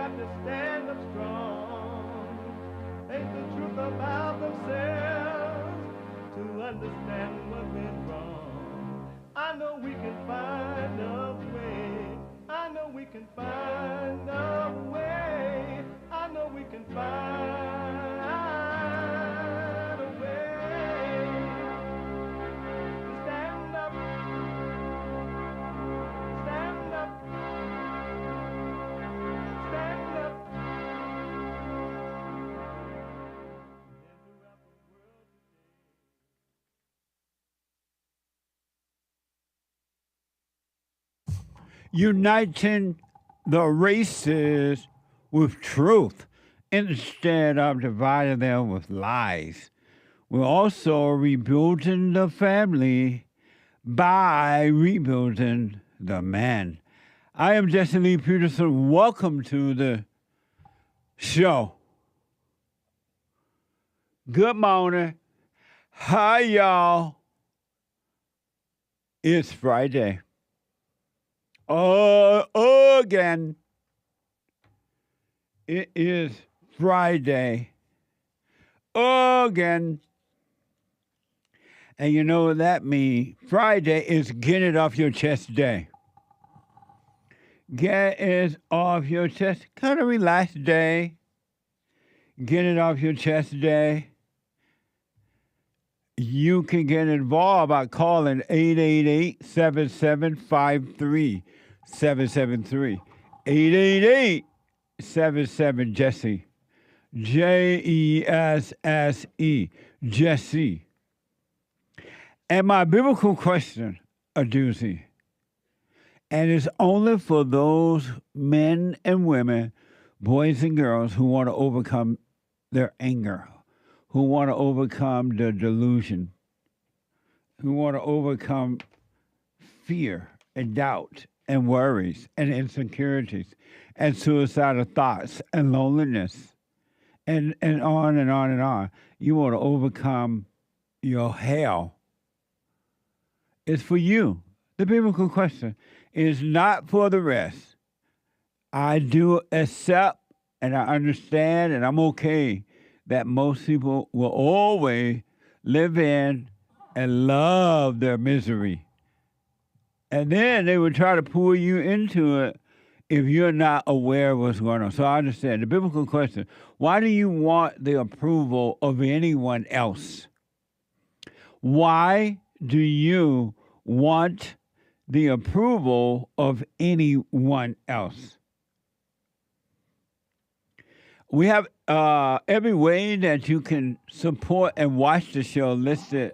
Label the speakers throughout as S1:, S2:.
S1: got to stand up strong. Think the truth about themselves to understand what went wrong. I know we can find a way. I know we can find a way. I know we can find a way to stand up, stand up, stand up.
S2: Uniting the races with truth instead of dividing them with lies. We're also rebuilding the family by rebuilding the man. I am Jesse Lee Peterson. Welcome to the show. Good morning. Hi, y'all. It's Friday. Again. It is Friday. Again. And you know what that means? Friday is get it off your chest day. Get it off your chest. Kind of relaxed day. Get it off your chest day. You can get involved by calling 888-7753-773. 888-77-JESSE. Jesse. Jesse. And my biblical question, a doozy. And it's only for those men and women, boys and girls who want to overcome their anger, who want to overcome the delusion, who want to overcome fear and doubt and worries and insecurities and suicidal thoughts and loneliness and on and on and on. You want to overcome your hell. It's for you. The biblical question is not for the rest. I do accept and I understand and I'm okay that most people will always live in and love their misery. And then they will try to pull you into it if you're not aware of what's going on. So I understand. The biblical question, why do you want the approval of anyone else? Why do you want the approval of anyone else? We have every way that you can support and watch the show listed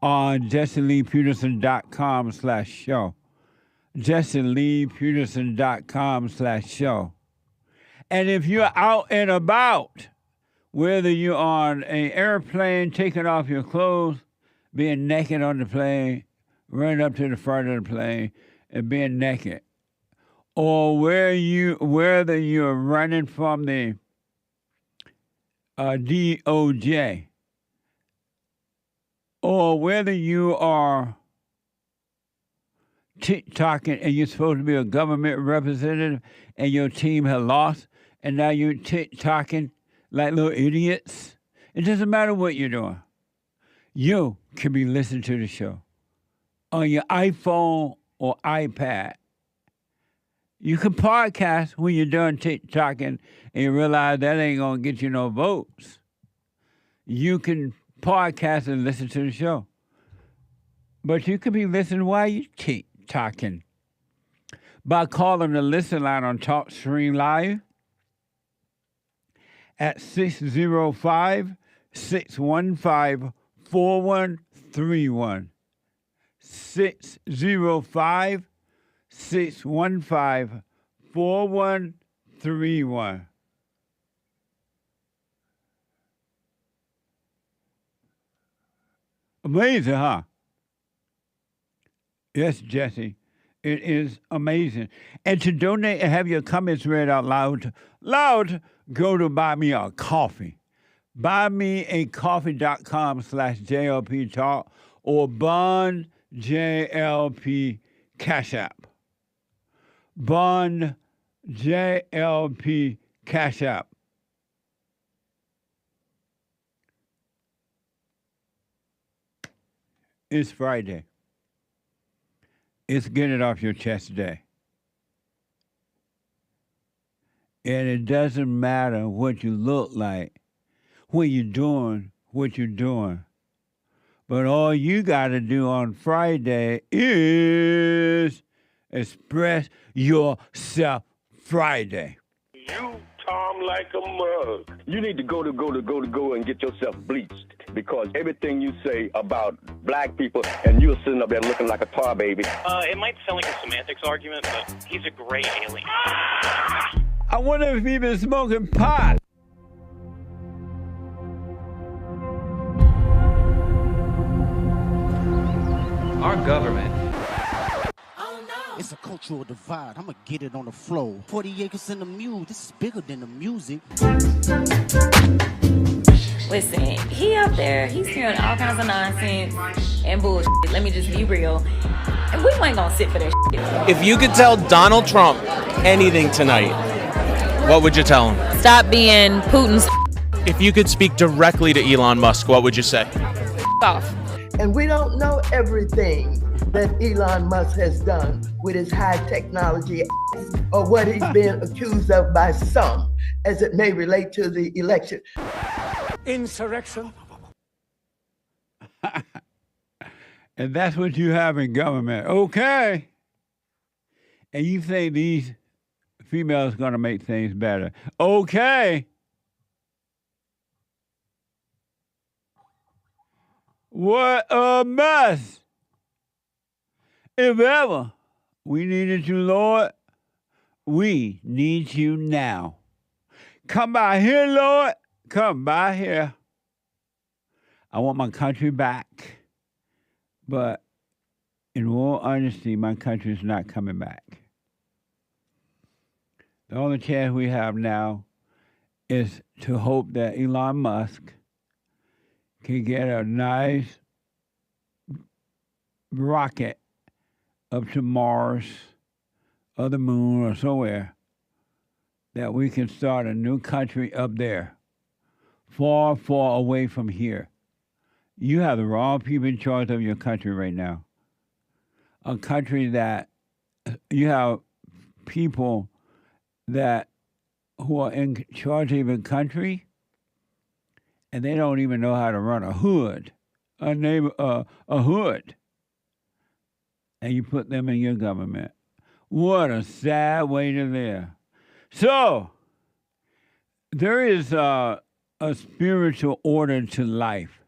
S2: on jesseleepeterson.com/show. jesseleepeterson.com/show. And if you're out and about, whether you're on an airplane, taking off your clothes, being naked on the plane, running up to the front of the plane and being naked, or whether you're running from the DOJ, or whether you are TikToking and you're supposed to be a government representative and your team has lost and now you're TikToking like little idiots. It doesn't matter what you're doing. You can be listening to the show on your iPhone or iPad. You can podcast when you're done TikToking and you realize that ain't going to get you no votes. You can podcast and listen to the show. But you can be listening while you're TikToking by calling the listen line on TalkStream Live at 605-615-4131. 605-615-4131. Amazing, huh? Yes, Jesse. It is amazing. And to donate and have your comments read out loud, go to Buy Me a Coffee. BuyMeACoffee.com/JLP Talk or Bond JLP Cash App. Bond JLP Cash App. It's Friday. It's Get It Off Your Chest Day. And it doesn't matter what you look like, when you're doing what you're doing. But all you got to do on Friday is express yourself Friday.
S3: You, Tom, like a mug. You need to go and get yourself bleached, because everything you say about black people, and you're sitting up there looking like a tar baby.
S4: It might sound like a semantics argument, but he's a gray alien.
S2: I wonder if he's been smoking pot.
S5: Our government.
S6: It's a cultural divide. I'm gonna get it on the flow. 40 acres in the mule. This is bigger than the music.
S7: Listen, he out there, he's hearing all kinds of nonsense and bullshit. Let me just be real. And we ain't gonna sit for that shit.
S5: If you could tell Donald Trump anything tonight, what would you tell him?
S7: Stop being Putin's
S5: If you could speak directly to Elon Musk, what would you say?
S7: off.
S8: And we don't know everything that Elon Musk has done with his high technology or what he's been accused of by some, as it may relate to the election.
S6: Insurrection.
S2: And that's what you have in government. Okay. And you think these females going to make things better. Okay. What a mess. If ever we needed you, Lord, we need you now. Come by here, Lord. Come by here. I want my country back. But in all honesty, my country is not coming back. The only chance we have now is to hope that Elon Musk can get a nice rocket up to Mars or the moon or somewhere, that we can start a new country up there, far, far away from here. You have the wrong people in charge of your country right now. A country that you have people that who are in charge of a country, and they don't even know how to run a hood, a hood. And you put them in your government. What a sad way to live. So, there is a spiritual order to life,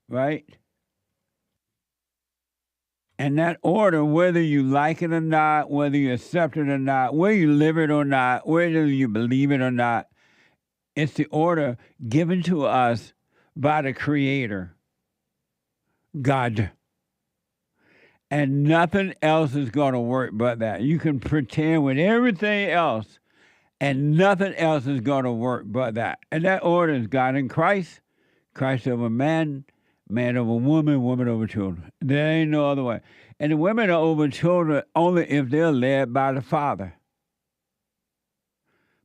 S2: right? And that order, whether you like it or not, whether you accept it or not, whether you live it or not, whether you believe it or not, it's the order given to us by the Creator, God. And nothing else is going to work but that. You can pretend with everything else, and nothing else is going to work but that. And that order is God in Christ, Christ over man, man over woman, woman over children. There ain't no other way. And the women are over children only if they're led by the Father.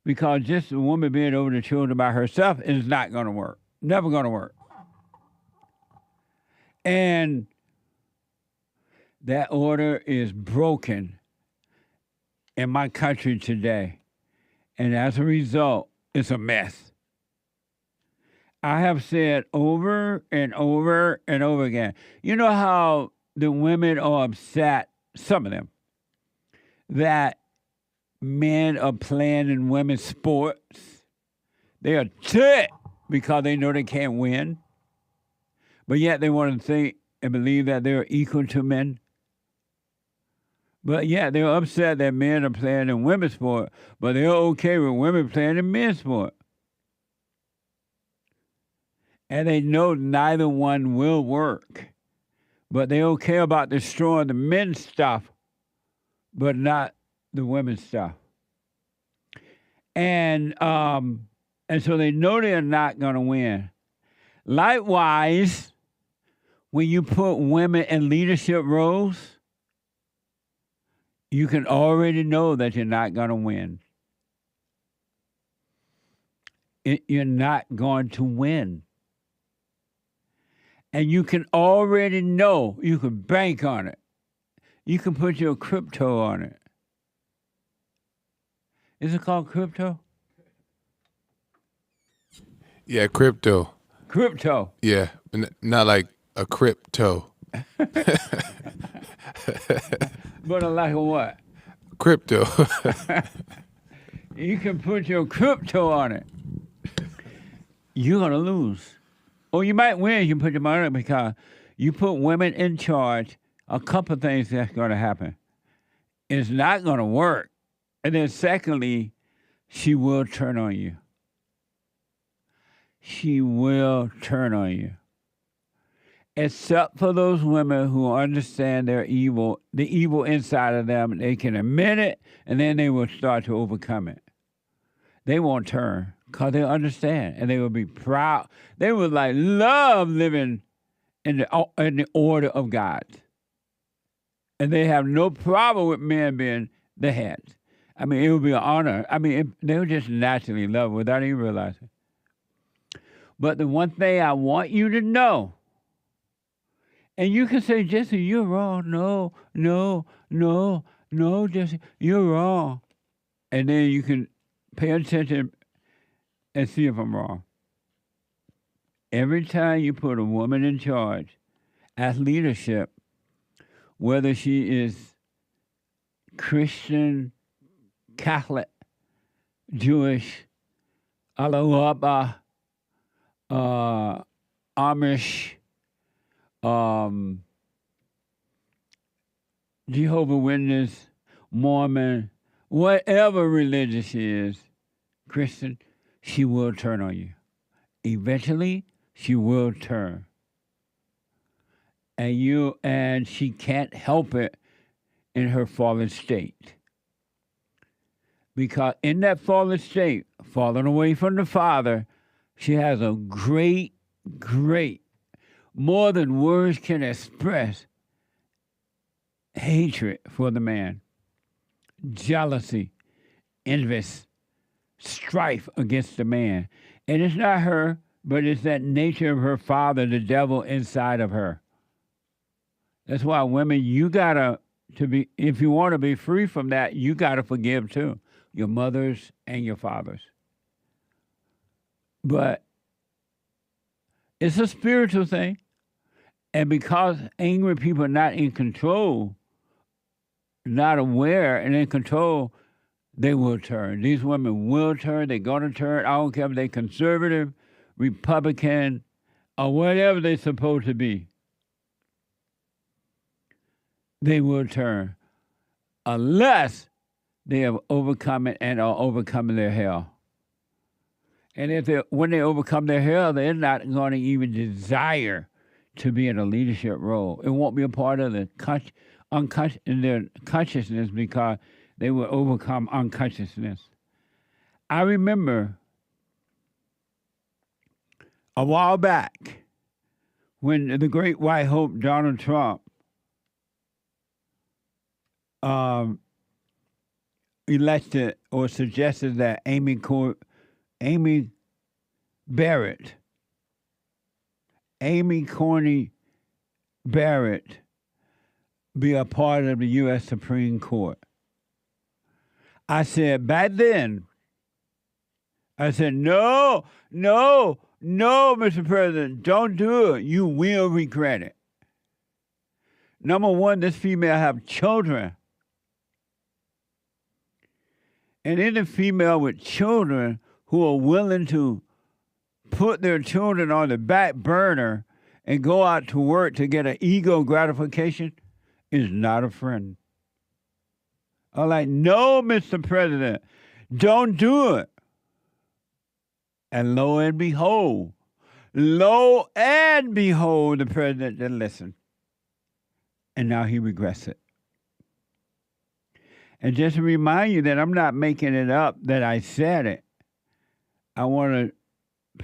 S2: Because just a woman being over the children by herself is not going to work. Never going to work. And that order is broken in my country today. And as a result, it's a mess. I have said over and over and over again, you know how the women are upset, some of them, that men are playing in women's sports. They are ticked because they know they can't win. But yet they want to think and believe that they're equal to men. But yeah, they're upset that men are playing in women's sport, but they're okay with women playing in men's sport. And they know neither one will work. But they're okay about destroying the men's stuff, but not the women's stuff. And so they know they're not going to win. Likewise, when you put women in leadership roles, you can already know that you're not going to win. you're not going to win. And you can already know, you can bank on it. You can put your crypto on it. Is it called crypto?
S9: Yeah, crypto.
S2: Crypto.
S9: Yeah, not like a crypto.
S2: But like a what?
S9: Crypto.
S2: You can put your crypto on it. You're going to lose. Or you might win. You put your money on it because you put women in charge. A couple of things that's going to happen. It's not going to work. And then secondly, she will turn on you. She will turn on you. Except for those women who understand their evil, the evil inside of them, they can admit it, and then they will start to overcome it. They won't turn because they understand, and they will be proud. They will love living in the order of God. And they have no problem with men being the head. I mean, it would be an honor. I mean, they would just naturally love it without even realizing. But the one thing I want you to know, and you can say, Jesse, you're wrong. No, Jesse, you're wrong. And then you can pay attention and see if I'm wrong. Every time you put a woman in charge as leadership, whether she is Christian, Catholic, Jewish, Alawaba, Amish, Jehovah's Witness, Mormon, whatever religion she is, Christian, she will turn on you. Eventually, she will turn. And she can't help it in her fallen state. Because in that fallen state, falling away from the Father, she has a great, more than words can express, hatred for the man, jealousy, envy, strife against the man. And it's not her, but it's that nature of her father, the devil inside of her. That's why women, you gotta be, if you want to be free from that, you gotta forgive too, your mothers and your fathers. But it's a spiritual thing. And because angry people are not in control, not aware and in control, they will turn. These women will turn. They're going to turn. I don't care if they're conservative, Republican, or whatever they're supposed to be. They will turn unless they have overcome it and are overcoming their hell. And when they overcome their hell, they're not going to even desire to be in a leadership role. It won't be a part of their consciousness because they will overcome unconsciousness. I remember a while back when the great white hope Donald Trump elected or suggested that Amy Barrett, Amy Coney Barrett, be a part of the U.S. Supreme Court. I said back then, no, Mr. President, don't do it. You will regret it. Number one, this female have children. And any female with children who are willing to put their children on the back burner and go out to work to get an ego gratification is not a friend. I'm like, no, Mr. President, don't do it. And lo and behold, the president didn't listen. And now he regrets it. And just to remind you that I'm not making it up that I said it, I want to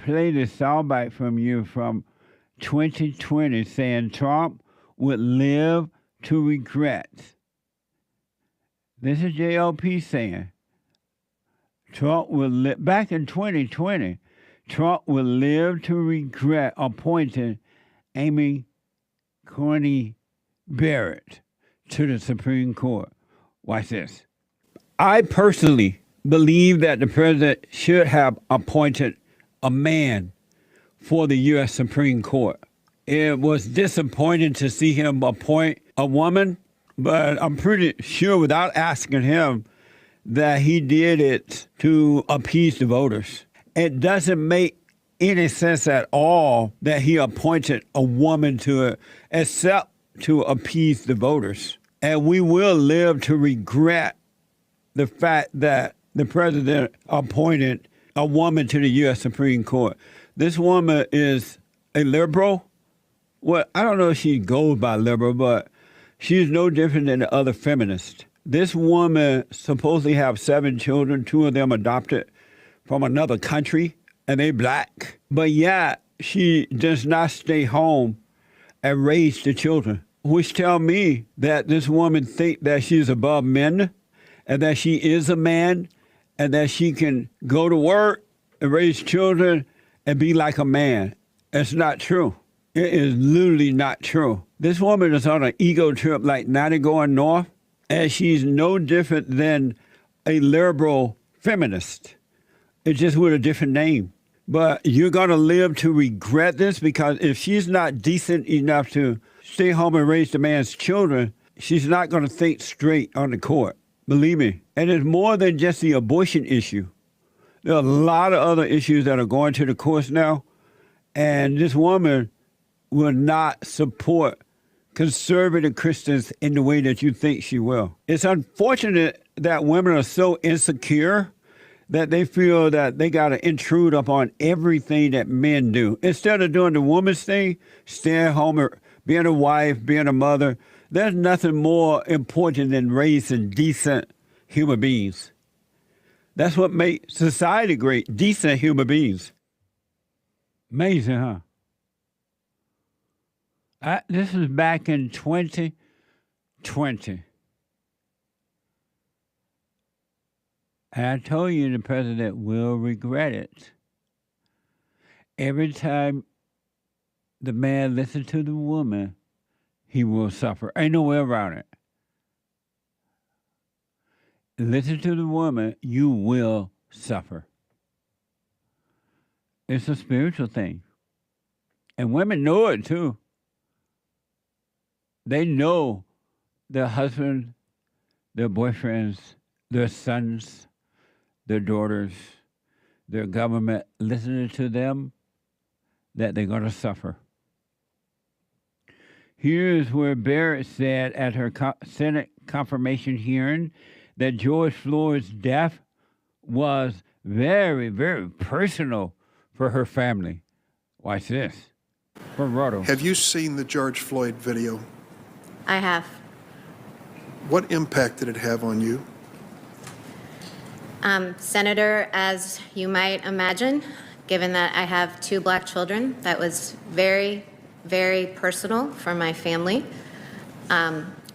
S2: play this soundbite from you from 2020 saying Trump would live to regret. This is JLP saying Trump will live, back in 2020, Trump will live to regret appointing Amy Coney Barrett to the Supreme Court. Watch this. I personally believe that the president should have appointed a man for the U.S. Supreme Court. It was disappointing to see him appoint a woman, but I'm pretty sure without asking him that he did it to appease the voters. It doesn't make any sense at all that he appointed a woman to it, except to appease the voters. And we will live to regret the fact that the president appointed a woman to the U.S. Supreme Court. This woman is a liberal. Well, I don't know if she goes by liberal, but she's no different than the other feminists. This woman supposedly have 7 children, 2 of them adopted from another country, and they black. But yet, she does not stay home and raise the children, which tell me that this woman think that she's above men and that she is a man and that she can go to work and raise children and be like a man. It's not true. It is literally not true. This woman is on an ego trip like 90 going north, and she's no different than a liberal feminist. It's just with a different name. But you're going to live to regret this, because if she's not decent enough to stay home and raise the man's children, she's not going to think straight on the court. Believe me. And it's more than just the abortion issue. There are a lot of other issues that are going to the courts now, and this woman will not support conservative Christians in the way that you think she will. It's unfortunate that women are so insecure that they feel that they got to intrude upon everything that men do. Instead of doing the woman's thing, staying home, or being a wife, being a mother, there's nothing more important than raising decent human beings. That's what makes society great, decent human beings. Amazing, huh? This is back in 2020. And I told you the president will regret it. Every time the man listens to the woman, he will suffer. Ain't no way around it. Listen to the woman, you will suffer. It's a spiritual thing. And women know it too. They know their husbands, their boyfriends, their sons, their daughters, their government listening to them, that they're going to suffer. Here's where Barrett said at her Senate confirmation hearing that George Floyd's death was very, very personal for her family. Watch this. From Roto.
S10: Have you seen the George Floyd video?
S11: I have.
S10: What impact did it have on you?
S11: Senator, as you might imagine, given that I have 2 black children, that was very, very personal for my family.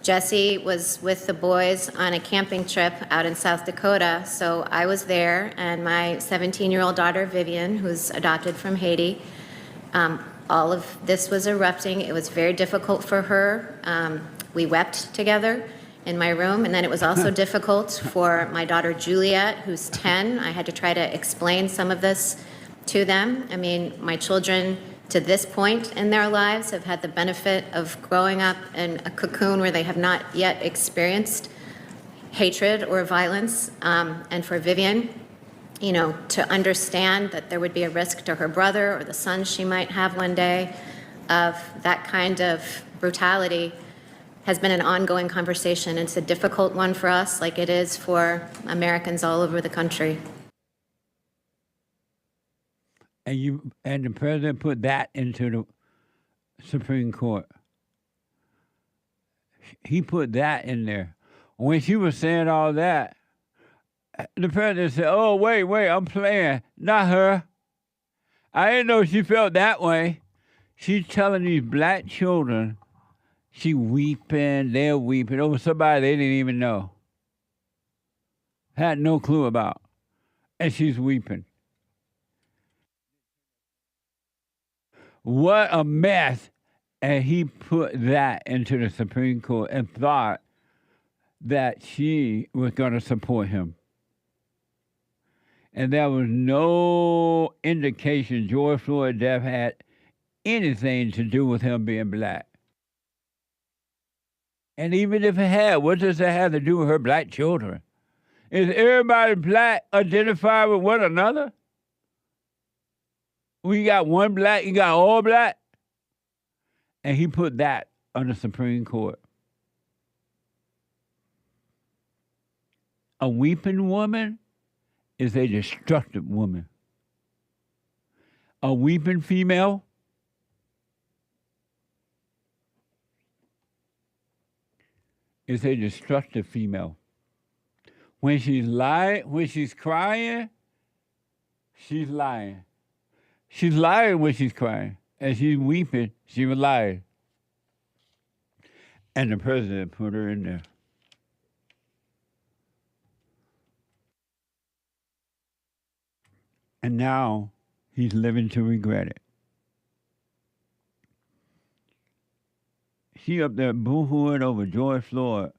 S11: Jesse was with the boys on a camping trip out in South Dakota, so I was there, and my 17-year-old daughter, Vivian, who's adopted from Haiti, all of this was erupting. It was very difficult for her. We wept together in my room, and then it was also difficult for my daughter, Juliet, who's 10. I had to try to explain some of this to them. I mean, my children, to this point in their lives, have had the benefit of growing up in a cocoon where they have not yet experienced hatred or violence. And for Vivian, you know, to understand that there would be a risk to her brother or the son she might have one day of that kind of brutality has been an ongoing conversation. It's a difficult one for us, like it is for Americans all over the country.
S2: And the president put that into the Supreme Court. He put that in there. When she was saying all that, the president said, "Oh, wait, I'm playing. Not her. I didn't know she felt that way." She's telling these black children she weeping, they're weeping over somebody they didn't even know. Had no clue about. And she's weeping. What a mess. And he put that into the Supreme Court and thought that she was going to support him. And there was no indication George Floyd's death had anything to do with him being black. And even if it had, what does that have to do with her black children? Is everybody black identified with one another? We got one black, you got all black? And he put that on the Supreme Court. A weeping woman is a destructive woman. A weeping female is a destructive female. When she's lying, when she's crying, she's lying. She's lying when she's crying. And she's weeping, she was lying. And the president put her in there. And now he's living to regret it. She up there boo-hooing over George Floyd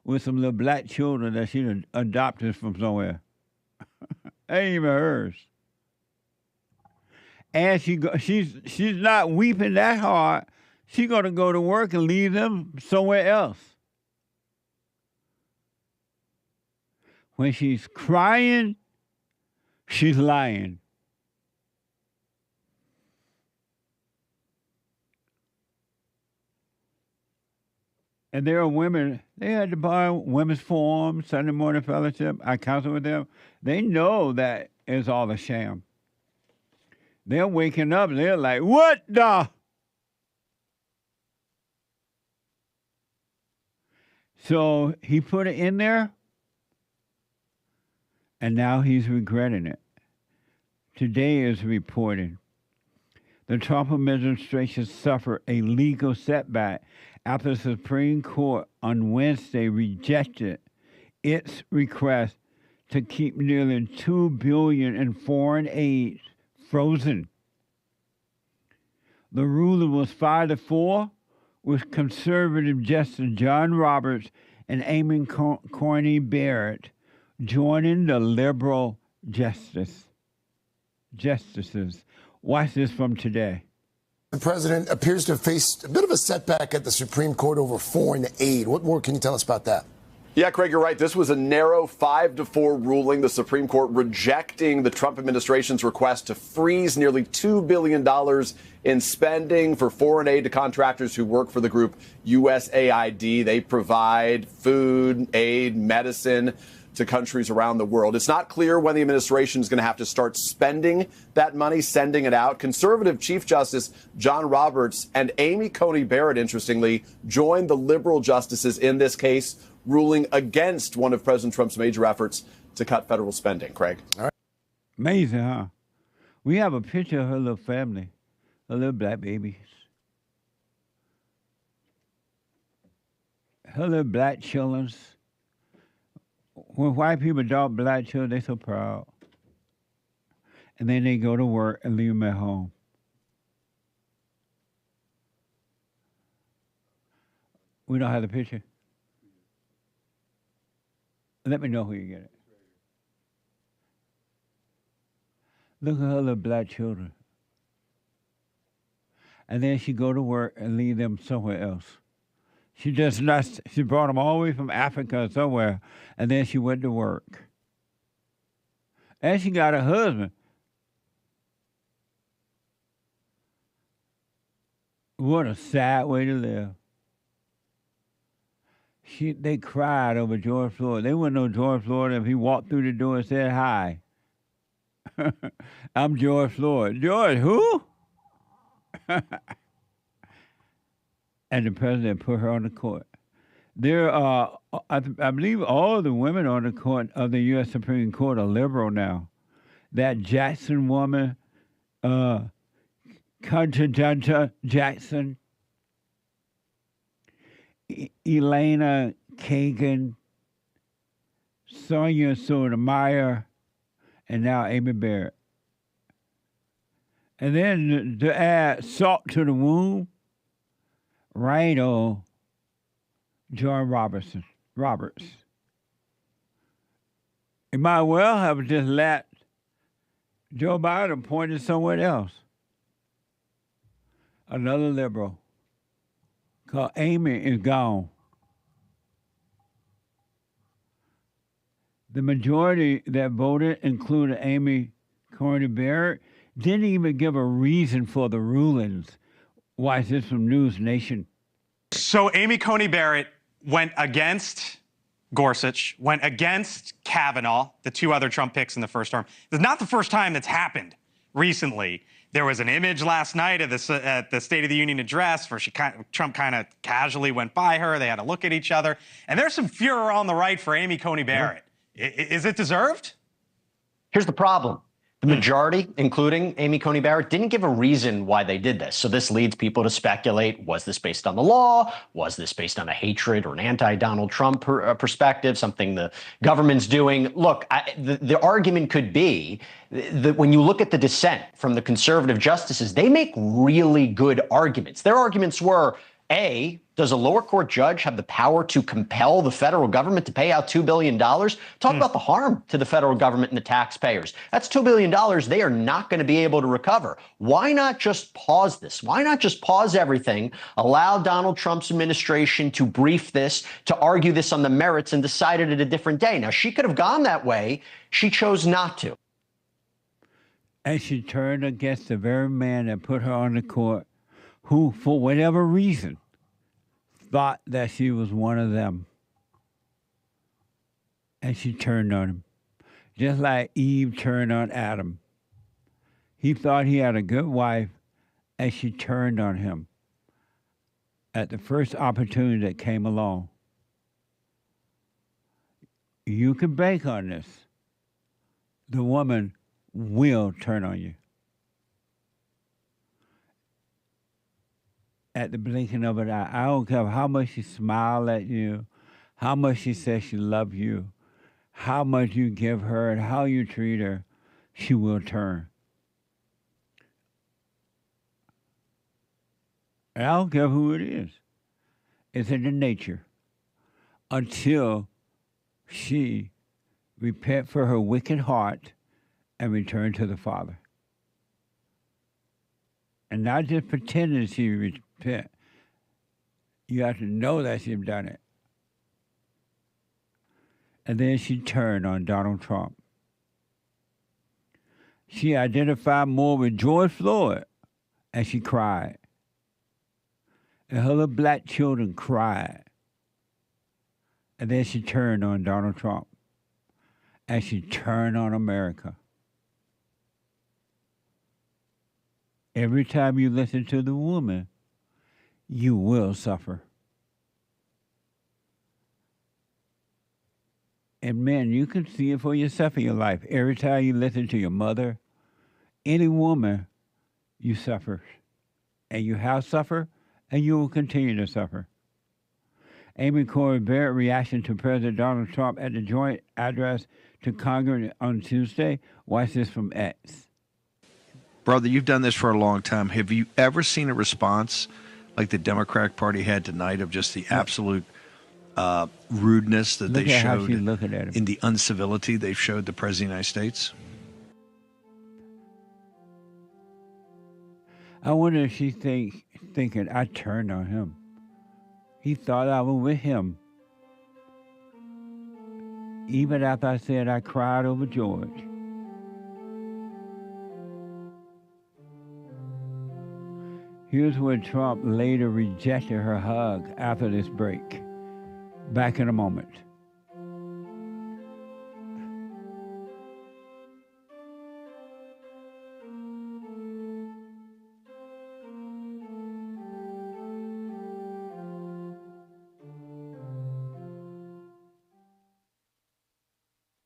S2: with some little black children that she adopted from somewhere. Ain't even hers. And she's not weeping that hard. She's going to go to work and leave them somewhere else. When she's crying, she's lying. And there are women, they had to buy women's forum, Sunday morning fellowship. I counsel with them. They know that it's all a sham. They're waking up and they're like, what the? So he put it in there, and now he's regretting it. Today is reporting the Trump administration suffered a legal setback after the Supreme Court on Wednesday rejected its request to keep nearly $2 billion in foreign aid frozen. The ruling was 5-4, with conservative Justice John Roberts and Amy Coney Barrett joining the liberal justices. Watch this from today.
S12: The president appears to have faced a bit of a setback at the Supreme Court over foreign aid. What more can you tell us about that?
S13: Yeah, Craig, you're right. This was a narrow 5-4 ruling. The Supreme Court rejecting the Trump administration's request to freeze nearly $2 billion in spending for foreign aid to contractors who work for the group USAID. They provide food, aid, medicine to countries around the world. It's not clear when the administration is going to have to start spending that money, sending it out. Conservative Chief Justice John Roberts and Amy Coney Barrett, interestingly, joined the liberal justices in this case, ruling against one of President Trump's major efforts to cut federal spending. Craig.
S12: All right.
S2: Amazing, huh? We have a picture of her little family, her little black babies. Her little black children. When white people adopt black children, they're so proud. And then they go to work and leave them at home. We don't have the picture. Let me know who you get it. Look at her little black children. And then she go to work and leave them somewhere else. She brought them all the way from Africa or somewhere, and then she went to work. And she got a husband. What a sad way to live. They cried over George Floyd. They wouldn't know George Floyd if he walked through the door and said, hi. I'm George Floyd. George, who? And the president put her on the court. There are, I believe all the women on the court of the U.S. Supreme Court are liberal now. That Jackson woman, Conjunta Jackson, Elena Kagan, Sonia Sotomayor, and now Amy Barrett. And then to add salt to the wound, right on John Roberts. It might well have just let Joe Biden pointed somewhere else. Another liberal called Amy is gone. The majority that voted, including Amy Coney Barrett, didn't even give a reason for the rulings. Why is this from News Nation?
S14: So Amy Coney Barrett went against Gorsuch, went against Kavanaugh, the two other Trump picks in the first term. It's not the first time that's happened recently. There was an image last night at the State of the Union address where Trump kind of casually went by her. They had to look at each other. And there's some furor on the right for Amy Coney Barrett. Is it deserved?
S15: Here's the problem. The majority, including Amy Coney Barrett, didn't give a reason why they did this. So this leads people to speculate, was this based on the law? Was this based on a hatred or an anti-Donald Trump perspective, something the government's doing? Look, the argument could be that when you look at the dissent from the conservative justices, they make really good arguments. Their arguments were, A, does a lower court judge have the power to compel the federal government to pay out $2 billion? Talk about the harm to the federal government and the taxpayers. That's $2 billion they are not going to be able to recover. Why not just pause this? Why not just pause everything, allow Donald Trump's administration to brief this, to argue this on the merits, and decide it at a different day? Now, she could have gone that way. She chose not to.
S2: And she turned against the very man that put her on the court, who, for whatever reason, thought that she was one of them. And she turned on him. Just like Eve turned on Adam. He thought he had a good wife, and she turned on him at the first opportunity that came along. You can bank on this. The woman will turn on you. At the blinking of an eye. I don't care how much she smiled at you, how much she says she loves you, how much you give her and how you treat her, she will turn. And I don't care who it is. It's in the nature. Until she repent for her wicked heart and return to the Father. And not just pretending she repent. You have to know that she's done it. And then she turned on Donald Trump. She identified more with George Floyd, and she cried. And her little black children cried. And then she turned on Donald Trump. And she turned on America. Every time you listen to the woman, you will suffer. And men, you can see it for yourself in your life. Every time you listen to your mother, any woman, you suffer. And you have suffered, and you will continue to suffer. Amy Coney Barrett reaction to President Donald Trump at the joint address to Congress on Tuesday. Watch this from X.
S16: Brother, you've done this for a long time. Have you ever seen a response like the Democratic Party had tonight of just the absolute rudeness that they showed in the uncivility they showed the President of the United States?
S2: I wonder if she's thinking, I turned on him. He thought I was with him. Even after I said I cried over George. Here's where Trump later rejected her hug after this break. Back in a moment.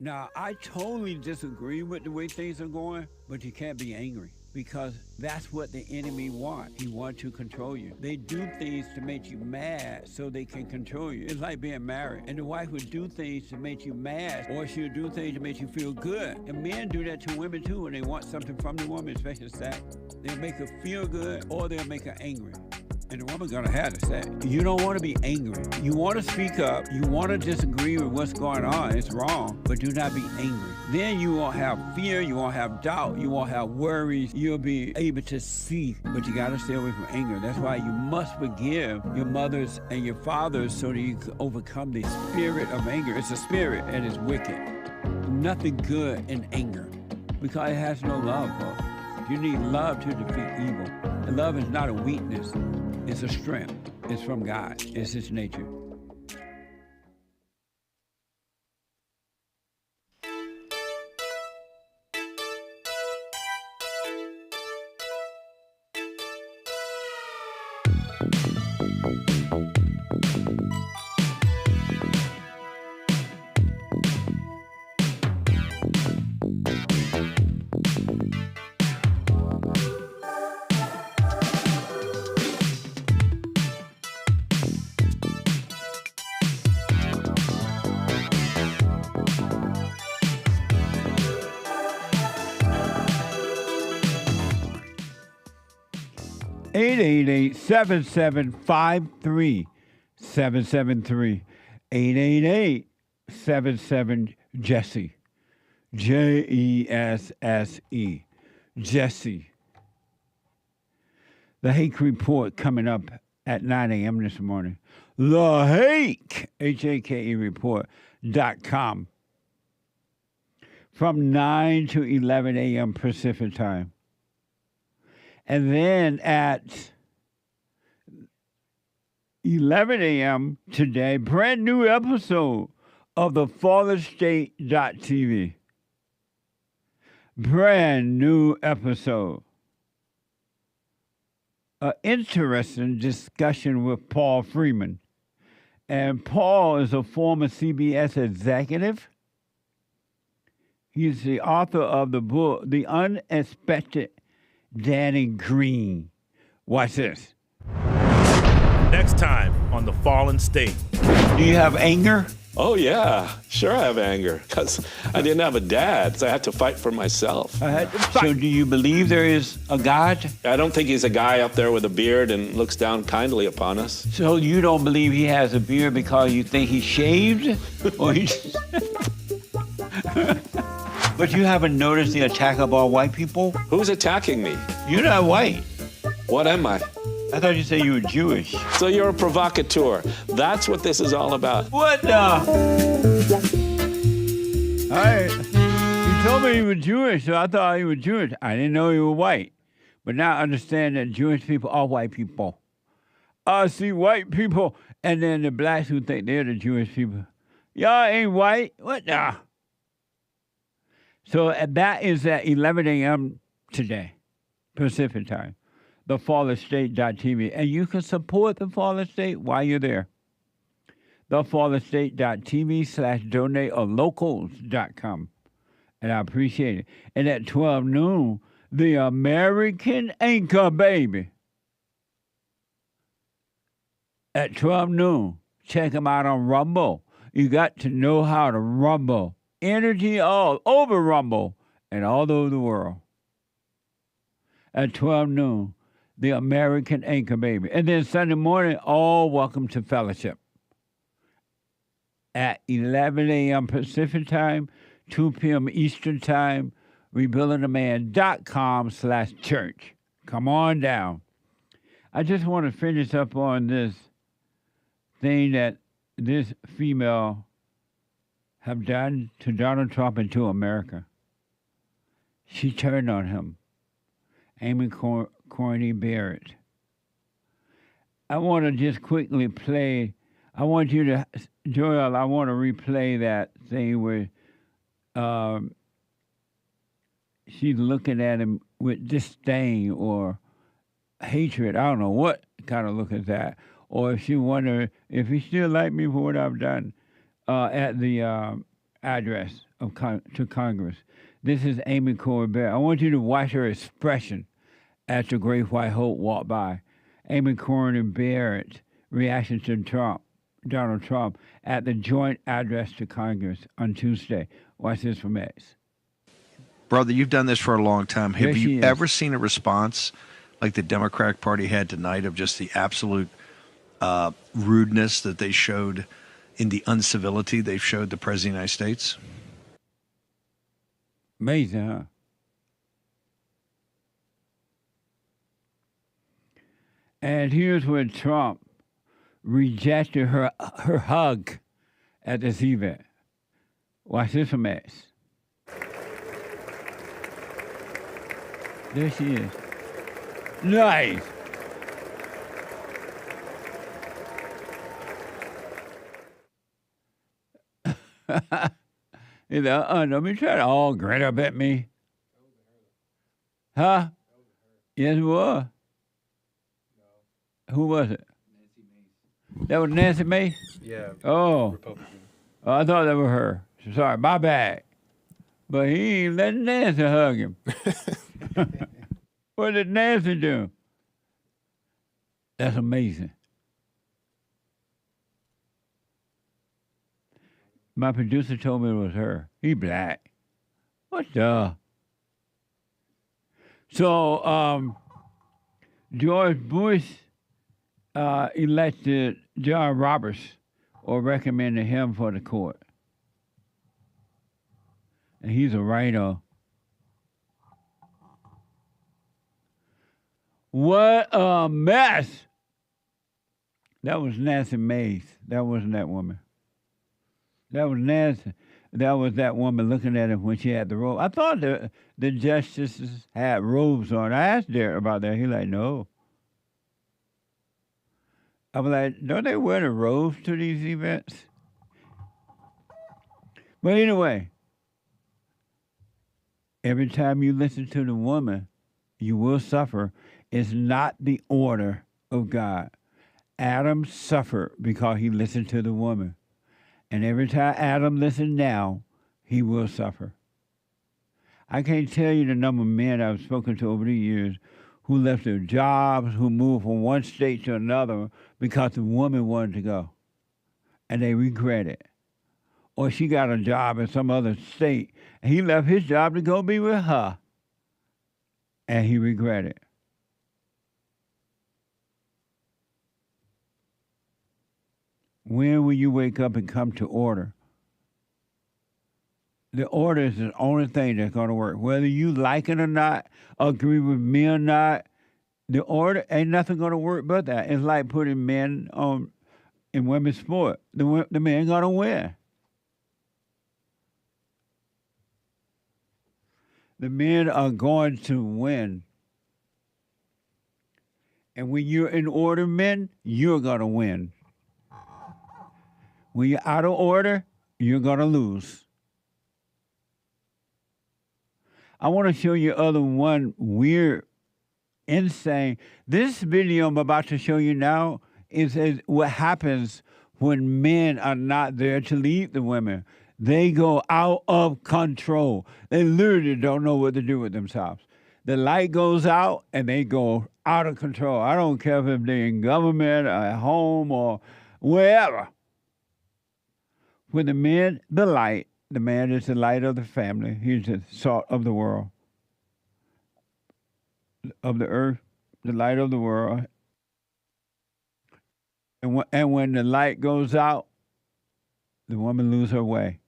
S2: Now, I totally disagree with the way things are going, but you can't be angry. because that's what the enemy wants. He wants to control you. They do things to make you mad so they can control you. It's like being married. And the wife would do things to make you mad, or she'll do things to make you feel good. And men do that to women too when they want something from the woman, especially sex. They'll make her feel good or they'll make her angry. And the woman's gonna have to say, you don't want to be angry. You want to speak up. You want to disagree with what's going on. It's wrong, but do not be angry. Then you won't have fear. You won't have doubt. You won't have worries. You'll be able to see, but you got to stay away from anger. That's why you must forgive your mothers and your fathers so that you can overcome the spirit of anger. It's a spirit and it's wicked. Nothing good in anger because it has no love, folks. You need love to defeat evil. And love is not a weakness. It's a strength. It's from God. It's His nature. (888) 775 3773 888-77-JESSE. JESSE. Jesse. The Hake Report coming up at 9 a.m. this morning. The Hake, Hake Report.com. From 9 to 11 a.m. Pacific time. And then at 11 a.m. today, brand new episode of the FallenState.tv. Brand new episode. An interesting discussion with Paul Freeman. And Paul is a former CBS executive. He's the author of the book, The Unexpected Danny Green. Watch this.
S17: Next time on The Fallen State.
S2: Do you have anger?
S18: Oh, yeah. Sure I have anger. Because I didn't have a dad, so I had to fight for myself.
S2: So do you believe there is a God?
S18: I don't think he's a guy up there with a beard and looks down kindly upon us.
S2: So you don't believe he has a beard because you think he's shaved? Or But you haven't noticed the attack of all white people?
S18: Who's attacking me?
S2: You're not white.
S18: What am I?
S2: I thought you said you were Jewish.
S18: So you're a provocateur. That's what this is all about.
S2: What the? All right. You told me you were Jewish, so I thought you were Jewish. I didn't know you were white. But now I understand that Jewish people are white people. I see white people, and then the blacks who think they're the Jewish people. Y'all ain't white. What the? So that is at 11 a.m. today, Pacific time. TheFallenState.tv. And you can support The Fallen State while you're there. TheFallenState.tv/donate or locals.com. And I appreciate it. And at 12 noon, the American Anchor Baby. At 12 noon, check them out on Rumble. You got to know how to rumble. Energy all over Rumble and all over the world. At 12 noon, the American Anchor Baby. And then Sunday morning, all welcome to fellowship. At 11 a.m. Pacific time, 2 p.m. Eastern time, rebuildingtheman.com/church. Come on down. I just want to finish up on this thing that this female have done to Donald Trump and to America. She turned on him. Amy Coney Barrett. I want to just quickly play. I want you to, Joel, I want to replay that thing where she's looking at him with disdain or hatred. I don't know what kind of look is that. Or if she wonder if he still like me for what I've done at the address to Congress. This is Amy Barrett. I want you to watch her expression as the Great White Hope walked by. Amy Barrett reaction to Donald Trump, at the joint address to Congress on Tuesday. Watch this from Mace.
S16: Brother, you've done this for a long time. Have
S2: Yes, she
S16: you
S2: is.
S16: ever seen a response like the Democratic Party had tonight of just the absolute rudeness that they showed in the uncivility they showed the President of the United States?
S2: Amazing, huh? And here's where Trump rejected her hug at this event. Watch this from Mace. There she is. Nice. You know, don't be trying to all grin up at me. Huh? Yes, it was. Who was it? That was Nancy Mace?
S5: Yeah.
S2: Oh.
S5: Republican.
S2: Oh, I thought that was her. Sorry, my bad. But he ain't letting Nancy hug him. What did Nancy do? That's amazing. My producer told me it was her. He black. What the? So, George Bush elected John Roberts or recommended him for the court. And he's a writer. What a mess. That was Nancy Mace. That wasn't that woman. That was Nancy. That was that woman looking at him when she had the robe. I thought the justices had robes on. I asked Derek about that. He like, no. I was like, don't they wear the robes to these events? But anyway, every time you listen to the woman, you will suffer. It's not the order of God. Adam suffered because he listened to the woman. And every time Adam listened now, he will suffer. I can't tell you the number of men I've spoken to over the years who left their jobs, who moved from one state to another because the woman wanted to go. And they regret it. Or she got a job in some other state, and he left his job to go be with her. And he regretted it. When will you wake up and come to order? The order is the only thing that's going to work. Whether you like it or not, agree with me or not, the order ain't nothing going to work but that. It's like putting men on in women's sport. The men going to win. The men are going to win. And when you're in order, men, you're going to win. When you're out of order, you're going to lose. I want to show you one weird, insane. This video I'm about to show you now is what happens when men are not there to lead the women. They go out of control. They literally don't know what to do with themselves. The light goes out and they go out of control. I don't care if they're in government or at home or wherever. When the man is the light of the family. He's the salt of the world, of the earth, the light of the world. And when the light goes out, the woman loses her way.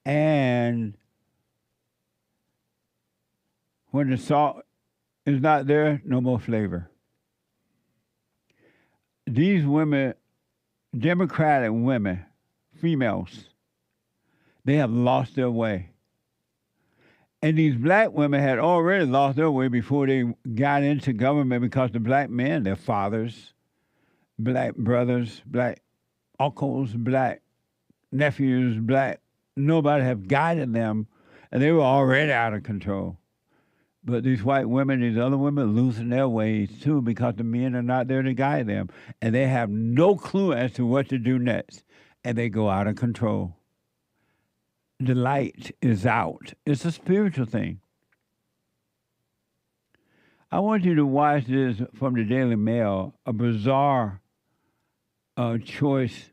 S2: And when the salt is not there, no more flavor. These women, Democratic women, females, they have lost their way. And these black women had already lost their way before they got into government because the black men, their fathers, black brothers, black uncles, black nephews, nobody have guided them, and they were already out of control. But these white women, these other women, losing their ways too because the men are not there to guide them, and they have no clue as to what to do next, and they go out of control. The light is out. It's a spiritual thing. I want you to watch this from the Daily Mail, a bizarre choice.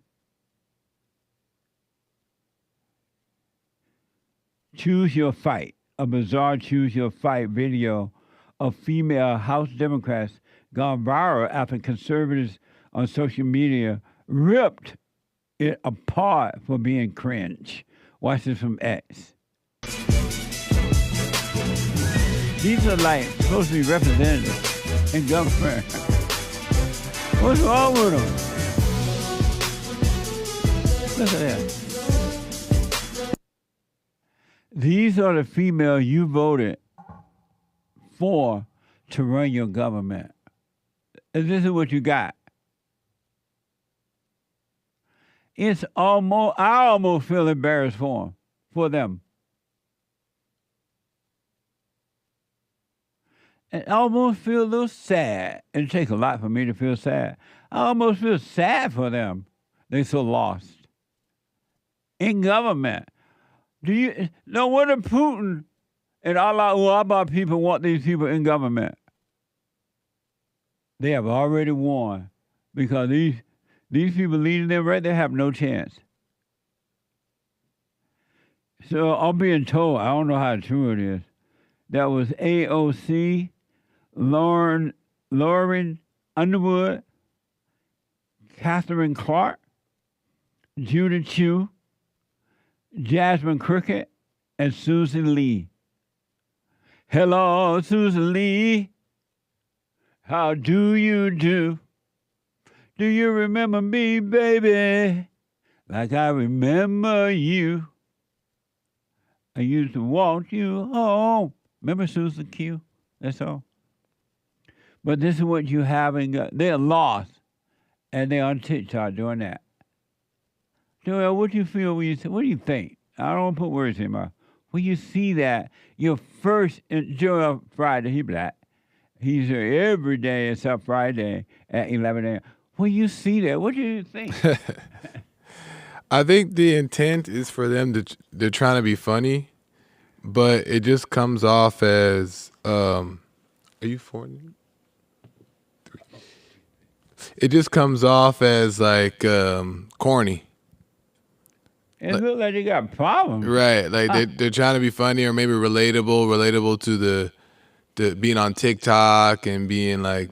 S2: Choose your fight. A bizarre choose your fight video of female House Democrats gone viral after conservatives on social media ripped it apart for being cringe. Watch this from X. These are like supposed to be representatives in government. What's wrong with them? Look at that. These are the female you voted for to run your government. And this is what you got. I almost feel embarrassed for them. And I almost feel a little sad. It takes a lot for me to feel sad. I almost feel sad for them. They're so lost. In government. No wonder Putin and Allah Akbar people want these people in government. They have already won because these people leading them right there have no chance. So I'm being told, I don't know how true it is, that was AOC, Lauren Underwood, Catherine Clark, Judith Chu, Jasmine Cricket, and Susan Lee. Hello, Susan Lee. How do you do? Do you remember me, baby? Like I remember you. I used to want you home. Remember Susan Q? That's all. But this is what you have in. They're lost, and they're on TikTok doing that. Joel, what do you feel when you what do you think? I don't want to put words in my mouth. When you see that, your first Joel Friday, he black. He's here every day except Friday at 11 a.m. When you see that, what do you think?
S9: I think the intent is for them to they're trying to be funny, but it just comes off as are you 40? It just comes off as like corny.
S2: It looks like they got problems.
S9: Right. Like they're trying to be funny or maybe relatable to the being on TikTok and being like,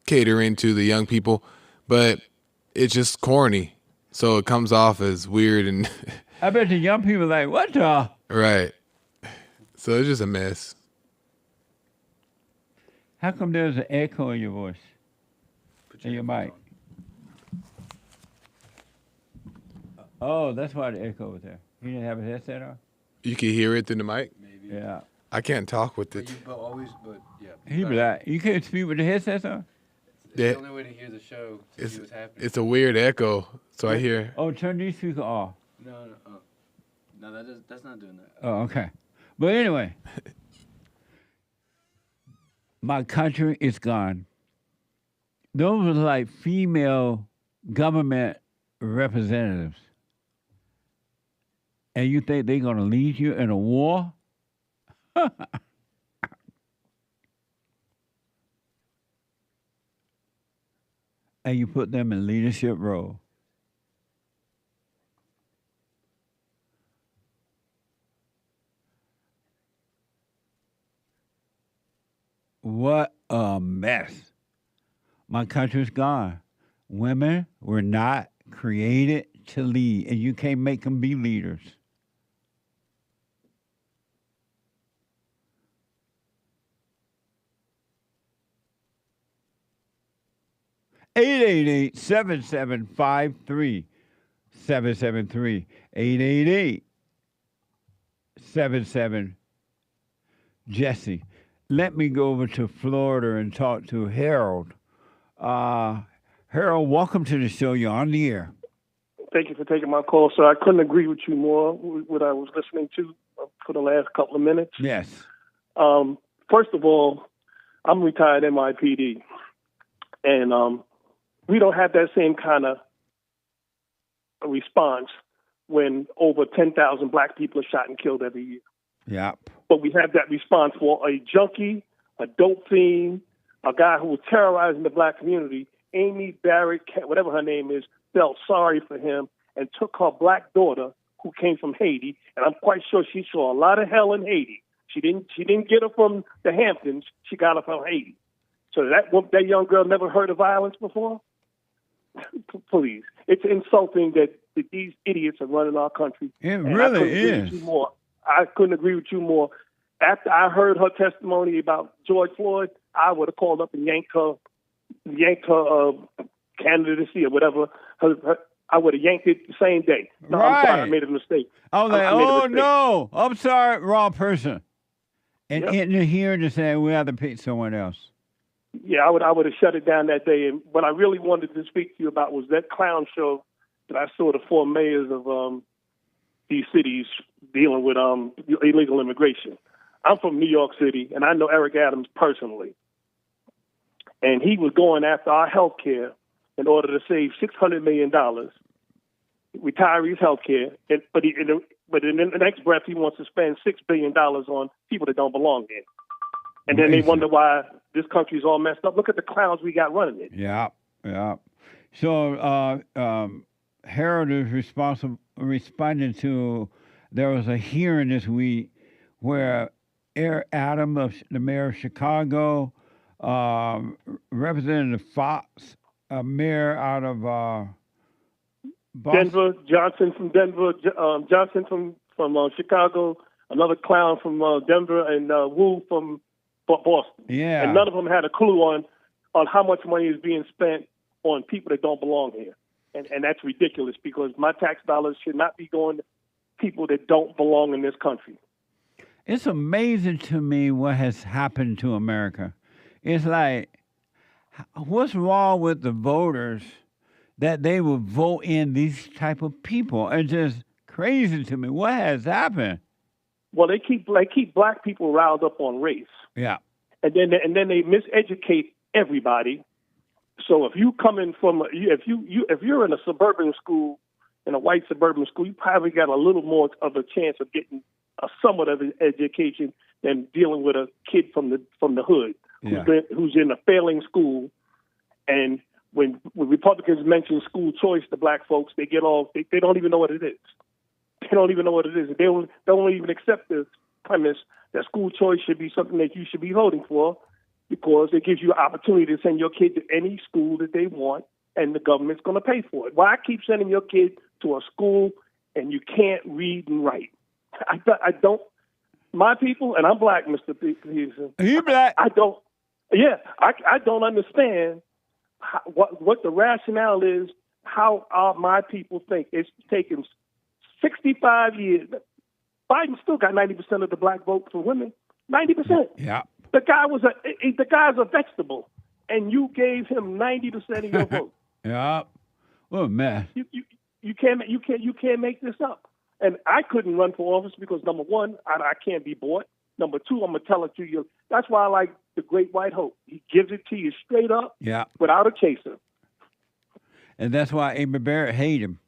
S9: catering to the young people. But it's just corny. So it comes off as weird and
S2: I bet the young people are like, what the?
S9: Right. So it's just a mess.
S2: How come there's an echo in your voice? In your mic. Oh, that's why the echo was there. You didn't have a headset on?
S9: You can hear it through the mic?
S2: Maybe. Yeah.
S9: I can't talk with it.
S2: He be like, you can't speak with the headsets on?
S19: It's the only way to hear the show to see what's happening.
S9: It's a weird echo, so I hear.
S2: Oh, turn these speakers off.
S19: No, that's not doing that.
S2: Oh, okay. But anyway, my country is gone. Those are like female government representatives. And you think they're going to lead you in a war? And you put them in leadership role. What a mess. My country's gone. Women were not created to lead, and you can't make them be leaders. 888-7753-773. 888-77-Jesse. Let me go over to Florida and talk to Harold. Harold, welcome to the show. You're on the air.
S20: Thank you for taking my call, sir. I couldn't agree with you more with what I was listening to for the last couple of minutes.
S2: Yes.
S20: First of all, I'm retired MIPD, and we don't have that same kind of response when over 10,000 black people are shot and killed every year.
S2: Yep.
S20: But we have that response for a junkie, a dope fiend, a guy who was terrorizing the black community. Amy Barrett, whatever her name is, felt sorry for him and took her black daughter, who came from Haiti, and I'm quite sure she saw a lot of hell in Haiti. She didn't get her from the Hamptons. She got her from Haiti. So that young girl never heard of violence before? Please. It's insulting that these idiots are running our country.
S2: It really is.
S20: I couldn't agree with you more. After I heard her testimony about George Floyd, I would have called up and yanked her candidacy or whatever. I would have yanked it the same day. No,
S2: right.
S20: I'm sorry, I made a mistake.
S2: I was like, oh, no, I'm sorry, wrong person. And
S20: Yep.
S2: in here to say, we have to pick someone else.
S20: Yeah, I would have shut it down that day. And what I really wanted to speak to you about was that clown show that I saw the 4 mayors of these cities dealing with illegal immigration. I'm from New York City, and I know Eric Adams personally. And he was going after our health care in order to save $600 million, retirees' health care. But in the next breath, he wants to spend $6 billion on people that don't belong there. And then they wonder why this country's all messed up. Look at the clowns we got running it.
S2: Yeah. So Harold is responding to, there was a hearing this week where Eric Adams, the mayor of Chicago, Representative Fox, a mayor out of Boston.
S20: Denver, Johnson from Denver, Johnson from Chicago, another clown from Denver, and Wu from Boston.
S2: Yeah.
S20: And none of them had a clue on how much money is being spent on people that don't belong here. And that's ridiculous because my tax dollars should not be going to people that don't belong in this country.
S2: It's amazing to me what has happened to America. It's like, what's wrong with the voters that they will vote in these type of people? It's just crazy to me. What has happened?
S20: Well, they keep black people riled up on race.
S2: Yeah.
S20: And then they miseducate everybody. So if you come in from if you're in a suburban school, in a white suburban school, you probably got a little more of a chance of getting a somewhat of an education than dealing with a kid from the hood who's in a failing school. And when Republicans mention school choice to black folks, they get all they don't even know what it is. They don't even know what it is. They don't even accept the premise that school choice should be something that you should be voting for, because it gives you an opportunity to send your kid to any school that they want, and the government's going to pay for it. Why keep sending your kid to a school and you can't read and write? I don't. My people, and I'm black, Mr. Peterson.
S2: Are you black?
S20: I don't. Yeah, I don't understand what the rationale is. How my people think it's taken 65 years. Biden still got 90% of the black vote for women. 90%.
S2: Yeah.
S20: The guy's a vegetable, and you gave him 90% of your vote.
S2: Yeah. What a mess.
S20: You can't make this up. And I couldn't run for office because, number one, I can't be bought. Number two, I'm gonna tell it to you. That's why I like the Great White Hope. He gives it to you straight up, without a chaser.
S2: And that's why Amy Barrett hate him.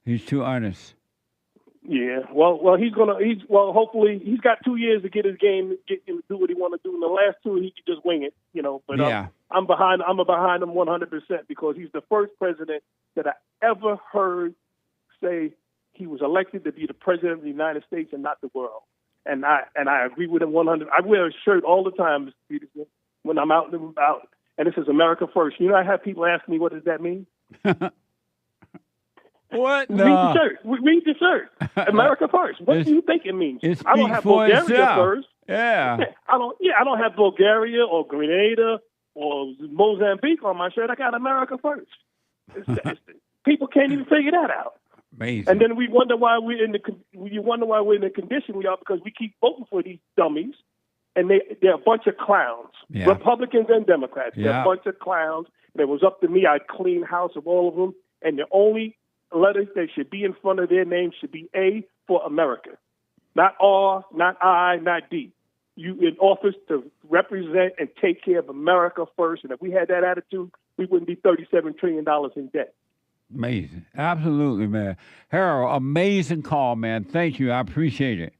S2: He's too honest.
S20: Yeah, well, hopefully he's got 2 years to get his game, get him to do what he want to do. In the last 2, he could just wing it, But I'm behind him 100% because he's the first president that I ever heard say he was elected to be the president of the United States and not the world. And I agree with him 100. I wear a shirt all the time, Mr. Peterson, when I'm out and about, and it says America First. I have people ask me, what does that mean?
S2: What?
S20: No. Read the shirt. America First. What do you think it means? I don't have Bulgaria first.
S2: Yeah.
S20: I don't have Bulgaria or Grenada or Mozambique on my shirt. I got America First. People can't even figure that out.
S2: Amazing.
S20: And then we wonder why we're in the condition we are, because we keep voting for these dummies, and they're a bunch of clowns, Republicans and Democrats. They're a bunch of clowns. And it was up to me. I'd clean house of all of them, and the only letters that should be in front of their name should be A for America. Not R, not I, not D. You in office to represent and take care of America first. And if we had that attitude, we wouldn't be $37 trillion in debt.
S2: Amazing. Absolutely, man. Harold, amazing call, man. Thank you. I appreciate it.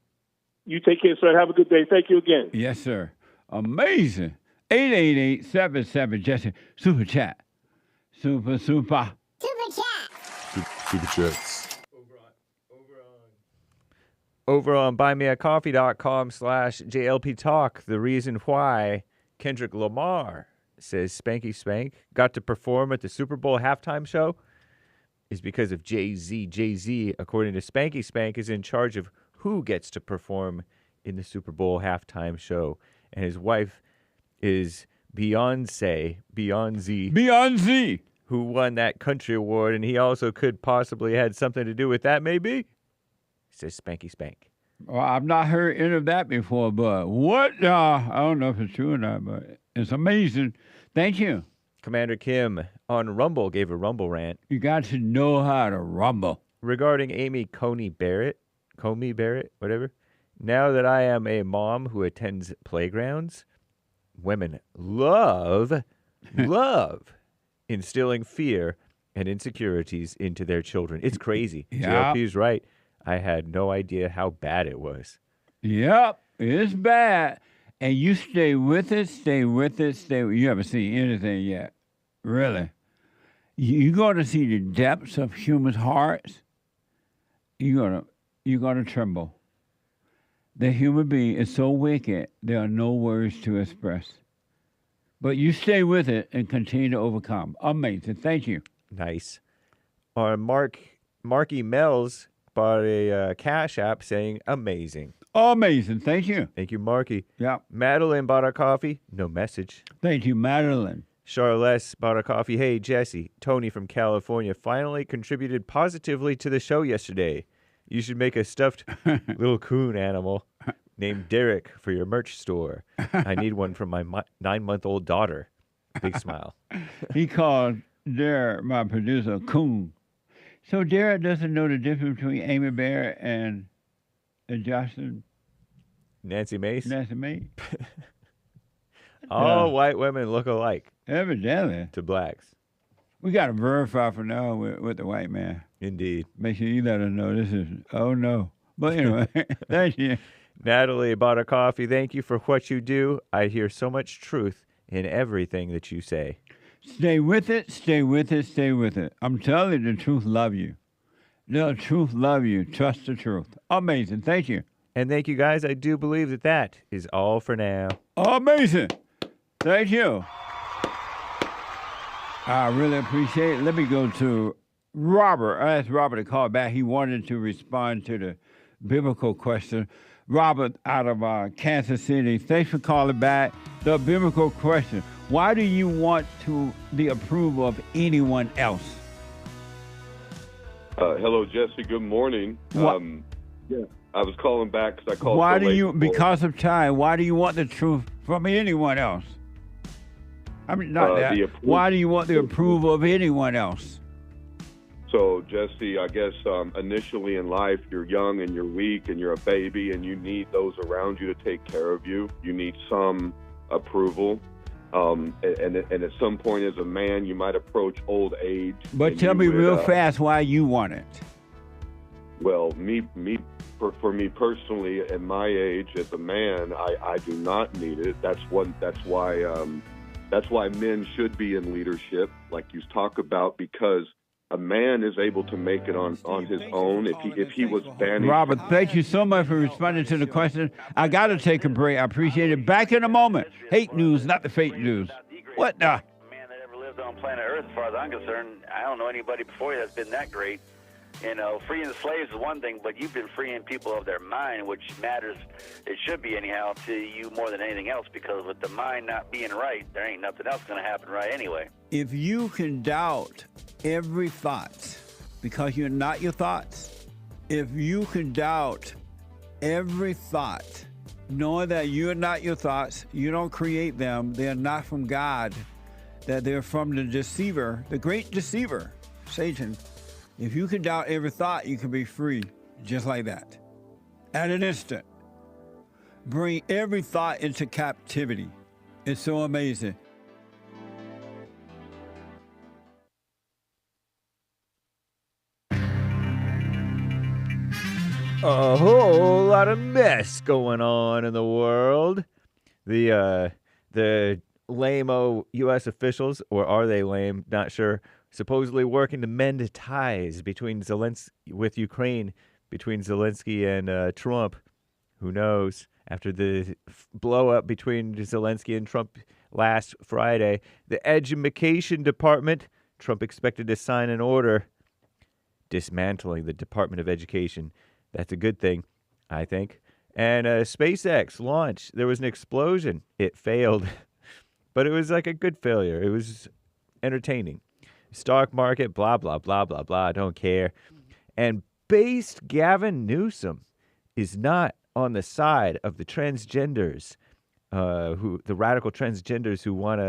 S20: You take care, sir. Have a good day. Thank you again.
S2: Yes, sir. Amazing. 888-77 Jesse. Super chat. Super.
S12: Super chats.
S11: Over on buymeacoffee.com/JLP Talk, the reason why Kendrick Lamar says Spanky Spank got to perform at the Super Bowl halftime show is because of Jay-Z. Jay-Z, according to Spanky Spank, is in charge of who gets to perform in the Super Bowl halftime show. And his wife is Beyonce, who won that country award, and he also could possibly had something to do with that, maybe? Says Spanky Spank.
S2: Well, I've not heard any of that before, but what? I don't know if it's true or not, but it's amazing. Thank you.
S11: Commander Kim on Rumble gave a Rumble rant.
S2: You got to know how to rumble.
S11: Regarding Amy Coney Barrett, whatever. Now that I am a mom who attends playgrounds, women love instilling fear and insecurities into their children. It's crazy.
S2: Yeah.
S11: JLP's right. I had no idea how bad it was.
S2: Yep, it's bad. And you stay with it. You haven't seen anything yet. Really. You're going to see the depths of human hearts. You're going to tremble. The human being is so wicked, there are no words to express. But you stay with it and continue to overcome. Amazing. Thank you.
S11: Nice. Marky Mel's bought a Cash App saying amazing.
S2: Amazing. Thank you.
S11: Thank you, Marky.
S2: Yeah.
S11: Madeline bought a coffee. No message.
S2: Thank you, Madeline.
S11: Charles bought a coffee. Hey, Jesse. Tony from California finally contributed positively to the show yesterday. You should make a stuffed little coon animal named Derek for your merch store. I need one for my 9-month-old daughter. Big smile.
S2: He called Derek, my producer, coon. So Derek doesn't know the difference between Amy Barrett and Jocelyn?
S11: Nancy Mace?
S2: Nancy Mace.
S11: All white women look alike.
S2: Evidently.
S11: To blacks.
S2: We got to verify for now with the white man.
S11: Indeed.
S2: Make sure you let us know this is, oh no. But anyway, thank you.
S11: Natalie bought a coffee. Thank you for what you do. I hear so much truth in everything that you say.
S2: Stay with it, stay with it, stay with it. I'm telling you, the truth love you. The truth love you. Trust the truth. Amazing. Thank you.
S11: And thank you, guys. I do believe that is all for now.
S2: Amazing. Thank you. I really appreciate it. Let me go to Robert. I asked Robert to call back. He wanted to respond to the biblical question. Robert out of Kansas City. Thanks for calling back. The biblical question. Why do you want the approval of anyone else?
S21: Hello, Jesse. Good morning. Yeah, I was calling back because I called.
S2: Why do you, because of time, why do you want the truth from anyone else? I mean, not that. Why do you want the approval of anyone else?
S21: So, Jesse, I guess initially in life, you're young and you're weak and you're a baby and you need those around you to take care of you. You need some approval. And at some point as a man, you might approach old age.
S2: But tell me real fast why you want it.
S21: Well, for me personally, at my age, as a man, I do not need it. That's why men should be in leadership, like you talk about, because a man is able to make it on his own if he was banished.
S2: Robert, thank you so much for responding to the question. I got to take a break. I appreciate it. Back in a moment. Hate news, not the fake news. What the?
S22: Man that ever lived on planet Earth, as far as I'm concerned. I don't know anybody before you that's been that great. You know, freeing the slaves is one thing, but you've been freeing people of their mind, which matters, it should be anyhow, to you more than anything else, because with the mind not being right, there ain't nothing else going to happen right anyway.
S2: If you can doubt every thought because you're not your thoughts, if you can doubt every thought, knowing that you're not your thoughts, you don't create them, they're not from God, that they're from the deceiver, the great deceiver, Satan. If you can doubt every thought, you can be free just like that. at an instant. Bring every thought into captivity. It's so amazing.
S1: A whole lot of mess going on in the world. The lame-o U.S. officials, or are they lame? Not sure. Supposedly working to mend ties between with Ukraine, between Zelensky and Trump. Who knows? After the blow-up between Zelensky and Trump last Friday, the Education Department, Trump expected to sign an order dismantling the Department of Education. That's a good thing, I think. And SpaceX launch, there was an explosion. It failed, but it was like a good failure. It was entertaining. Stock market, blah, blah, blah, blah, blah. I don't care. And based Gavin Newsom is not on the side of the transgenders, the radical transgenders who want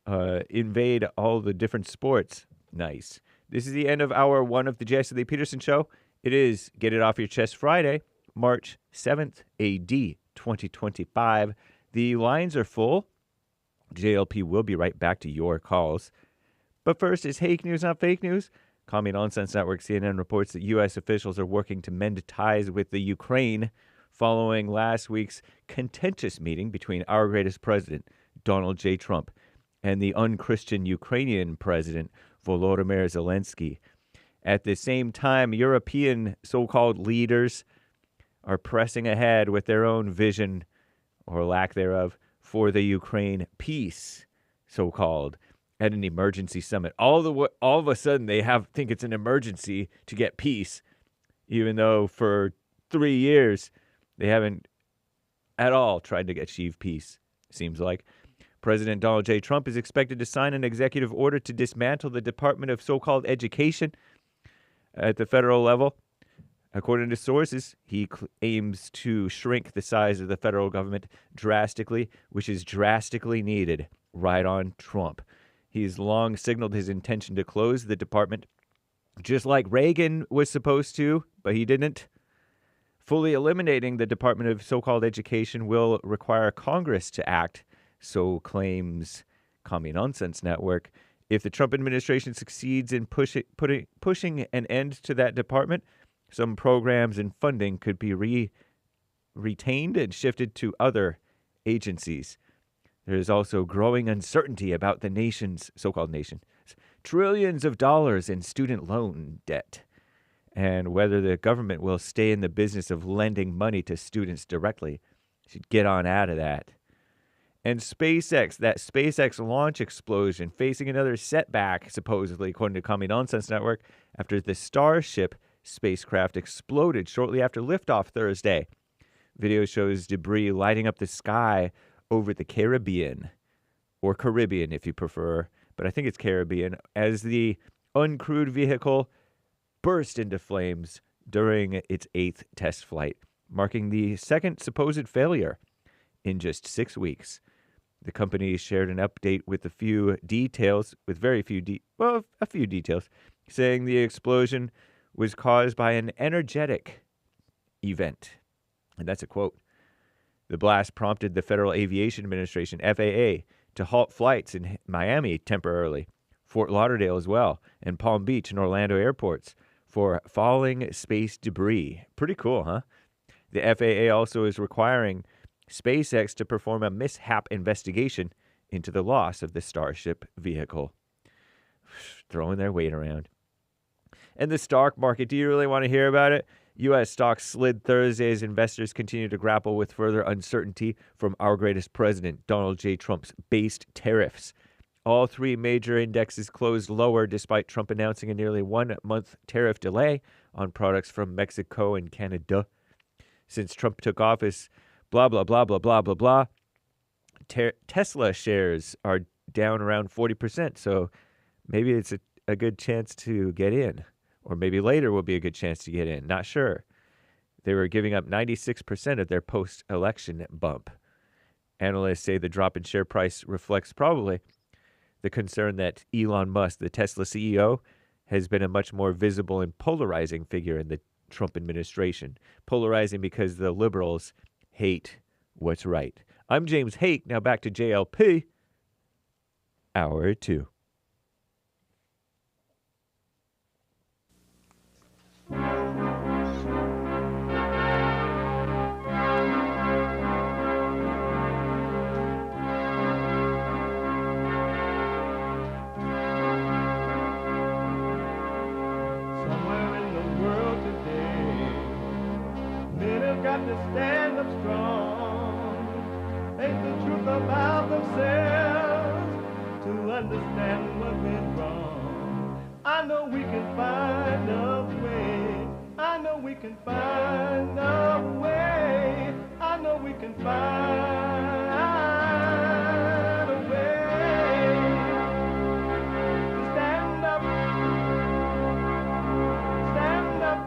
S1: to invade all the different sports. Nice. This is the end of hour one of the Jesse Peterson Show. It is Get It Off Your Chest Friday, March 7th, AD 2025. The lines are full. JLP will be right back to your calls. But first is Hake News, not fake news. Commie Nonsense Network CNN reports that U.S. officials are working to mend ties with the Ukraine following last week's contentious meeting between our greatest president, Donald J. Trump, and the unchristian Ukrainian president, Volodymyr Zelensky. At the same time, European so-called leaders are pressing ahead with their own vision, or lack thereof, for the Ukraine peace, so-called, at an emergency summit. All of a sudden, they think it's an emergency to get peace, even though for 3 years they haven't at all tried to achieve peace, seems like. President Donald J. Trump is expected to sign an executive order to dismantle the Department of so-called Education at the federal level. According to sources, he aims to shrink the size of the federal government drastically, which is drastically needed. Right on Trump. He's long signaled his intention to close the department, just like Reagan was supposed to, but he didn't. Fully eliminating the Department of so-called Education will require Congress to act, so claims Commie Nonsense Network. If the Trump administration succeeds in pushing an end to that department, some programs and funding could be retained and shifted to other agencies. There is also growing uncertainty about the nation's, so-called nation, trillions of dollars in student loan debt, and whether the government will stay in the business of lending money to students directly. Should get on out of that. And SpaceX, that SpaceX launch explosion, facing another setback, supposedly, according to Commie Nonsense Network, after the Starship spacecraft exploded shortly after liftoff Thursday. Video shows debris lighting up the sky over the Caribbean, or Caribbean if you prefer, but I think it's Caribbean, as the uncrewed vehicle burst into flames during its 8th test flight, marking the second supposed failure in just 6 weeks. The company shared an update with a few details, saying the explosion was caused by an energetic event. And that's a quote. The blast prompted the Federal Aviation Administration, FAA, to halt flights in Miami temporarily, Fort Lauderdale as well, and Palm Beach and Orlando airports for falling space debris. Pretty cool, huh? The FAA also is requiring SpaceX to perform a mishap investigation into the loss of the Starship vehicle. Throwing their weight around. And the stock market, do you really want to hear about it? U.S. stocks slid Thursday as investors continue to grapple with further uncertainty from our greatest president, Donald J. Trump's based tariffs. All three major indexes closed lower despite Trump announcing a nearly 1 month tariff delay on products from Mexico and Canada. Since Trump took office, blah, blah, blah, blah, blah, blah, blah. Tesla shares are down around 40%, so maybe it's a good chance to get in. Or maybe later will be a good chance to get in. Not sure. They were giving up 96% of their post-election bump. Analysts say the drop in share price reflects probably the concern that Elon Musk, the Tesla CEO, has been a much more visible and polarizing figure in the Trump administration. Polarizing because the liberals hate what's right. I'm James Hake. Now back to JLP. Hour 2.
S3: To stand up strong, face the truth about themselves, to understand what went wrong. I know we can find a way. I know we can find a way. I know we can find a way to stand up, stand up.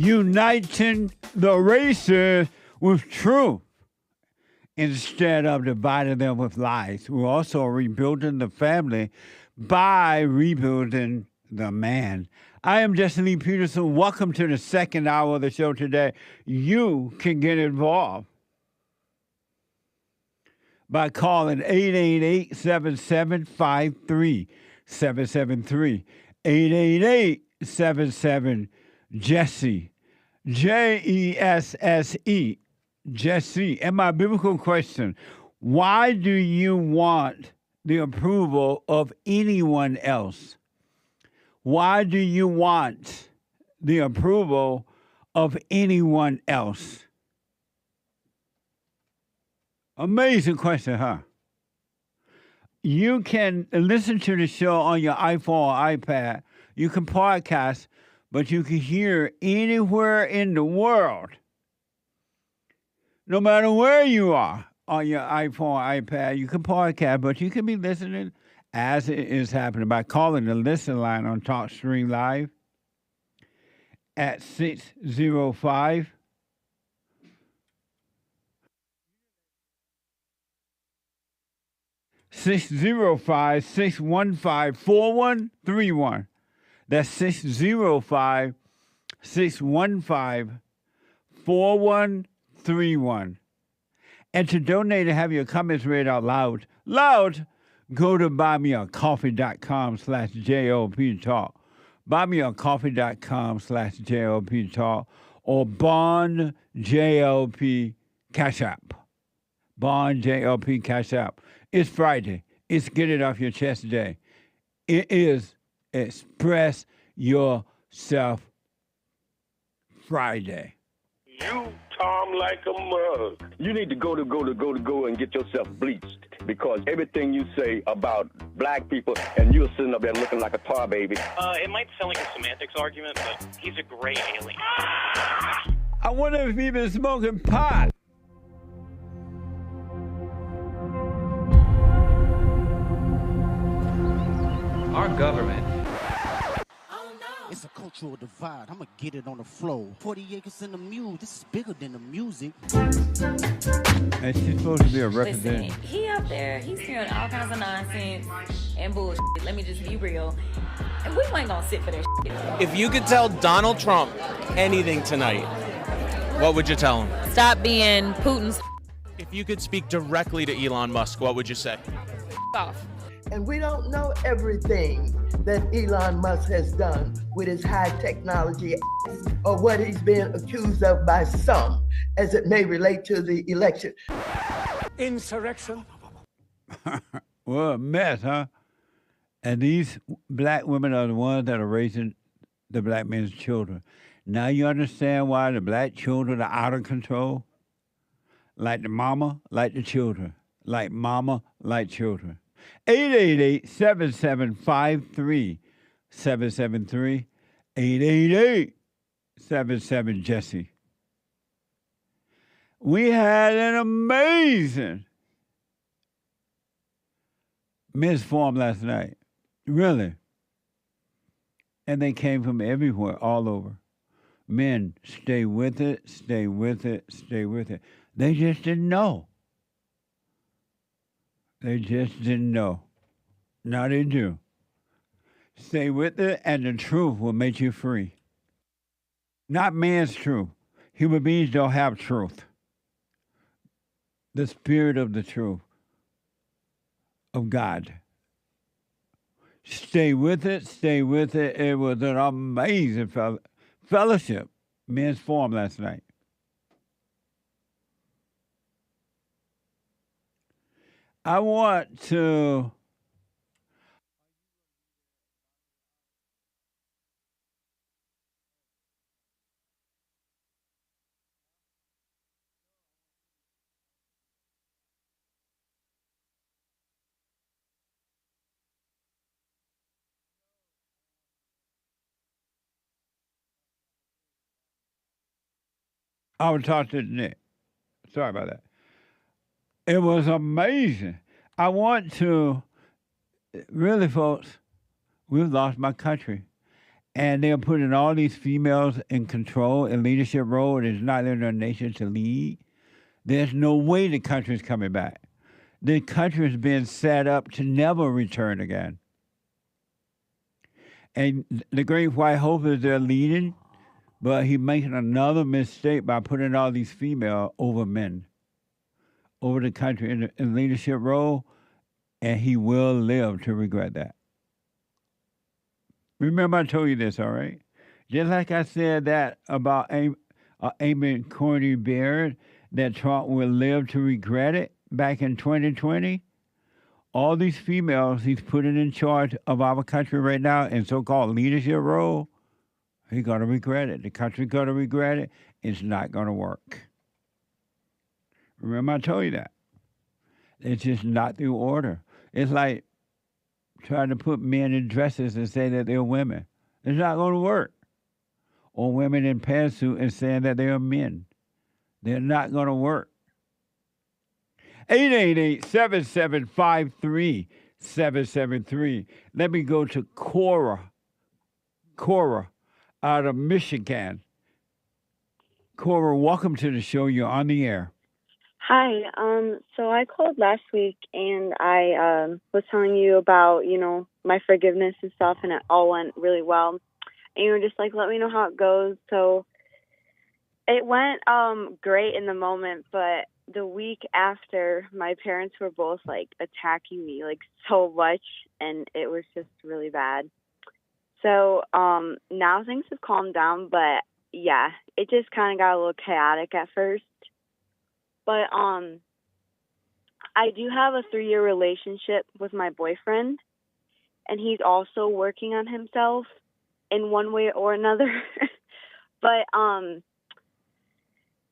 S2: uniting the races with truth instead of dividing them with lies. We're also rebuilding the family by rebuilding the man. I am Jesse Lee Peterson. Welcome to the second hour of the show today. You can get involved by calling 888-7753-773. 888-77-JESSE. Jesse. Jesse. And my biblical question, why do you want the approval of anyone else? Why do you want the approval of anyone else? Amazing question, huh? You can listen to the show on your iPhone or iPad. You can podcast, but you can hear anywhere in the world. No matter where you are on your iPhone or iPad, you can podcast, but you can be listening as it is happening by calling the listen line on TalkStream Live at 605 615-4131. That's 605-615-4131. And to donate and have your comments read out loud, go to buymeacoffee.com/JLP Talk. Buymeacoffee.com/JLP Talk or Bond JLP Cash App. Bond JLP Cash App. It's Friday. It's Get It Off Your Chest Day. It is Express Yourself Friday.
S4: You Tom like a mug. You need to go and get yourself bleached because everything you say about black people and you're sitting up there looking like a tar baby.
S7: It might sound like a semantics argument, but he's a gray alien.
S2: I wonder if he's been smoking pot.
S23: Our government.
S6: It's a cultural divide. I'm going to get it on the flow. 40 acres in the mule. This is bigger than the music.
S2: And she's supposed to be a representative.
S24: Listen, he up there, he's hearing all kinds of nonsense and bullshit. Let me just be real. And we ain't gonna sit for that shit.
S5: If you could tell Donald Trump anything tonight, what would you tell him?
S24: Stop being Putin's
S5: If you could speak directly to Elon Musk, what would you say?
S24: off.
S8: And we don't know everything that Elon Musk has done with his high technology or what he's been accused of by some as it may relate to the election.
S2: Insurrection. Well, a mess, huh? And these black women are the ones that are raising the black men's children. Now you understand why the black children are out of control? Like the mama, like the children. Like mama, like children. 888-7753-773. 888-77-JESSE. We had an amazing men's forum last night. Really. And they came from everywhere, all over. Men, stay with it, stay with it, stay with it. They just didn't know. They just didn't know. Now they do. Stay with it, and the truth will make you free. Not man's truth. Human beings don't have truth. The spirit of the truth of God. Stay with it, stay with it. It was an amazing fellowship. Men's forum last night. I want to I would talk to Nick. Sorry about that. It was amazing. I want to, really, folks, we've lost my country. And they're putting all these females in control and leadership role. It is not in their nation to lead. There's no way the country's coming back. The country's been set up to never return again. And the great white hope is they're leading, but he's making another mistake by putting all these female over men, over the country in a leadership role, and he will live to regret that. Remember I told you this, all right? Just like I said that about Amy Coney Barrett, that Trump will live to regret it back in 2020. All these females he's putting in charge of our country right now in so-called leadership role, he's going to regret it. The country's going to regret it. It's not going to work. Remember I told you that. It's just not the order. It's like trying to put men in dresses and say that they're women. It's not going to work. Or women in pantsuit and saying that they are men. They're not going to work. 888-7753-773. Let me go to CORA. CORA out of Michigan. CORA, welcome to the show. You're on the air.
S10: Hi. So I called last week and I was telling you about, my forgiveness and stuff, and it all went really well. And you were just like, let me know how it goes. So it went great in the moment, but the week after, my parents were both like attacking me like so much, and it was just really bad. So now things have calmed down, but yeah, it just kind of got a little chaotic at first. But I do have a 3-year relationship with my boyfriend, and he's also working on himself in one way or another. But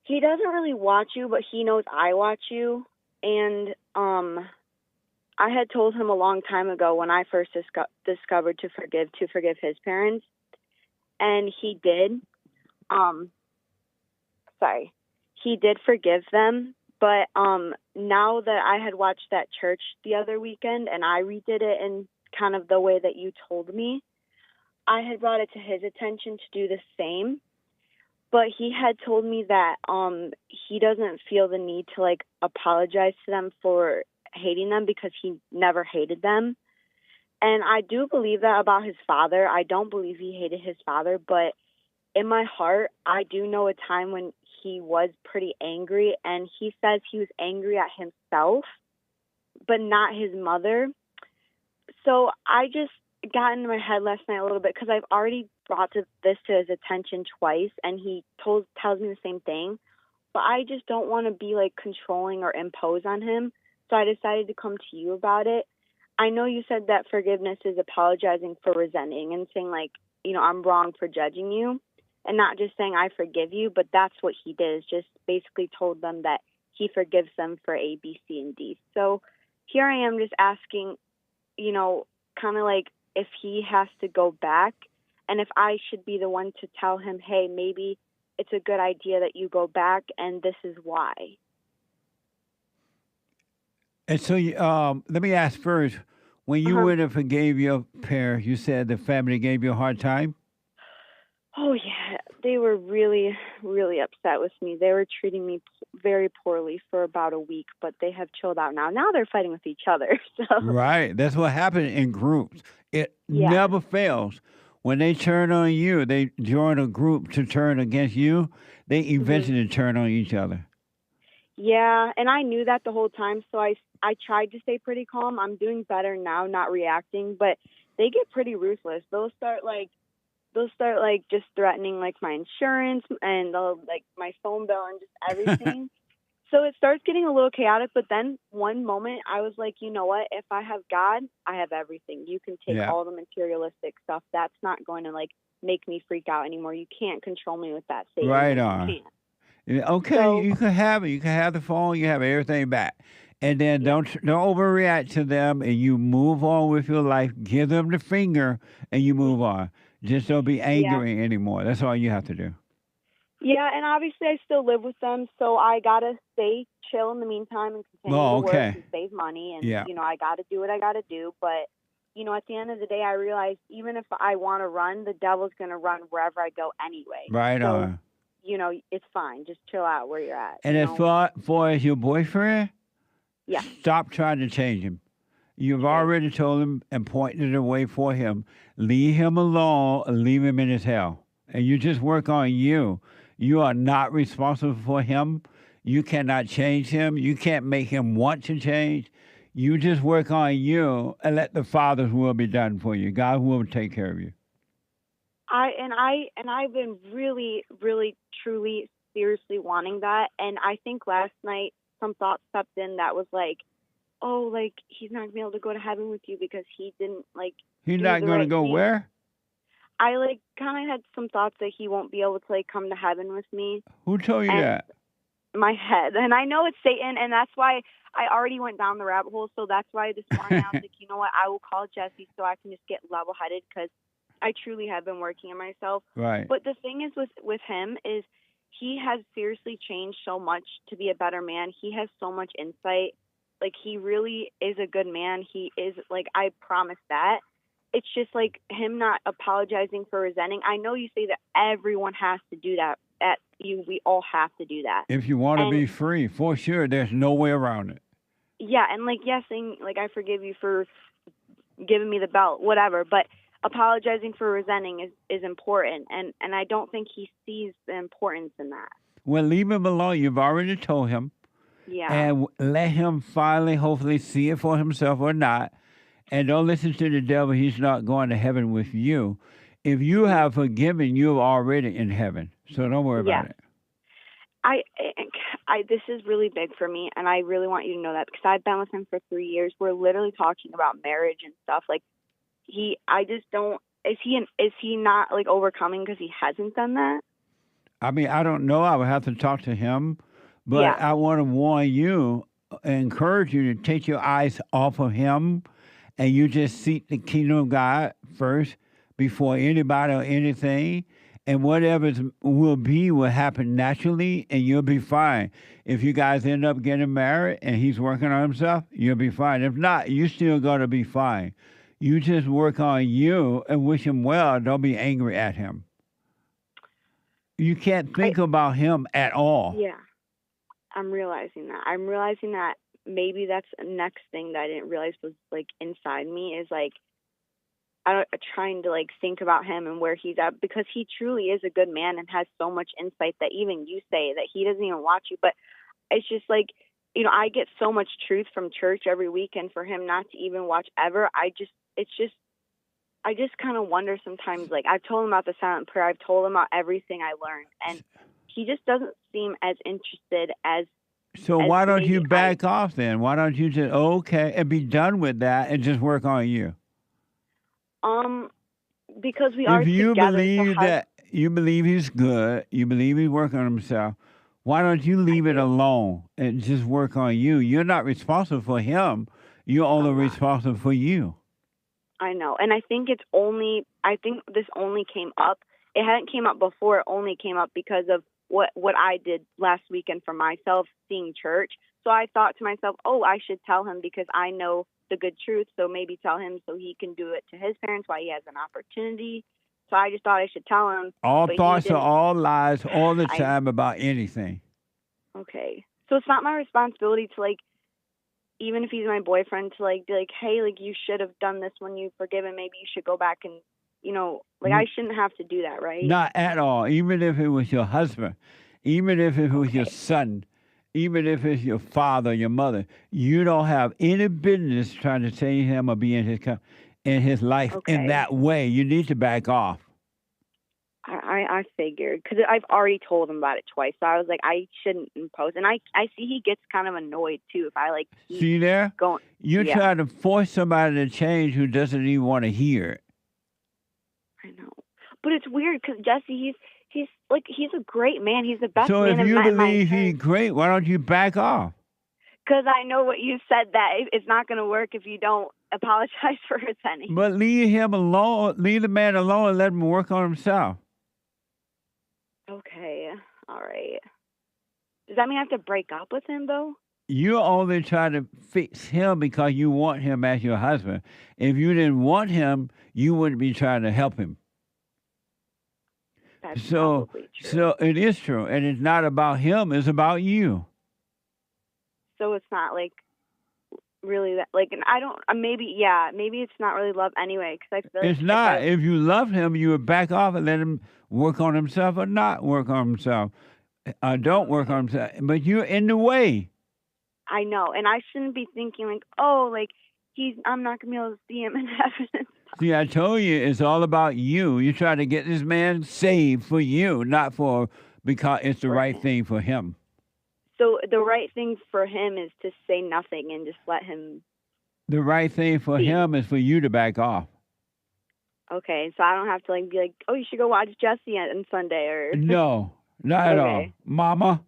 S10: he doesn't really watch you, but he knows I watch you. And I had told him a long time ago when I first discovered to forgive his parents, and he did. He did forgive them. But now that I had watched that church the other weekend and I redid it in kind of the way that you told me, I had brought it to his attention to do the same. But he had told me that he doesn't feel the need to like apologize to them for hating them because he never hated them. And I do believe that about his father. I don't believe he hated his father, but in my heart, I do know a time when he was pretty angry, and he says he was angry at himself, but not his mother. So I just got into my head last night a little bit because I've already brought this to his attention twice, and he tells me the same thing. But I just don't want to be like controlling or impose on him. So I decided to come to you about it. I know you said that forgiveness is apologizing for resenting and saying like, I'm wrong for judging you. And not just saying, I forgive you, but that's what he did, is just basically told them that he forgives them for A, B, C, and D. So here I am just asking, kind of like if he has to go back and if I should be the one to tell him, hey, maybe it's a good idea that you go back and this is why.
S2: And so let me ask first, when you went and forgave your parents, you said the family gave you a hard time?
S10: Oh, yeah. They were really, really upset with me. They were treating me very poorly for about a week, but they have chilled out now. Now they're fighting with each other. So.
S2: Right. That's what happened in groups. It never fails. When they turn on you, they join a group to turn against you, they eventually turn on each other.
S10: Yeah, and I knew that the whole time, so I tried to stay pretty calm. I'm doing better now, not reacting, but they get pretty ruthless. They'll start just threatening like my insurance and like my phone bill and just everything. So it starts getting a little chaotic, but then one moment I was like, you know what? If I have God, I have everything. You can take all the materialistic stuff. That's not going to like make me freak out anymore. You can't control me with that. Satan.
S2: Right on.
S10: You can't.
S2: Okay, so, you can have it. You can have the phone. You have everything back. And then don't overreact to them, and you move on with your life. Give them the finger, and you move on. Just don't be angry anymore. That's all you have to do.
S10: Yeah, and obviously I still live with them, so I got to stay chill in the meantime and continue to work and save money. And, I got to do what I got to do. But, at the end of the day, I realized even if I want to run, the devil's going to run wherever I go anyway.
S2: Right on.
S10: it's fine. Just chill out where you're at.
S2: And as far as your boyfriend,
S10: yeah,
S2: stop trying to change him. You've already told him and pointed the way for him. Leave him alone, leave him in his hell. And you just work on you. You are not responsible for him. You cannot change him. You can't make him want to change. You just work on you and let the Father's will be done for you. God will take care of you.
S10: I've been really, really, truly, seriously wanting that. And I think last night some thought stepped in that was like, oh, like he's not gonna be able to go to heaven with you because he didn't like.
S2: He's not going to go where?
S10: I like kind of had some thoughts that he won't be able to like come to heaven with me.
S2: Who told you that?
S10: My head, and I know it's Satan, and that's why I already went down the rabbit hole. So that's why this morning I was like, you know what, I will call Jesse so I can just get level-headed because I truly have been working on myself.
S2: Right.
S10: But the thing is with him is he has seriously changed so much to be a better man. He has so much insight. Like, he really is a good man. He is, like, I promise that. It's just, like, him not apologizing for resenting. I know you say that everyone has to do that. We all have to do that.
S2: If you want to be free, for sure, there's no way around it.
S10: Yeah, and, like, yes, saying, like, I forgive you for giving me the belt, whatever, but apologizing for resenting is important, and I don't think he sees the importance in that.
S2: Well, leave him alone. You've already told him.
S10: Yeah.
S2: And let him finally, hopefully, see it for himself or not. And don't listen to the devil. He's not going to heaven with you. If you have forgiven, you're already in heaven. So don't worry about it.
S10: This is really big for me, and I really want you to know that because I've been with him for 3 years. We're literally talking about marriage and stuff. Like, I just don't. Is he not like overcoming because he hasn't done that?
S2: I mean, I don't know. I would have to talk to him. But
S10: Yeah.
S2: I want to warn you, encourage you to take your eyes off of him and you just seek the kingdom of God first before anybody or anything. And whatever will happen naturally, and you'll be fine. If you guys end up getting married and he's working on himself, you'll be fine. If not, you're still going to be fine. You just work on you and wish him well. Don't be angry at him. You can't think about him at all.
S10: Yeah. I'm realizing that. I'm realizing that maybe that's the next thing that I didn't realize was like inside me is like trying to like think about him and where he's at because he truly is a good man and has so much insight that even you say that he doesn't even watch you. But it's just like, I get so much truth from church every week, and for him not to even watch ever, I just kind of wonder sometimes. Like, I've told him about the silent prayer. I've told him about everything I learned, and he just doesn't seem as interested as.
S2: So why don't you back off then? Why don't you just and be done with that and just work on you?
S10: Because we are together.
S2: If you believe you believe he's good, you believe he's working on himself, why don't you leave it alone and just work on you? You're not responsible for him. You're only responsible for you.
S10: I know, and I think this only came up. It hadn't came up before. It only came up because of what I did last weekend for myself, seeing church. So I thought to myself, oh, I should tell him because I know the good truth. So maybe tell him so he can do it to his parents while he has an opportunity. So I just thought I should tell him.
S2: All thoughts are all lies all the time about anything.
S10: Okay. So it's not my responsibility to like, even if he's my boyfriend, to like be like, hey, like you should have done this when you forgive him. Maybe you should go back and, I shouldn't have to do that, right?
S2: Not at all. Even if it was your husband, even if it was your son, even if it's your father, your mother, you don't have any business trying to change him or be in his life in that way. You need to back off.
S10: I figured because I've already told him about it twice, so I was like, I shouldn't impose. And I see he gets kind of annoyed too if I like.
S2: See there? You're trying to force somebody to change who doesn't even want to hear it.
S10: I know, but it's weird because Jesse, he's a great man. He's the best
S2: so
S10: man.
S2: So if you believe he's great, why don't you back off?
S10: Because I know what you said, that it's not going to work if you don't apologize for resenting.
S2: But leave him alone. Leave the man alone and let him work on himself.
S10: Okay, all right. Does that mean I have to break up with him, though?
S2: You're only trying to fix him because you want him as your husband. If you didn't want him, you wouldn't be trying to help him.
S10: That's
S2: So,
S10: probably true.
S2: so it is true, and it's not about him. It's about you.
S10: So it's not like really that, like, and I don't, maybe it's not really love anyway, because I feel like
S2: It's not. If you love him, you would back off and let him work on himself or not work on himself. Don't work on himself, but you're in the way.
S10: I know, and I shouldn't be thinking like, oh, like I'm not gonna be able to see him in heaven.
S2: See, I told you it's all about you. You try to get this man saved for you, not for because it's the right thing for him.
S10: So the right thing for him is to say nothing and just let him.
S2: The right thing for him is for you to back off.
S10: Okay, so I don't have to like be like, oh, you should go watch Jesse on Sunday or.
S2: No, not at all, Mama.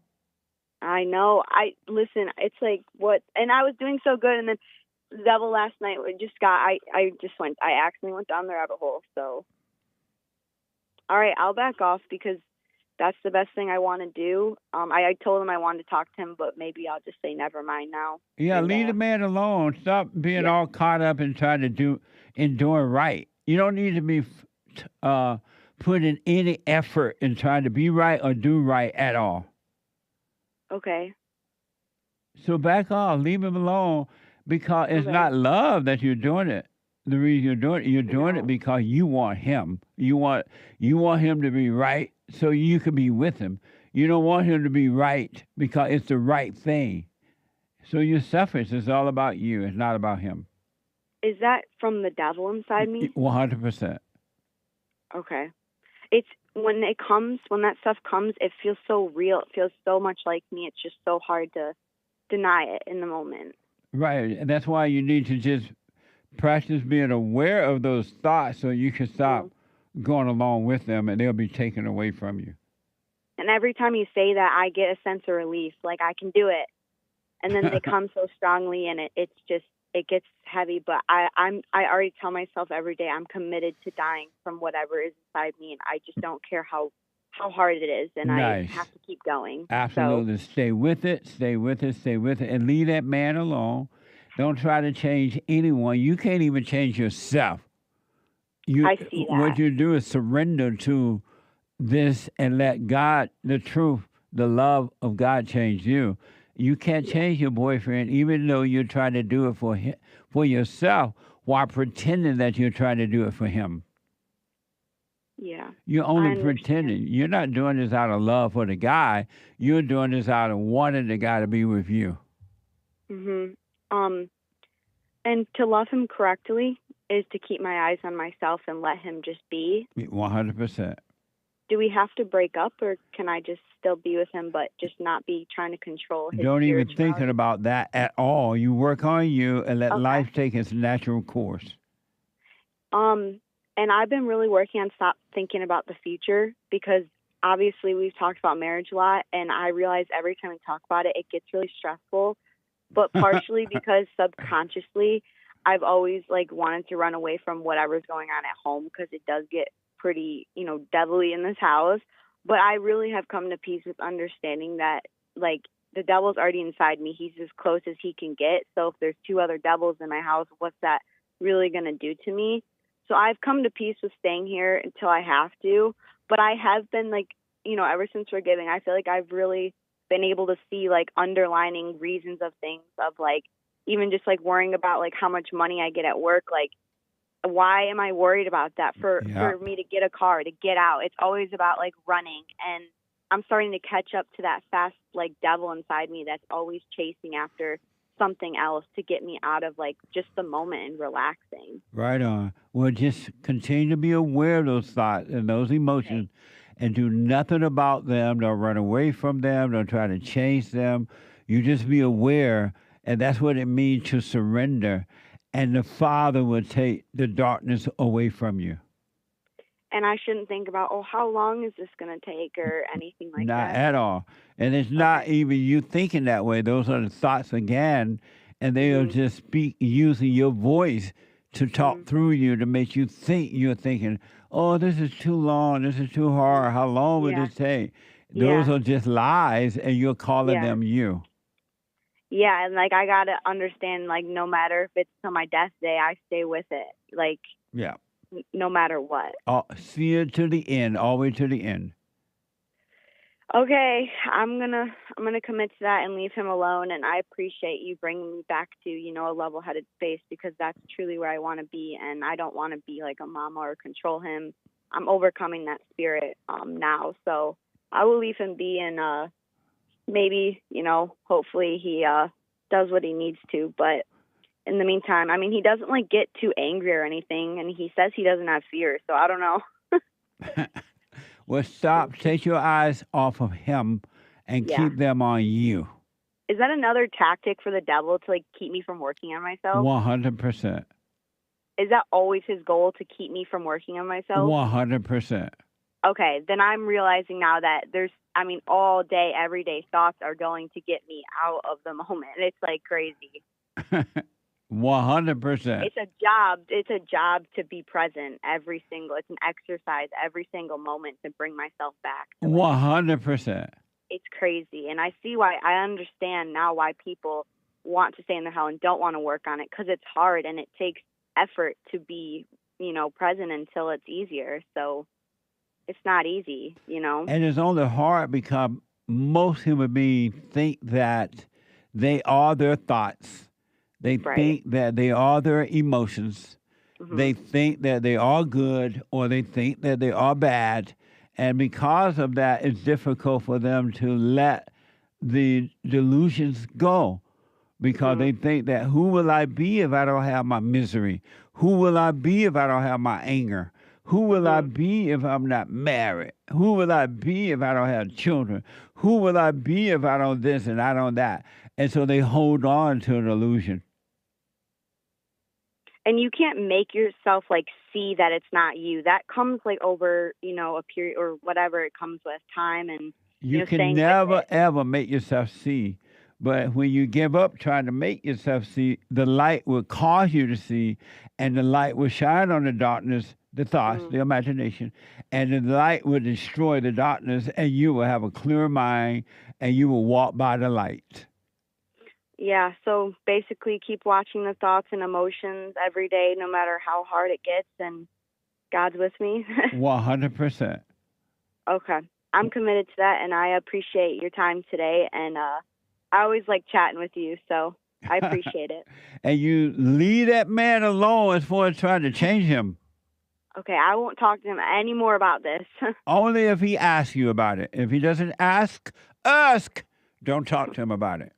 S10: I know. Listen. It's like what, and I was doing so good, and then the devil last night just got. I accidentally went down the rabbit hole. So, all right, I'll back off because that's the best thing I want to do. I told him I wanted to talk to him, but maybe I'll just say never mind now.
S2: Yeah, leave the man alone. Stop being all caught up in trying to doing right. You don't need to be putting any effort in trying to be right or do right at all.
S10: Okay.
S2: So back off, leave him alone, because it's not love that you're doing it. The reason you're doing it because you want him. You want him to be right so you can be with him. You don't want him to be right because it's the right thing. So you're selfish. It's all about you. It's not about him.
S10: Is that from the devil inside me?
S2: 100%.
S10: Okay. It's when that stuff comes, it feels so real. It feels so much like me. It's just so hard to deny it in the moment.
S2: Right. And that's why you need to just practice being aware of those thoughts so you can stop going along with them and they'll be taken away from you.
S10: And every time you say that, I get a sense of relief, like I can do it. And then they come so strongly and it gets heavy. But I already tell myself every day I'm committed to dying from whatever is inside me, and I just don't care how hard it is, and I have to keep going.
S2: Absolutely. So, stay with it, and leave that man alone. Don't try to change anyone. You can't even change yourself.
S10: I see that.
S2: What you do is surrender to this and let God, the truth, the love of God change you. You can't change your boyfriend, even though you're trying to do it for yourself while pretending that you're trying to do it for him.
S10: Yeah.
S2: You're only pretending. You're not doing this out of love for the guy. You're doing this out of wanting the guy to be with you.
S10: Mhm. And to love him correctly is to keep my eyes on myself and let him just be.
S2: 100%.
S10: Do we have to break up, or can I just still be with him, but just not be trying to control his
S2: Don't even thinking about that at all. You work on you and let life take its natural course.
S10: And I've been really working on stop thinking about the future, because obviously we've talked about marriage a lot, and I realize every time we talk about it, it gets really stressful. But partially because subconsciously, I've always like wanted to run away from whatever's going on at home, because it does get pretty, devilly in this house. But I really have come to peace with understanding that, like, the devil's already inside me. He's as close as he can get. So if there's two other devils in my house, what's that really going to do to me? So I've come to peace with staying here until I have to. But I have been, like, ever since forgiving, I feel like I've really been able to see, like, underlining reasons of things, of, like, even just, like, worrying about, like, how much money I get at work. Like, why am I worried about that? For me to get a car, to get out. It's always about, like, running. And I'm starting to catch up to that fast, like, devil inside me that's always chasing after something else to get me out of, like, just the moment and relaxing.
S2: Right on. Well, just continue to be aware of those thoughts and those emotions, and do nothing about them. Don't run away from them. Don't try to chase them. You just be aware, and that's what it means to surrender. And the Father will take the darkness away from you.
S10: And I shouldn't think about, how long is this going to take, or anything like
S2: Not
S10: that.
S2: at all. And it's not even you thinking that way. Those are the thoughts again, and they'll just speak using your voice to talk through you to make you think you're thinking, oh, this is too long, this is too hard, how long would this take? Those are just lies, and you're calling them you.
S10: Yeah, and, like, I got to understand, like, no matter if it's till my death day, I stay with it. Like,
S2: yeah.
S10: no matter what.
S2: See it to the end, all the way to the end.
S10: Okay, I'm gonna commit to that and leave him alone. And I appreciate you bringing me back to a level-headed space, because that's truly where I want to be, and I don't want to be like a mama or control him. I'm overcoming that spirit now, so I will leave him be, and maybe hopefully he does what he needs to. But in the meantime, I mean, he doesn't like get too angry or anything, and he says he doesn't have fear, so I don't know.
S2: Well, stop. Take your eyes off of him and keep them on you.
S10: Is that another tactic for the devil to keep me from working on myself?
S2: 100%.
S10: Is that always his goal, to keep me from working on myself?
S2: 100%.
S10: Okay, then I'm realizing now that all day, every day thoughts are going to get me out of the moment. It's crazy.
S2: 100%.
S10: It's a job to be present it's an exercise every single moment to bring myself back.
S2: 100%.
S10: It's crazy. And I understand now why people want to stay in their hell and don't want to work on it, because it's hard and it takes effort to be, present until it's easier. So it's not easy,
S2: And it's only hard because most human beings think that they are their thoughts. They think that they are their emotions. Mm-hmm. They think that they are good, or they think that they are bad. And because of that, it's difficult for them to let the delusions go, because they think that, who will I be if I don't have my misery? Who will I be if I don't have my anger? Who will I be if I'm not married? Who will I be if I don't have children? Who will I be if I don't this and I don't that? And so they hold on to an illusion.
S10: And you can't make yourself see that it's not you. That comes over, a period or whatever it comes with time. And
S2: you can never, ever make yourself see. But when you give up trying to make yourself see, the light will cause you to see, and the light will shine on the darkness, the thoughts, the imagination, and the light will destroy the darkness, and you will have a clear mind, and you will walk by the light.
S10: Yeah, so basically keep watching the thoughts and emotions every day, no matter how hard it gets, and God's with me.
S2: 100%.
S10: Okay. I'm committed to that, and I appreciate your time today, and I always like chatting with you, so I appreciate it.
S2: And you leave that man alone as far as trying to change him.
S10: Okay, I won't talk to him anymore about this.
S2: Only if he asks you about it. If he doesn't ask, don't talk to him about it.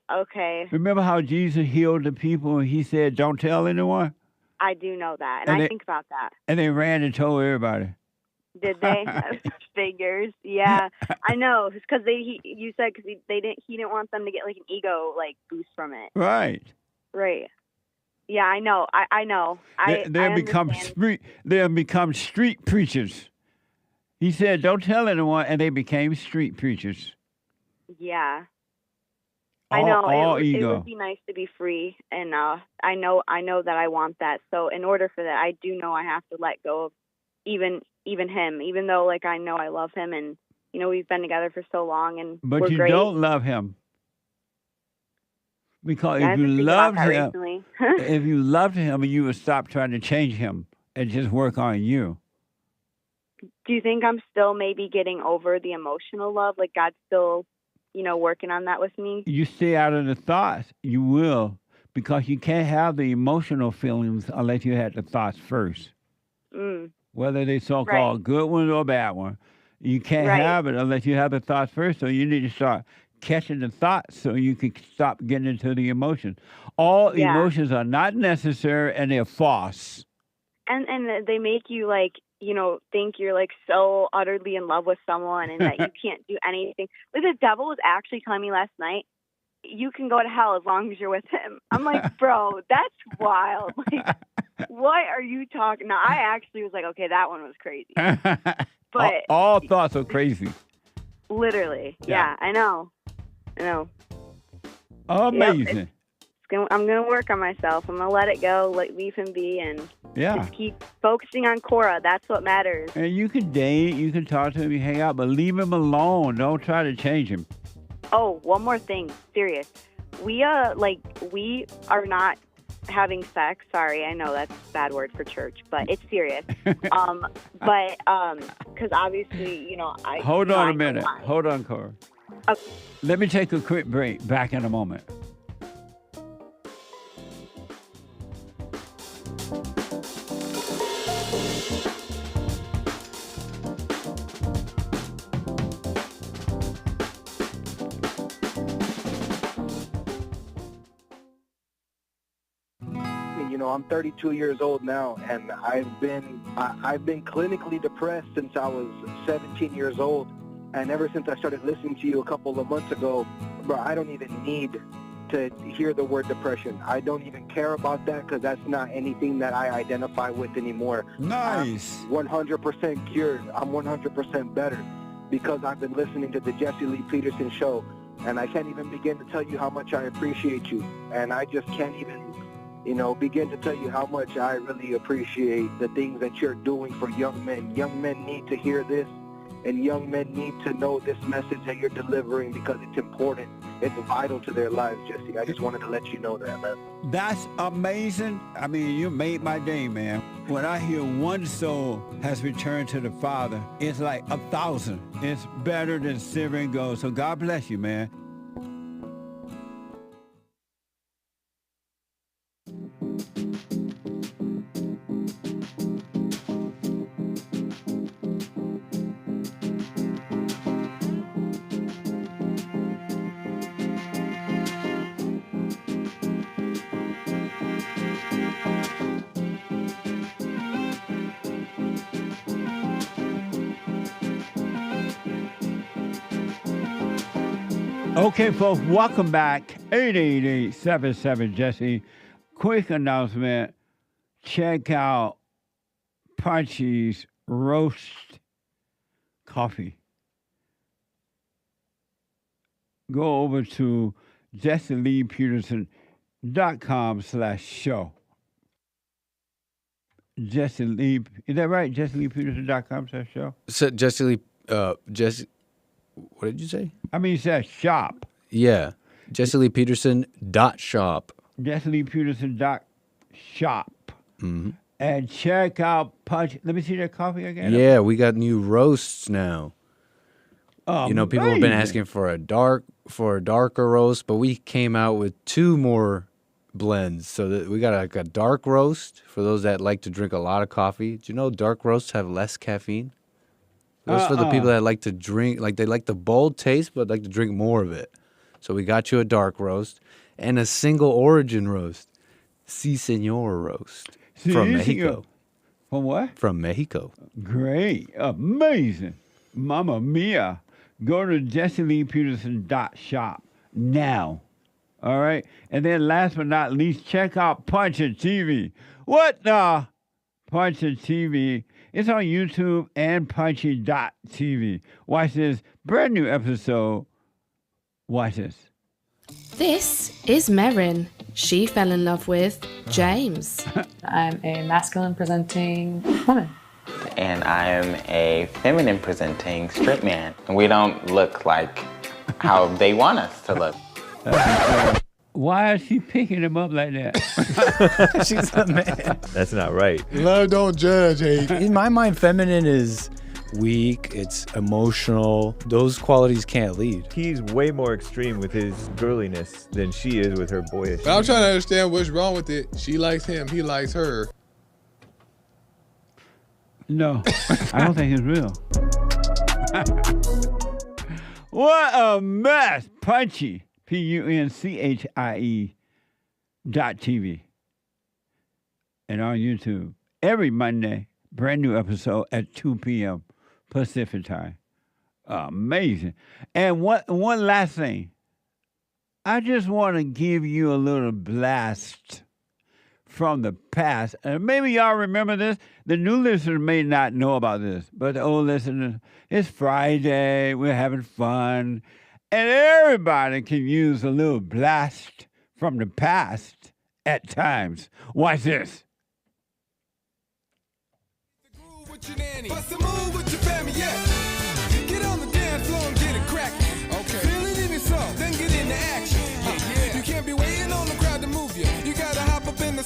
S10: Okay.
S2: Remember how Jesus healed the people and he said, don't tell anyone?
S10: I do know that, and I think about that.
S2: And they ran and told everybody.
S10: Did they? Figures. Yeah, I know. It's because you said because he didn't want them to get an ego boost from it.
S2: Right.
S10: Right. Yeah, I know. I know.
S2: They'll become street preachers. He said, don't tell anyone, and they became street preachers.
S10: Yeah. I know. It would be nice to be free, and I know that I want that. So in order for that, I do know I have to let go of even him, even though I know I love him, and we've been together for so long, and
S2: but
S10: we're
S2: you
S10: great.
S2: Don't love him, because if you loved him, if you loved him, you would stop trying to change him and just work on you.
S10: Do you think I'm still maybe getting over the emotional love? God's still working on that with me?
S2: You stay out of the thoughts. You will, because you can't have the emotional feelings unless you had the thoughts first. Whether they so-called good ones or bad ones. You can't have it unless you have the thoughts first. So you need to start catching the thoughts so you can stop getting into the emotions. All emotions are not necessary, and they're false.
S10: And they make you think you're so utterly in love with someone and that you can't do anything. The devil was actually telling me last night, you can go to hell as long as you're with him. I'm like, bro, that's wild. What are you talking? Now, I actually was okay, that one was crazy. But
S2: all thoughts are crazy.
S10: Literally. Yeah, I know.
S2: Amazing.
S10: Yep, I'm going to work on myself. I'm going to let it go, leave him be, and just keep focusing on CORA. That's what matters.
S2: And you can date, you can talk to him, you hang out, but leave him alone. Don't try to change him.
S10: Oh, one more thing. Serious. We are not having sex. Sorry, I know that's a bad word for church, but it's serious. Because obviously, I...
S2: Hold on a minute. Hold on, Cora.
S10: Okay.
S2: Let me take a quick break. Back in a moment.
S13: I'm 32 years old now, and I've been clinically depressed since I was 17 years old, and ever since I started listening to you a couple of months ago, bro, I don't even need to hear the word depression. I don't even care about that because that's not anything that I identify with anymore.
S2: Nice.
S13: I'm 100% cured. I'm 100% better because I've been listening to the Jesse Lee Peterson show, and I can't even begin to tell you how much I appreciate you, and I just can't even begin to tell you how much I really appreciate the things that you're doing for young men. Young men need to hear this, and young men need to know this message that you're delivering because it's important. It's vital to their lives, Jesse. I just wanted to let you know that, man.
S2: That's amazing. I mean, you made my day, man. When I hear one soul has returned to the Father, it's like 1,000. It's better than silver and gold. So God bless you, man. Okay, folks, welcome back. 888-77-JESSE. Quick announcement. Check out Punchy's Roast Coffee. Go over to JesseLeePeterson.com/show. Jesse Lee, is that right? JesseLeePeterson.com/show?
S14: So Jesse Lee, Jesse, what did you say?
S2: I mean, you said shop.
S14: Yeah. JesseLeePeterson.shop.
S2: JesseLeePeterson.shop.
S14: Mm-hmm.
S2: And check out Punch. Let me see that coffee again.
S14: Yeah, we got new roasts now. People have been asking for a darker roast, but we came out with 2 more blends. So that we got a dark roast for those that like to drink a lot of coffee. Do you know dark roasts have less caffeine? Those for the people that like to drink, like they like the bold taste, but like to drink more of it. So we got you a dark roast and a single origin roast. Si Senor roast from Mexico.
S2: From what?
S14: From Mexico.
S2: Great. Amazing. Mamma mia. Go to JesseLeePeterson.shop now. All right? And then last but not least, check out Punch It TV. What the? Punch It TV. It's on YouTube and Punchy.tv. Watch this brand new episode. Watch this.
S15: This is Merrin. She fell in love with James.
S17: I'm a masculine presenting woman.
S25: And I am a feminine presenting straight man. And we don't look like how they want us to look.
S2: Why is she picking him up like that?
S14: She's a man.
S1: That's not right.
S9: Love don't judge, hey.
S14: In my mind, feminine is weak, it's emotional. Those qualities can't lead.
S1: He's way more extreme with his girliness than she is with her boyish.
S9: But I'm trying to understand what's wrong with it. She likes him, he likes her.
S2: No, I don't think it's real. What a mess. Punchy. PUNCHIE.TV. And on YouTube. Every Monday, brand new episode at 2 p.m. Pacific time. Amazing. And one last thing. I just want to give you a little blast from the past. And maybe y'all remember this. The new listeners may not know about this, but the old listeners, it's Friday, we're having fun, and everybody can use a little blast from the past at times. Watch this.
S26: Bust a move with your family, yeah. Get on the dance floor and get it crackin'. Okay. Feel it in your soul, then get into action. You can't be waiting on the crowd to move you. You gotta hop up in the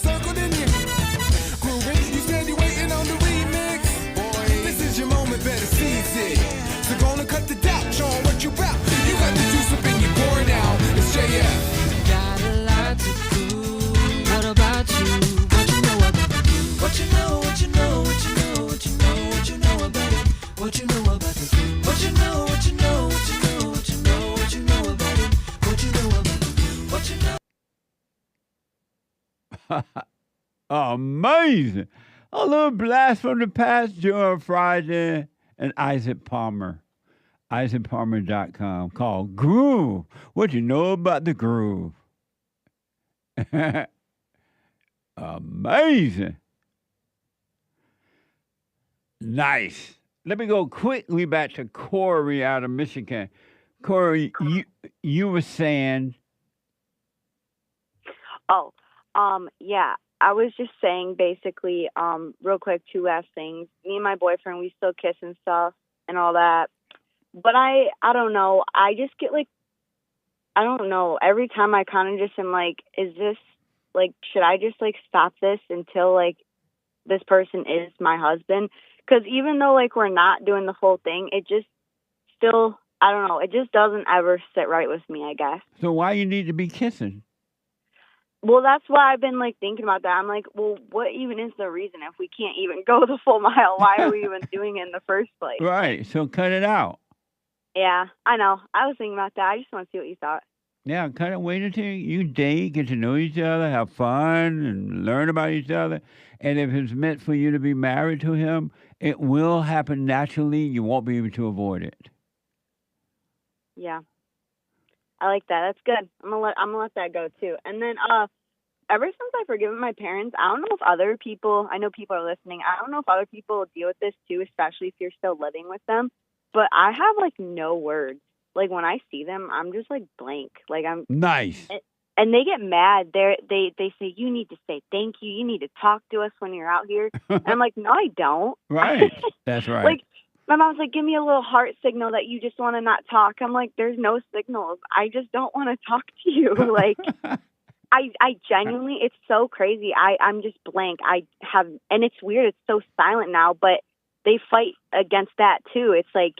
S2: Amazing. A little blast from the past, Joe Friday and Isaac Palmer. IsaacPalmer.com called Groove. What you know about the groove? Amazing. Nice. Let me go quickly back to Corey out of Michigan. Corey, you were saying.
S10: Oh, yeah. I was just saying basically, real quick, two last things. Me and my boyfriend, we still kiss and stuff and all that. But I don't know. I just get like, I don't know. Every time I kind of just am like, is this, like, should I just like stop this until like this person is my husband? Because even though like we're not doing the full thing, it just still, I don't know. It just doesn't ever sit right with me, I guess.
S2: So why you need to be kissing?
S10: Well, that's why I've been like thinking about that. I'm like, well, what even is the reason if we can't even go the full mile? Why are we even doing it in the first place?
S2: Right. So cut it out.
S10: Yeah, I know. I was thinking about that. I just want to see what you thought.
S2: Yeah, kind of wait until you date, get to know each other, have fun, and learn about each other. And if it's meant for you to be married to him, it will happen naturally. You won't be able to avoid it.
S10: Yeah, I like that. That's good. I'm gonna let that go too. And then, ever since I've forgiven my parents, I don't know if other people. I know people are listening. I don't know if other people deal with this too, especially if you're still living with them. But I have like no words. Like when I see them, I'm just like blank. Like I'm
S2: nice.
S10: And they get mad. They say, you need to say thank you. You need to talk to us when you're out here. And I'm like, no, I don't.
S2: Right. That's right.
S10: Like my mom's like, give me a little heart signal that you just want to not talk. I'm like, there's no signals. I just don't want to talk to you. Like I genuinely, it's so crazy. I'm just blank. And it's weird. It's so silent now, but they fight against that too. It's like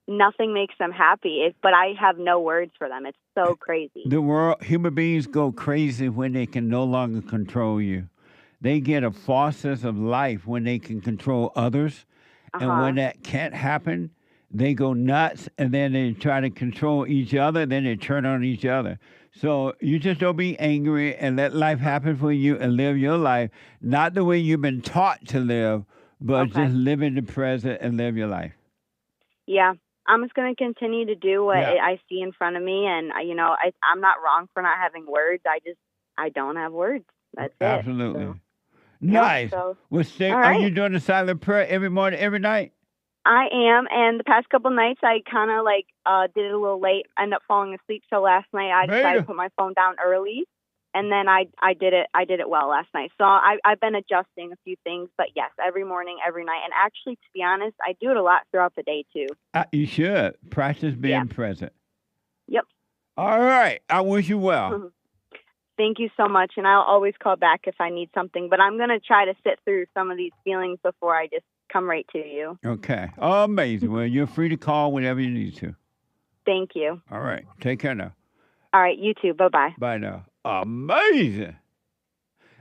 S10: nothing makes them happy, but I have no words for them. It's so crazy.
S2: The world, human beings go crazy when they can no longer control you. They get a false sense of life when they can control others. And when that can't happen, they go nuts, and then they try to control each other, then they turn on each other. So you just don't be angry and let life happen for you and live your life, not the way you've been taught to live, but just live in the present and live your life.
S10: Yeah. I'm just going to continue to do what I see in front of me. And, I'm not wrong for not having words. I don't have words. That's it.
S2: Absolutely.
S10: So,
S2: nice.
S10: So,
S2: Are you doing the silent prayer every morning, every night?
S10: I am. And the past couple nights, I kind of did it a little late, ended up falling asleep. So last night I decided to put my phone down early. And then I did it well last night. So I've been adjusting a few things, but yes, every morning, every night. And actually, to be honest, I do it a lot throughout the day too.
S2: You should. Practice being present.
S10: Yep.
S2: All right. I wish you well.
S10: Thank you so much. And I'll always call back if I need something, but I'm going to try to sit through some of these feelings before I just come right to you.
S2: Okay. Amazing. Well, you're free to call whenever you need to.
S10: Thank you.
S2: All right. Take care now.
S10: All right. You too. Bye-bye.
S2: Bye now. Amazing.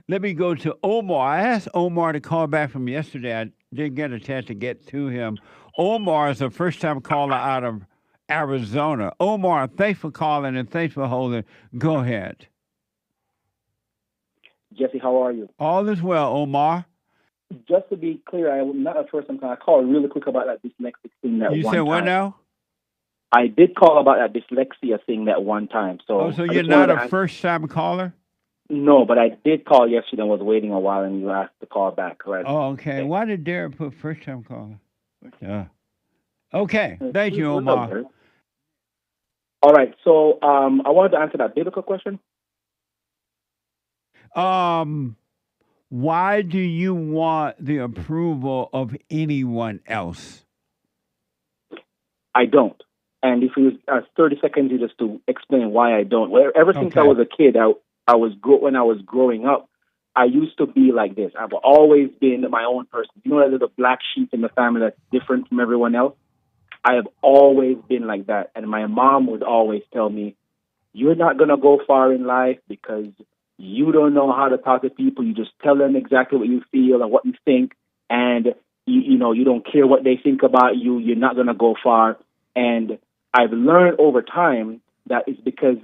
S2: Let me go to Omar. I asked Omar to call back from yesterday. I didn't get a chance to get to him. Omar is a first-time caller out of Arizona. Omar, thanks for calling and thanks for holding. Go ahead.
S11: Jesse, how are you?
S2: All is well, Omar.
S11: Just to be clear, I'm not a first-time caller. I called really quick about that dyslexic thing that one time.
S2: You said what now?
S11: I did call about that dyslexia thing that one time. So
S2: you're not a first-time caller?
S11: No, but I did call yesterday and was waiting a while, and you asked to call back, right?
S2: Oh, okay. Why did Derek put first-time caller? Okay. Thank you, Omar.
S11: All right. So I wanted to answer that biblical question.
S2: Why do you want the approval of anyone else?
S11: I don't. And if you 30 seconds just to explain why I don't. Well, ever since I was a kid, when I was growing up, I used to be like this. I've always been my own person. You know that there's a black sheep in the family that's different from everyone else? I have always been like that. And my mom would always tell me, you're not going to go far in life because you don't know how to talk to people. You just tell them exactly what you feel and what you think. And, you don't care what they think about you. You're not going to go far. And I've learned over time that it's because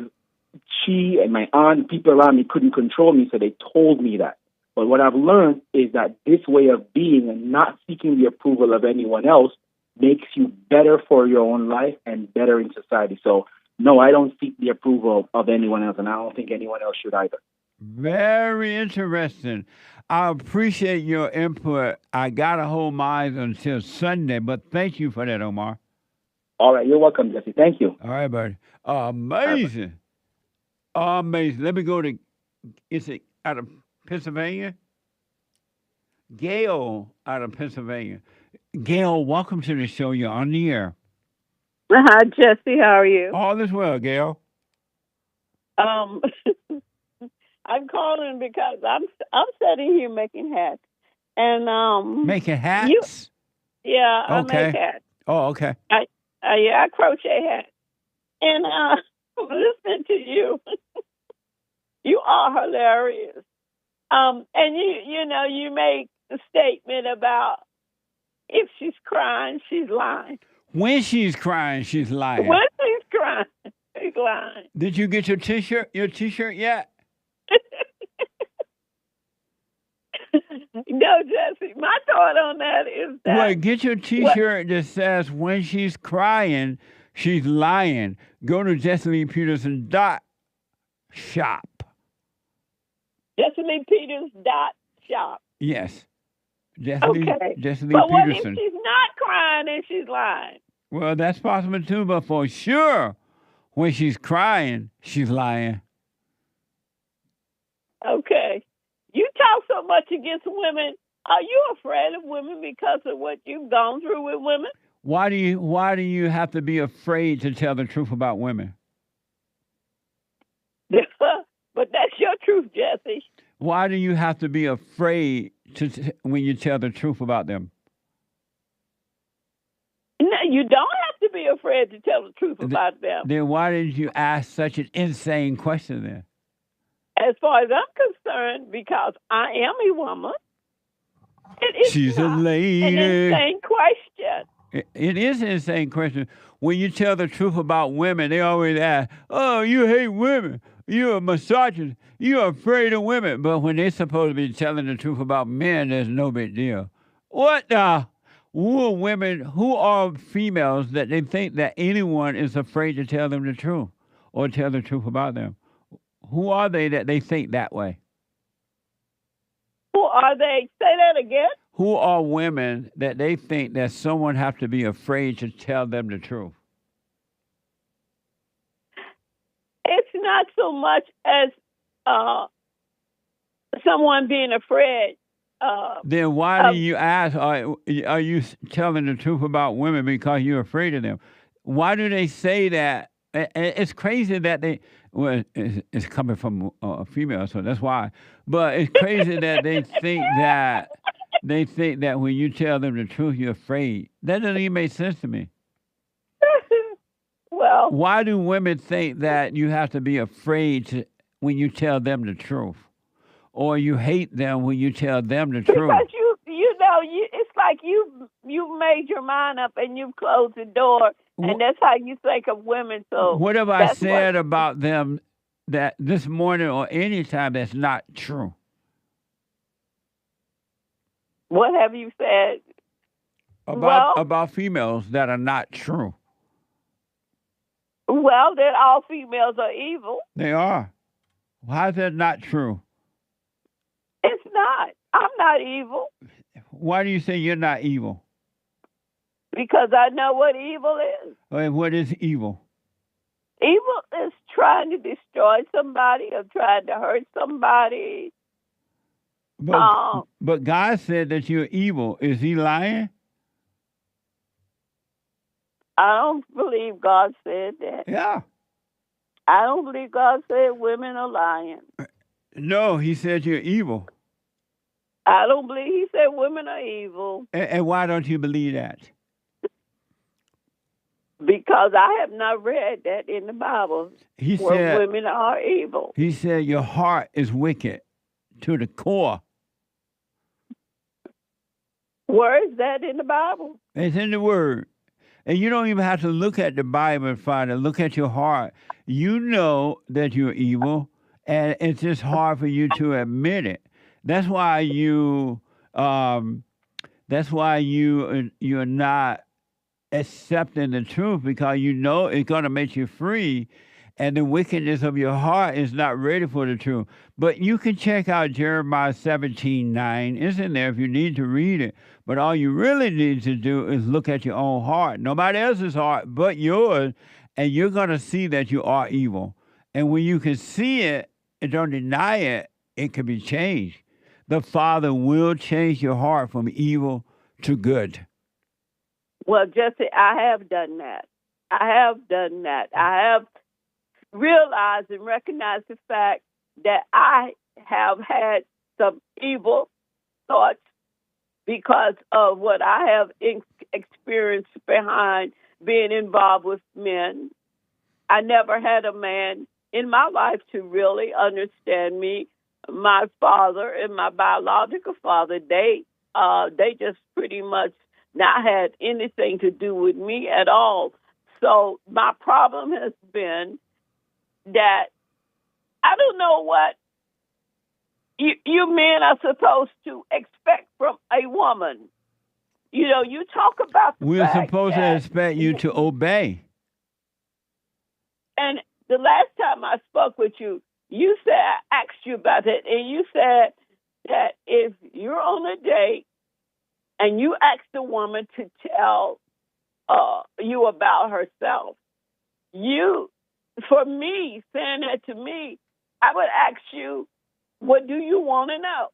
S11: she and my aunt and people around me couldn't control me, so they told me that. But what I've learned is that this way of being and not seeking the approval of anyone else makes you better for your own life and better in society. So, no, I don't seek the approval of anyone else, and I don't think anyone else should either.
S2: Very interesting. I appreciate your input. I got to hold mine until Sunday, but thank you for that, Omar.
S11: All right, you're welcome, Jesse. Thank you.
S2: All right, buddy. Amazing. Amazing. Let me go to, is it out of Pennsylvania? GAYLE out of Pennsylvania. GAYLE, welcome to the show. You're on the air.
S12: Hi, Jesse. How are you?
S2: All is well, GAYLE.
S12: I'm calling because I'm sitting here making hats, and
S2: making hats.
S12: I
S2: Okay.
S12: make hats.
S2: Oh, okay.
S12: I crochet hats, and listening to you, you are hilarious. And you make the statement about if she's crying, she's lying.
S2: When she's crying, she's lying.
S12: When she's crying, she's lying.
S2: Did you get your T-shirt? Your T-shirt yet?
S12: No, Jesse. My thought on that is that.
S2: Well, get your T-shirt that says "When she's crying, she's lying." Go to JesselyPeterson.shop.
S12: JesselyPeters.shop.
S2: Yes.
S12: Okay.
S2: Jessely
S12: but what if
S2: Peterson.
S12: she's not crying and she's lying?
S2: Well, that's possible too, but for sure, when she's crying, she's lying.
S12: Okay. You talk so much against women. Are you afraid of women because of what you've gone through with women?
S2: Why do you have to be afraid to tell the truth about women?
S12: But that's your truth, Jesse.
S2: Why do you have to be afraid when you tell the truth about them?
S12: No, you don't have to be afraid to tell the truth about them.
S2: Then why did you ask such an insane question then?
S12: As far as I'm concerned, because I am a woman, it is
S2: She's a
S12: not
S2: lady.
S12: an insane question.
S2: It is an insane question. When you tell the truth about women, they always ask, "Oh, you hate women. You're a misogynist. You're afraid of women." But when they're supposed to be telling the truth about men, there's no big deal. What the? Who are women? Who are females that they think that anyone is afraid to tell them the truth or tell the truth about them? Who are they that they think that way?
S12: Who are they? Say that again.
S2: Who are women that they think that someone have to be afraid to tell them the truth?
S12: It's not so much as someone being afraid.
S2: Then why do you ask, are you telling the truth about women because you're afraid of them? Why do they say that? It's crazy that well, it's coming from a female, so that's why. But it's crazy that they think that when you tell them the truth, you're afraid. That doesn't even make sense to me.
S12: Well,
S2: why do women think that you have to be afraid when you tell them the truth, or you hate them when you tell them the truth?
S12: Because it's like you made your mind up and you've closed the door, and that's how you think of women. So
S2: what have I said about them that this morning or any time that's not true?
S12: What have you said
S2: about females that are not true?
S12: Well, that all females are evil.
S2: They are. How is that not true?
S12: It's not. I'm not evil.
S2: Why do you say you're not evil?
S12: Because I know what evil is.
S2: And what is evil?
S12: Evil is trying to destroy somebody or trying to hurt somebody.
S2: But God said that you're evil. Is he lying?
S12: I don't believe God said that.
S2: Yeah.
S12: I don't believe God said women are lying.
S2: No, he said you're evil.
S12: I don't believe he said women are evil.
S2: And why don't you believe that?
S12: Because I have not read that in the Bible where women are evil.
S2: He said your heart is wicked to the core.
S12: Where is that in the Bible?
S2: It's in the Word. And you don't even have to look at the Bible and find it. Look at your heart. You know that you're evil, and it's just hard for you to admit it. That's why you're not accepting the truth, because you know it's going to make you free, and the wickedness of your heart is not ready for the truth. But you can check out Jeremiah 17:9. It's in there if you need to read it. But all you really need to do is look at your own heart, nobody else's heart but yours, and you're going to see that you are evil. And when you can see it and don't deny it, it can be changed. The Father will change your heart from evil to good.
S12: Well, Jesse, I have done that. I have realized and recognized the fact that I have had some evil thoughts because of what I have experienced behind being involved with men. I never had a man in my life to really understand me. My father and my biological father, they just pretty much not had anything to do with me at all. So my problem has been that I don't know what you men are supposed to expect from a woman. You know, you talk about the
S2: We're
S12: fact
S2: supposed to
S12: that-
S2: expect you to obey.
S12: And the last time I spoke with you, you said, I asked you about it, and you said that if you're on a date and you ask the woman to tell you about herself, for me, saying that to me, I would ask you, what do you want to know?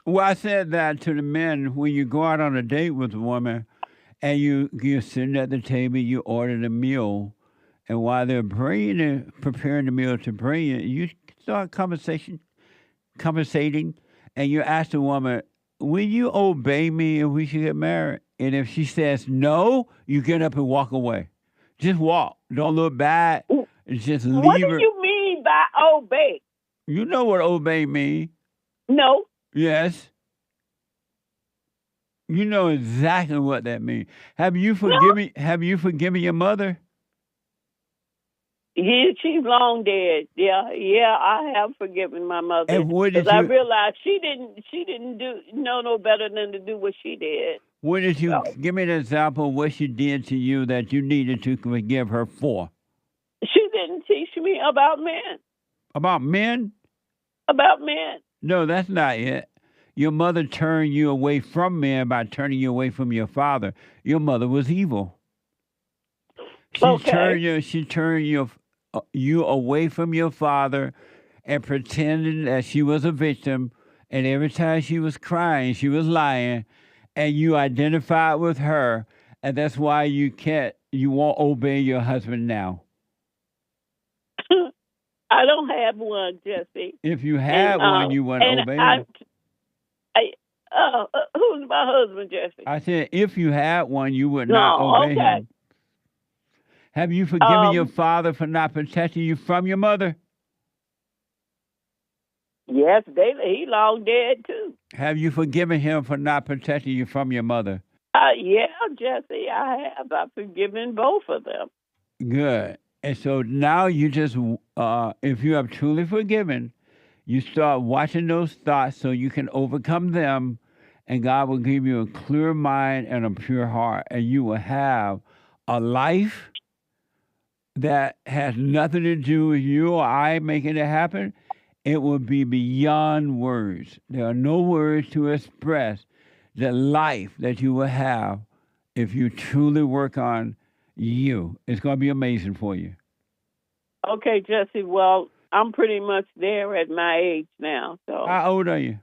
S2: Well, I said that to the men when you go out on a date with a woman and you're sitting at the table, you order the meal, and while they're preparing the meal to bring it, you start conversating, and you ask the woman, will you obey me if we should get married? And if she says no, you get up and walk away. Just walk. Don't look back. Just leave
S12: What
S2: her.
S12: do you mean by obey?
S2: You know what obey means.
S12: No.
S2: Yes. You know exactly what that means. Have you forgiven your mother?
S12: Yeah, she's long dead. Yeah, I have forgiven my mother.
S2: And what did
S12: Because I
S2: you-
S12: realized she didn't know no better than to do what she did.
S2: What did you give me an example of what she did to you that you needed to forgive her for?
S12: She didn't teach me about men.
S2: About men?
S12: About men.
S2: No, that's not it. Your mother turned you away from men by turning you away from your father. Your mother was evil. She turned you away from your father and pretended that she was a victim. And every time she was crying, she was lying, and you identified with her. And that's why you won't obey your husband now.
S12: I don't have one, Jesse.
S2: If you had one, you wouldn't obey him.
S12: Who's my husband, Jesse?
S2: I said, if you had one, you would not obey him. Have you forgiven your father for not protecting you from your mother?
S12: Yes, he long dead too.
S2: Have you forgiven him for not protecting you from your mother?
S12: Yeah, Jesse, I have. I've forgiven both of them.
S2: Good. And so now you just, if you have truly forgiven, you start watching those thoughts so you can overcome them, and God will give you a clear mind and a pure heart, and you will have a life that has nothing to do with you or I making it happen. It will be beyond words. There are no words to express the life that you will have if you truly work on you. It's going to be amazing for you.
S12: Okay, Jesse, well, I'm pretty much there at my age now. So
S2: How old are you?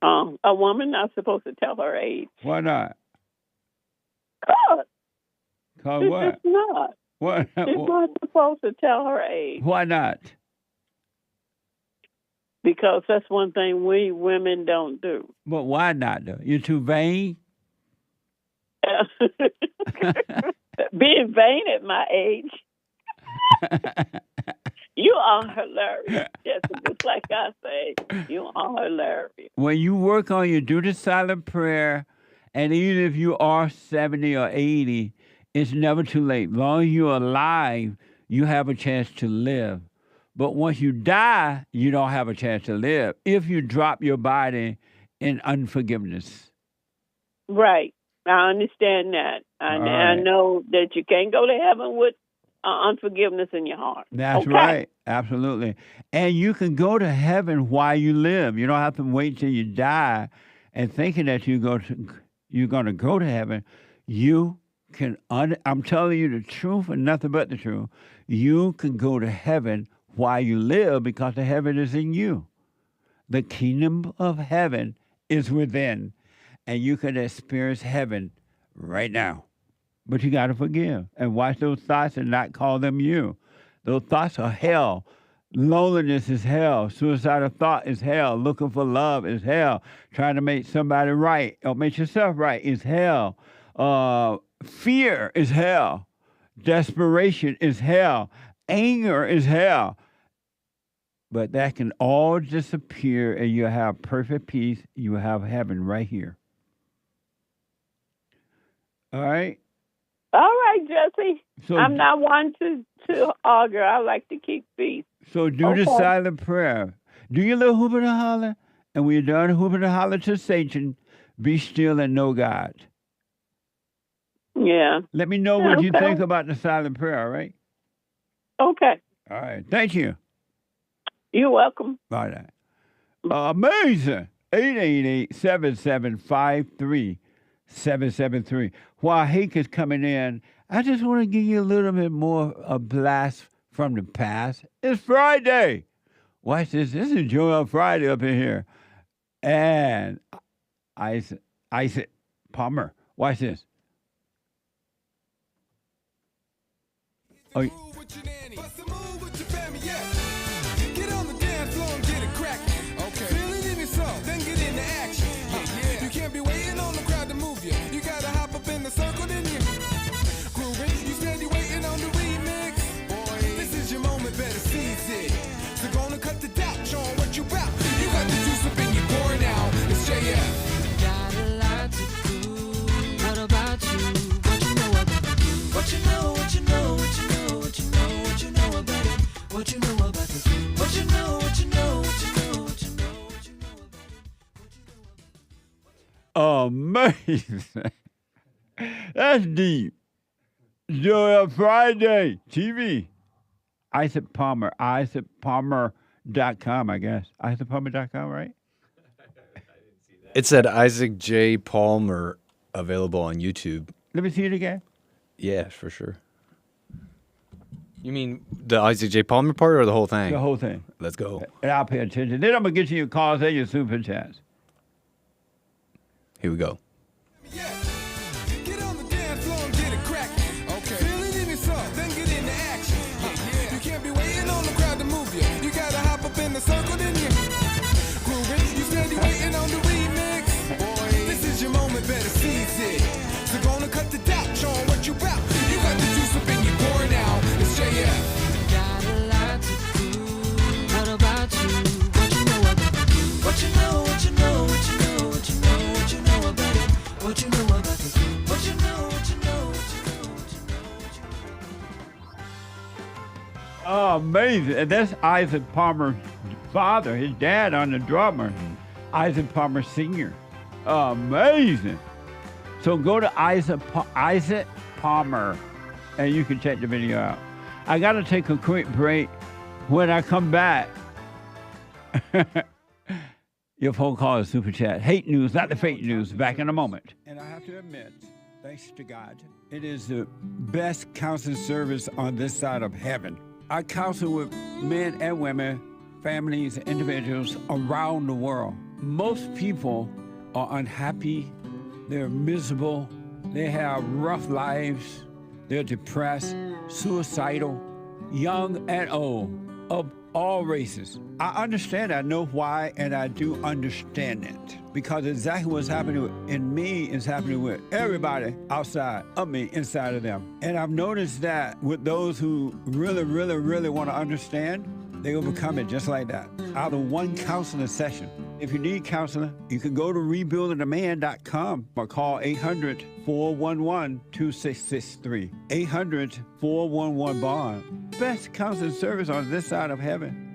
S12: A woman not supposed to tell her age.
S2: Why not?
S12: God.
S2: Cause
S12: She's
S2: what?
S12: just not.
S2: What?
S12: She's not supposed to tell her age.
S2: Why not?
S12: Because that's one thing we women don't do.
S2: But why not, though? You're too vain?
S12: Being vain at my age. You are hilarious, Jesse. Just like I say, you are hilarious.
S2: When you work on your do the silent prayer, and even if you are 70 or 80, it's never too late. As long as you're alive, you have a chance to live. But once you die, you don't have a chance to live if you drop your body in unforgiveness.
S12: Right. I understand that. I know that you can't go to heaven with unforgiveness in your heart.
S2: That's right. Absolutely. And you can go to heaven while you live. You don't have to wait till you die and thinking that you're going to go to heaven. You can, I'm telling you the truth and nothing but the truth. You can go to heaven while you live because the heaven is in you. The kingdom of heaven is within, and you can experience heaven right now. But you got to forgive and watch those thoughts and not call them you. Those thoughts are hell. Loneliness is hell. Suicidal thought is hell. Looking for love is hell. Trying to make somebody right or make yourself right is hell. Fear is hell. Desperation is hell. Anger is hell. But that can all disappear and you'll have perfect peace. You will have heaven right here. All right?
S12: All right, Jesse.
S2: So,
S12: I'm not one to argue. I like to keep peace.
S2: So do the silent prayer. Do your little hoop and a holler. And when you're done hooping and holler to Satan, be still and know God.
S12: Yeah.
S2: Let me know what you think about the silent prayer, all right?
S12: Okay.
S2: All right. Thank you.
S12: You're welcome.
S2: All right. Amazing. 888-7753-773. While Hank is coming in, I just want to give you a little bit more a blast from the past. It's Friday. Watch this. This is JLP Friday up in here. And Isaac Palmer. Watch this. Oh,
S26: circle, then you grooving. You steady waiting on the remix. Boy, this is your moment, better seize it. So gonna cut the doubt, show 'em what you bout. You got the juice up in your core now. It's JF.
S16: Got a lot to do. What about you? What you know about you? What you know, what you know, what you know, what you know, what you know about it? What you know about the what you know, what you know, what you know, what you know, what you know about it?
S2: amazing. That's deep. JLP Friday TV. Isaac Palmer. IsaacPalmer.com, I guess. IsaacPalmer.com, right?
S14: It said Isaac J. Palmer available on YouTube.
S2: Let me see it again.
S14: Yeah, for sure. You mean the Isaac J. Palmer part or the whole thing?
S2: The whole thing.
S14: Let's go.
S2: And I'll pay attention. Then I'm going to get you your calls and your super chats.
S14: Here we go.
S26: In the circle, then you grooving. You steady waiting on the remix. Boy, this is your moment, better seize it. So gonna cut the doubt, show 'em what you bout. You got the juice up in your core now. It's JF.
S16: Got a lot to do. What about you? What you know about you? What you know, what you know, what you know, what you know, what you know about it? What you know about the what you know, what you know, what you know, what you know, what you know.
S2: Oh, amazing. And that's Isaac Palmer's father, his dad on the drummer, Isaac Palmer Sr. Amazing. So go to Isaac Palmer and you can check the video out. I got to take a quick break. When I come back, your phone call is super chat. Hate news, not the fake news. Back in a moment. And I have to admit, thanks to God, it is the best counseling service on this side of heaven. I counsel with men and women, families, individuals around the world. Most people are unhappy, they're miserable, they have rough lives, they're depressed, suicidal, young and old, of all races. I understand, I know why, and I do understand it. Because exactly what's happening in me is happening with everybody outside of me, inside of them. And I've noticed that with those who really, really, really want to understand, they overcome it just like that, out of one counseling session. If you need counseling, you can go to rebuildingaman.com or call 800-411-2663. 800-411-BOND. best counseling service on this side of heaven.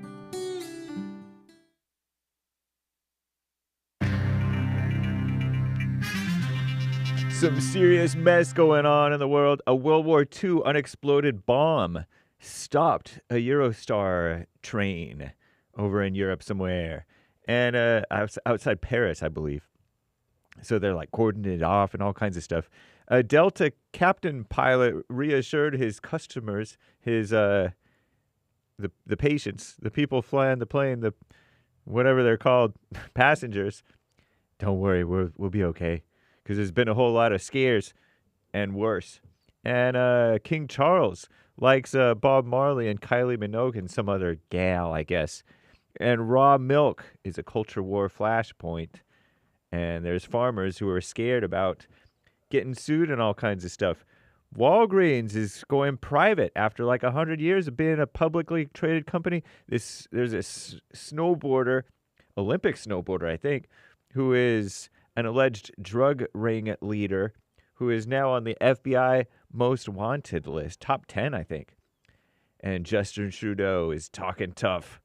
S1: Some serious mess going on in the world. A World War II unexploded bomb stopped a Eurostar train over in Europe somewhere. And outside Paris, I believe. So they're like cordoning it off and all kinds of stuff. A Delta captain pilot reassured his customers, the patients, the people flying the plane, the whatever they're called, passengers, don't worry, we'll be okay. Because there's been a whole lot of scares and worse. And King Charles likes Bob Marley and Kylie Minogue and some other gal, I guess. And raw milk is a culture war flashpoint. And there's farmers who are scared about getting sued and all kinds of stuff. Walgreens is going private after like 100 years of being a publicly traded company. There's a snowboarder, Olympic snowboarder, I think, who is an alleged drug ring leader who is now on the FBI most wanted list, top 10, I think. And Justin Trudeau is talking tough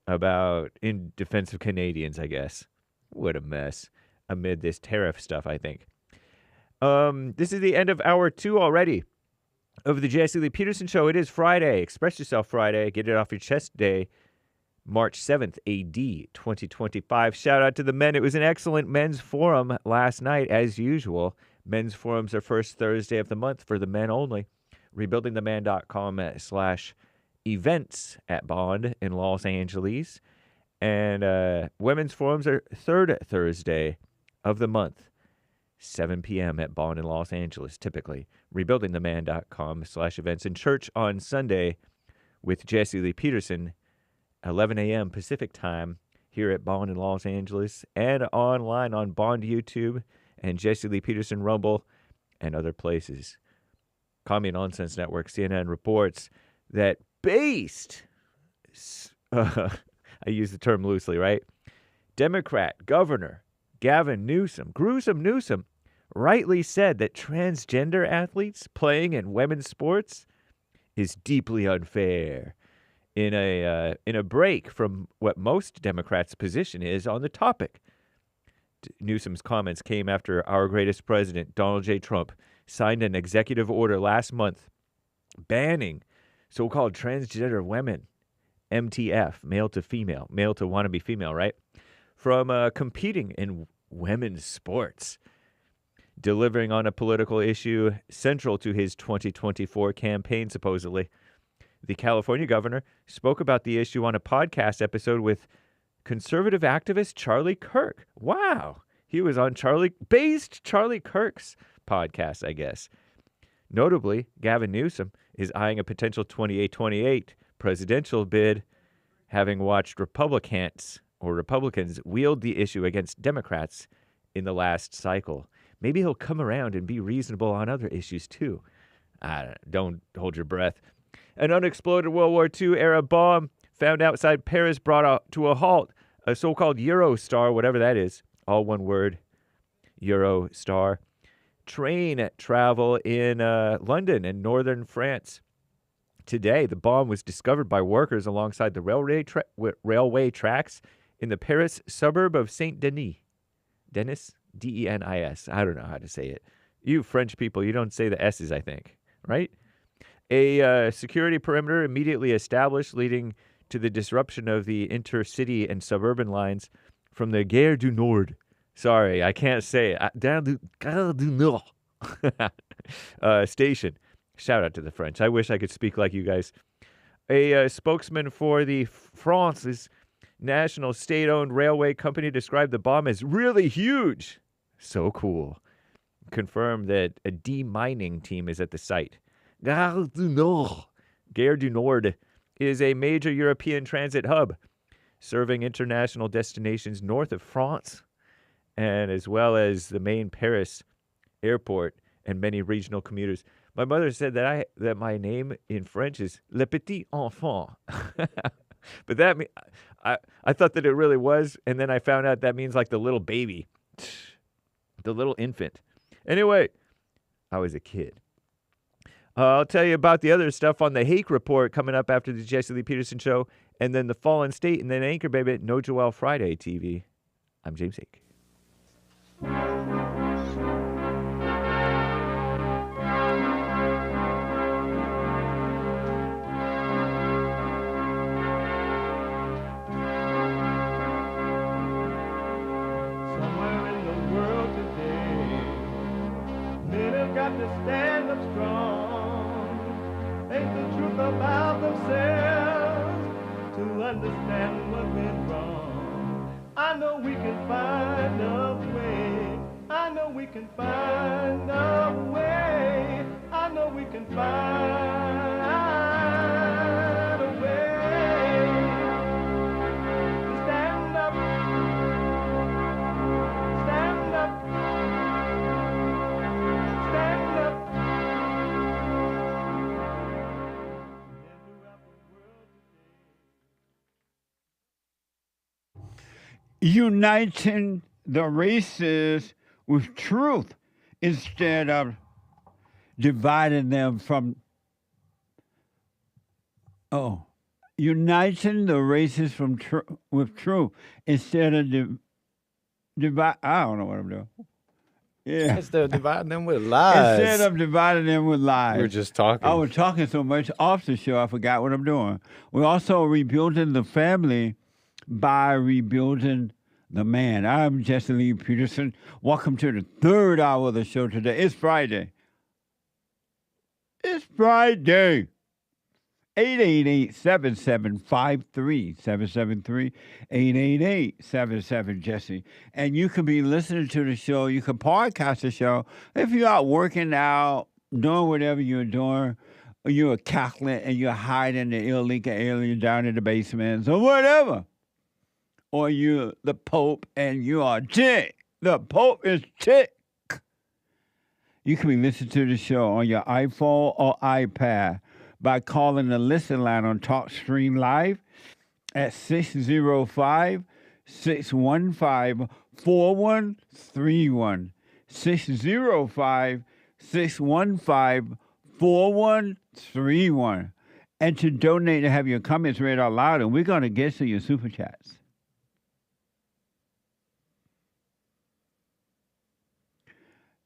S1: about in defense of Canadians, I guess. What a mess amid this tariff stuff, I think. This is the end of hour 2 already of the Jesse Lee Peterson Show. It is Friday. Express Yourself Friday. Get it off your chest day. March 7th, AD 2025. Shout out to the men. It was an excellent men's forum last night, as usual. Men's forums are first Thursday of the month for the men only. Rebuildingtheman.com/events at Bond in Los Angeles. And women's forums are third Thursday of the month, 7 p.m. at Bond in Los Angeles, typically. Rebuildingtheman.com/events. And church on Sunday with Jesse Lee Peterson, 11 a.m. Pacific time here at Bond in Los Angeles, and online on Bond YouTube and Jesse Lee Peterson Rumble and other places. Commie Nonsense Network, CNN, reports that based, I use the term loosely, right? Democrat Governor Gavin Newsom, Gruesome Newsom, rightly said that transgender athletes playing in women's sports is deeply unfair. In a break from what most Democrats' position is on the topic. Newsom's comments came after our greatest president, Donald J. Trump, signed an executive order last month banning so-called transgender women, MTF, male to female, male to wannabe female, right, from competing in women's sports, delivering on a political issue central to his 2024 campaign, supposedly. The California governor spoke about the issue on a podcast episode with conservative activist Charlie Kirk. Wow. He was on Charlie Kirk's podcast, I guess. Notably, Gavin Newsom is eyeing a potential 2828 presidential bid, having watched Republicans wield the issue against Democrats in the last cycle. Maybe he'll come around and be reasonable on other issues, too. Don't hold your breath. An unexploded World War II-era bomb found outside Paris brought to a halt a so-called Eurostar, whatever that is, all one word, Eurostar, train travel in London and northern France. Today, the bomb was discovered by workers alongside the railway tracks in the Paris suburb of Saint-Denis. Denis? D-E-N-I-S. I don't know how to say it. You French people, you don't say the S's, I think, right? A security perimeter immediately established, leading to the disruption of the intercity and suburban lines from the Gare du Nord. Sorry, I can't say it. Gare du Nord station. Shout out to the French. I wish I could speak like you guys. A spokesman for the France's national state-owned railway company described the bomb as really huge. So cool. Confirmed that a demining team is at the site. Gare du Nord is a major European transit hub, serving international destinations north of France, and as well as the main Paris airport and many regional commuters. My mother said that my name in French is Le Petit Enfant. But I thought that it really was, and then I found out that means like the little baby, the little infant. Anyway, I was a kid. I'll tell you about the other stuff on the Hake Report coming up after the Jesse Lee Peterson Show, and then the Fallen State, and then Anchor Baby, No Joel Friday TV. I'm James Hake.
S3: Got to stand up strong, think the truth about themselves, to understand what went wrong. I know we can find a way, I know we can find a way, I know we can find a way to stand up, stand up.
S2: Uniting the races with truth instead of dividing them from. Uniting the races with truth instead of divide. I don't know what I'm doing. Yeah.
S14: Instead of dividing them with lies.
S2: Instead of dividing them with lies.
S14: We were just talking.
S2: I was talking so much off the show, I forgot what I'm doing. We're also rebuilding the family by rebuilding the man. I'm Jesse Lee Peterson. Welcome to the third hour of the show today. It's Friday. It's Friday. 888-7753-773, 888-77-JESSE. And you can be listening to the show. You can podcast the show. If you're out working out, doing whatever you're doing, or you're a Catholic and you're hiding the illegal alien down in the basements or whatever. Or you're the Pope and you are tick. The Pope is tick. You can be listening to the show on your iPhone or iPad by calling the listen line on TalkStream Live at 605-615-4131. 605-615-4131. And to donate to have your comments read out loud, and we're going to get to your super chats.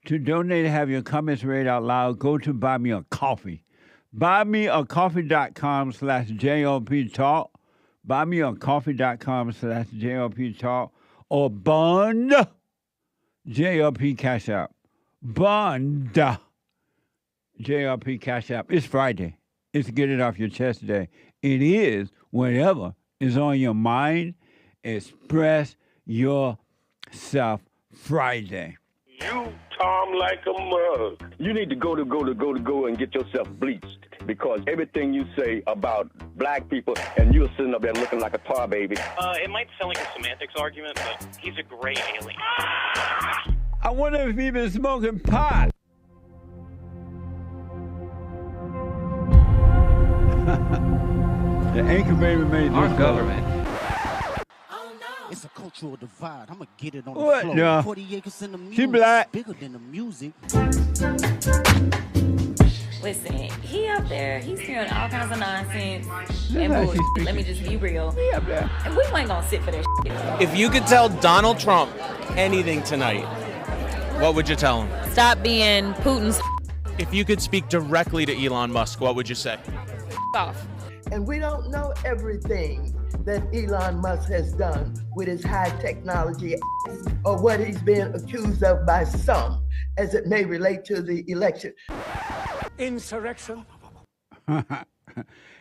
S2: To donate to have your comments read out loud, go to Buy Me a Coffee. BuyMeACoffee.com/JLP Talk. BuyMeACoffee.com/JLP Talk. Or Bond JLP Cash App. Bond JLP Cash App. It's Friday. It's Get It Off Your Chest Day. It is whatever is on your mind. Express yourself Friday.
S4: You, Tom, like a mug. You need to go and get yourself bleached because everything you say about black people and you're sitting up there looking like a tar baby.
S7: It might sound like a semantics argument, but he's a great alien.
S2: I wonder if he's been smoking pot. The Anchor Baby made this.
S23: Our government.
S6: It's a cultural divide. I'm gonna get it on the
S2: What?
S6: floor.
S2: Yeah.
S6: 40 acres in the music.
S2: She black.
S6: Bigger than the music.
S24: Listen, he up there, he's hearing all kinds of nonsense
S2: Look
S24: and
S2: how she's
S24: bullshit.
S2: speaking.
S24: Let me just be real.
S2: He up there.
S24: And we ain't gonna sit for that shit.
S5: If you could tell Donald Trump anything tonight, what would you tell him?
S24: Stop being Putin's
S5: If you could speak directly to Elon Musk, what would you say?
S24: off.
S8: And we don't know everything that Elon Musk has done with his high technology or what he's been accused of by some as it may relate to the election.
S2: Insurrection.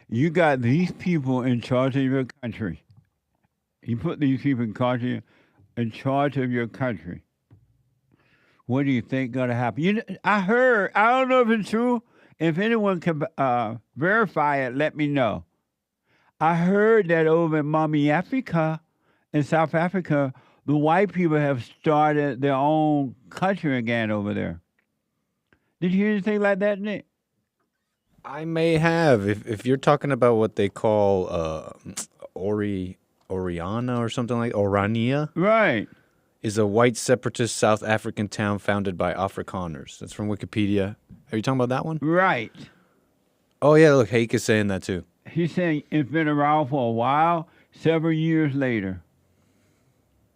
S2: You got these people in charge of your country. You put these people in charge of your country. What do you think going to happen? I heard, I don't know if it's true. If anyone can verify it, let me know. I heard that over in Mommy Africa, in South Africa, the white people have started their own country again over there. Did you hear anything like that, Nick?
S14: I may have. If you're talking about what they call Oriana or something like Orania.
S2: Right.
S14: Is a white separatist South African town founded by Afrikaners. That's from Wikipedia. Are you talking about that one?
S2: Right.
S14: Oh, yeah, look, Hake is saying that too.
S2: He's saying it's been around for a while, several years later.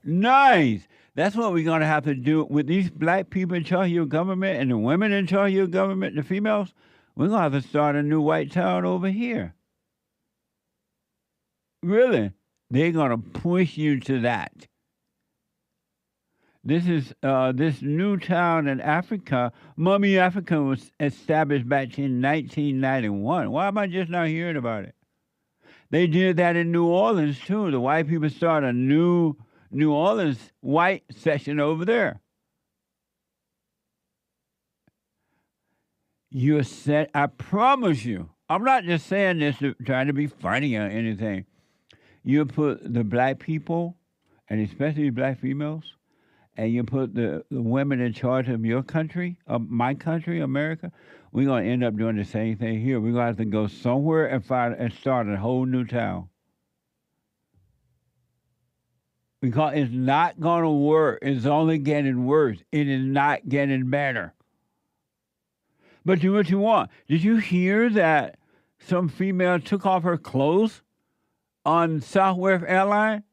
S2: Nice. That's what we're going to have to do with these black people in charge of your government and the women in charge of your government, the females. We're going to have to start a new white town over here. Really. They're going to push you to that. This is this new town in Africa. Mummy Africa was established back in 1991. Why am I just not hearing about it? They did that in New Orleans, too. The white people started a new New Orleans white section over there. You're set, I promise you. I'm not just saying this trying to be funny or anything. You put the black people, and especially black females, and you put the women in charge of your country, of my country, America, we're going to end up doing the same thing here. We're going to have to go somewhere and start a whole new town. Because it's not going to work. It's only getting worse. It is not getting better. But do what you want. Did you hear that some female took off her clothes on Southwest Airlines?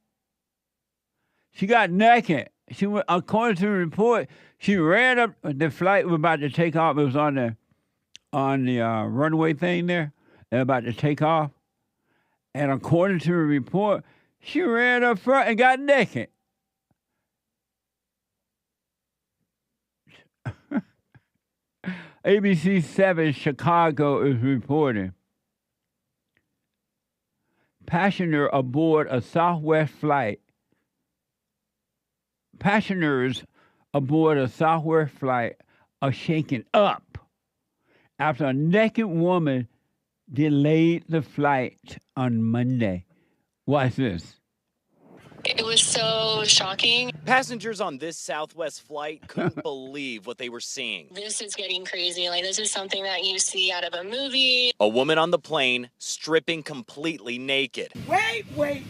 S2: She got naked. She went, according to the report, she ran up. The flight was about to take off. It was on the runway thing there. They're about to take off. And according to the report, she ran up front and got naked. ABC 7 Chicago is reporting. Passenger aboard a Southwest flight. Passengers aboard a Southwest flight are shaken up after a naked woman delayed the flight on Monday. Watch this.
S13: It was so shocking.
S18: Passengers on this Southwest flight couldn't believe what they were seeing.
S13: This is getting crazy. Like, this is something that you see out of a movie.
S18: A woman on the plane stripping completely naked.
S13: Wait.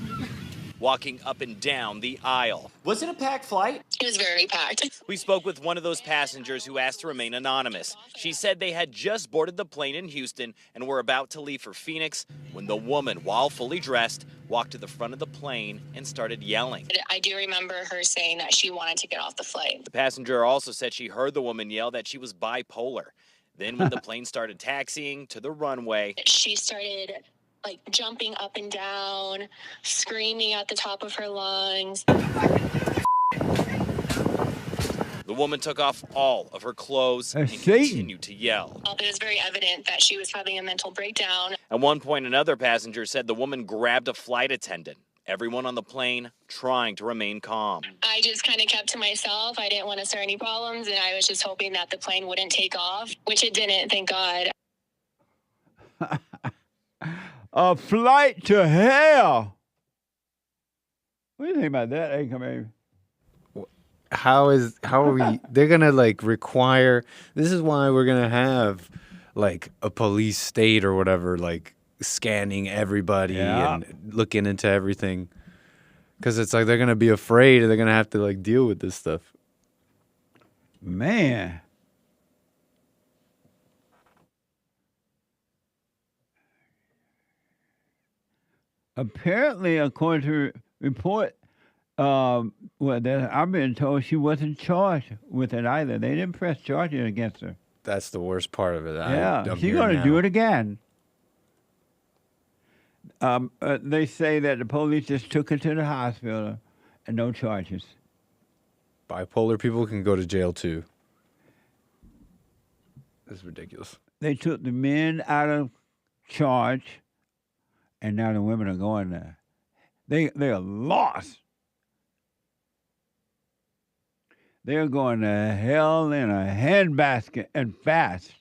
S18: Walking up and down the aisle. Was it a packed flight?
S13: It was very packed.
S18: We spoke with one of those passengers who asked to remain anonymous. She said they had just boarded the plane in Houston and were about to leave for Phoenix when the woman, while fully dressed, walked to the front of the plane and started yelling.
S13: I do remember her saying that she wanted to get off the flight.
S18: The passenger also said she heard the woman yell that she was bipolar. Then when the plane started taxiing to the runway,
S13: she started jumping up and down, screaming at the top of her lungs.
S18: The woman took off all of her clothes and continued to yell.
S13: It was very evident that she was having a mental breakdown.
S18: At one point, another passenger said the woman grabbed a flight attendant. Everyone on the plane trying to remain calm.
S13: I just kind of kept to myself. I didn't want to start any problems, and I was just hoping that the plane wouldn't take off, which it didn't, thank God.
S2: A flight to hell. What do you think about that, Anchor Baby?
S14: How are we? They're gonna require. This is why we're gonna have a police state or whatever, scanning everybody and looking into everything. Because it's they're gonna be afraid and they're gonna have to deal with this stuff.
S2: Man. Apparently, according to report, I've been told she wasn't charged with it either. They didn't press charges against her.
S14: That's the worst part of it.
S2: Yeah, she's going to do it again. They say that the police just took her to the hospital and no charges.
S14: Bipolar people can go to jail too. This is ridiculous.
S2: They took the men out of charge, and now the women are going there. They are lost. They're going to hell in a handbasket and fast.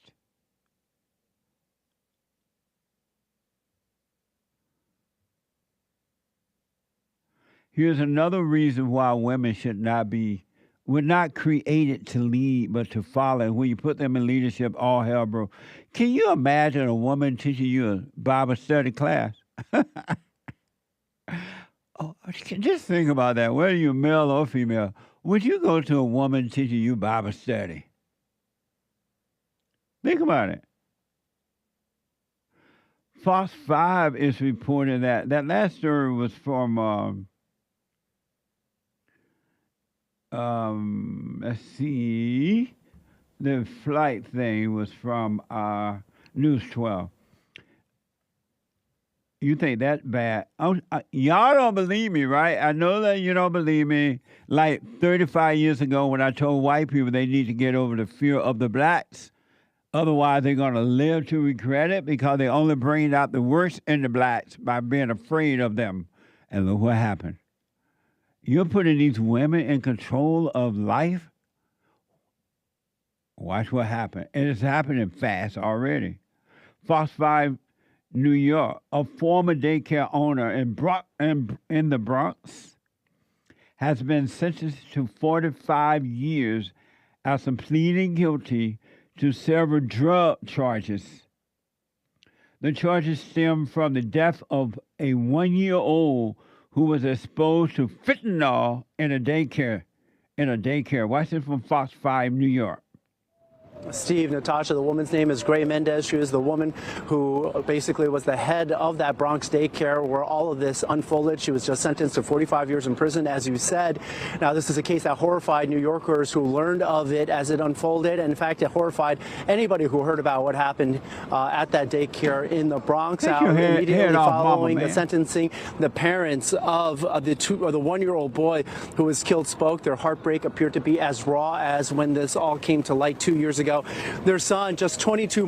S2: Here's another reason why women should not be, we're not created to lead, but to follow. When you put them in leadership, all hell broke. Can you imagine a woman teaching you a Bible study class? Just think about that, whether you're male or female. Would you go to a woman teaching you Bible study? Think about it. Fox 5 is reporting that last story was from, let's see, the flight thing was from News 12. You think that's bad? Y'all don't believe me, right? I know that you don't believe me. Like 35 years ago when I told white people they need to get over the fear of the blacks. Otherwise, they're going to live to regret it because they only bring out the worst in the blacks by being afraid of them. And look what happened. You're putting these women in control of life? Watch what happened. And it's happening fast already. Fox 5 New York, a former daycare owner in the Bronx, has been sentenced to 45 years after pleading guilty to several drug charges. The charges stem from the death of a 1-year-old who was exposed to fentanyl in a daycare. Watch this from Fox 5 New York.
S15: Steve, Natasha, the woman's name is Gray Mendez. She was the woman who basically was the head of that Bronx daycare where all of this unfolded. She was just sentenced to 45 years in prison, as you said. Now, this is a case that horrified New Yorkers who learned of it as it unfolded. And in fact, it horrified anybody who heard about what happened at that daycare in the Bronx. Immediately following the sentencing, the parents of the 1-year-old boy who was killed spoke. Their heartbreak appeared to be as raw as when this all came to light 2 years ago. Their son, just 22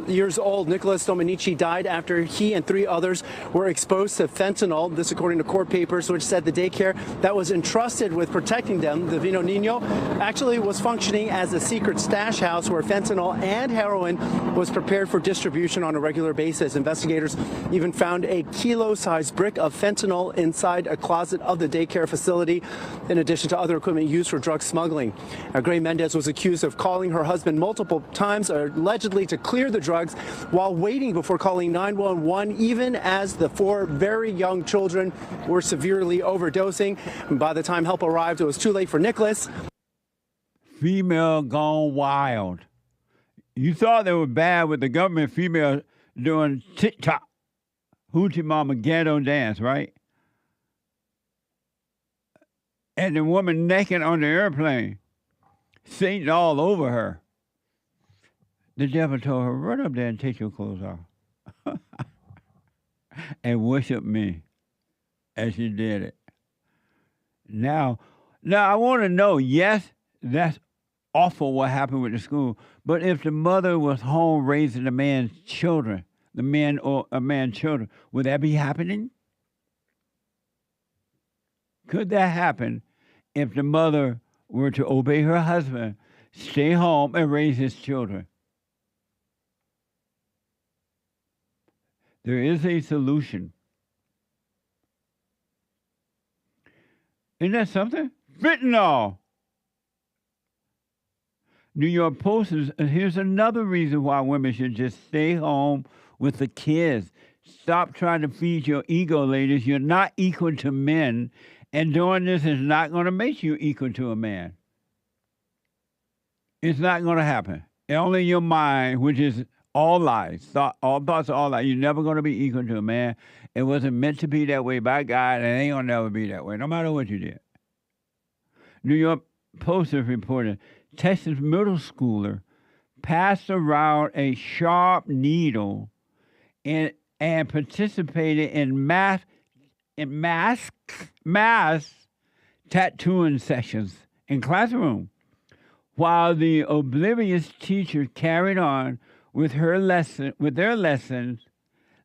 S15: years old, Nicholas Dominici, died after he and 3 others were exposed to fentanyl. This according to court papers, which said the daycare that was entrusted with protecting them, the Vino Nino, actually was functioning as a secret stash house where fentanyl and heroin was prepared for distribution on a regular basis. Investigators even found a kilo-sized brick of fentanyl inside a closet of the daycare facility, in addition to other equipment used for drug smuggling. Now, Gray Mendez was accused of calling her husband multiple times, allegedly to clear the drugs, while waiting before calling 911, even as the 4 very young children were severely overdosing. And by the time help arrived, it was too late for Nicholas.
S2: Female gone wild. You thought they were bad with the government female doing TikTok, Hoochie Mama ghetto dance, right? And the woman naked on the airplane, Satan all over her. The devil told her, run up there and take your clothes off and worship me as she did it. Now I want to know, yes, that's awful what happened with the school, but if the mother was home raising the man's children, children, would that be happening? Could that happen if the mother were to obey her husband, stay home, and raise his children? There is a solution. Isn't that something? Fentanyl. New York Post here's another reason why women should just stay home with the kids. Stop trying to feed your ego, ladies. You're not equal to men, and doing this is not going to make you equal to a man. It's not going to happen. Only your mind, which is all lies. All thoughts are all lies. You're never going to be equal to a man. It wasn't meant to be that way by God, and it ain't going to never be that way, no matter what you did. New York Post has reported Texas middle schooler passed around a sharp needle and participated in mass tattooing sessions in classroom, while the oblivious teacher carried on with their lessons,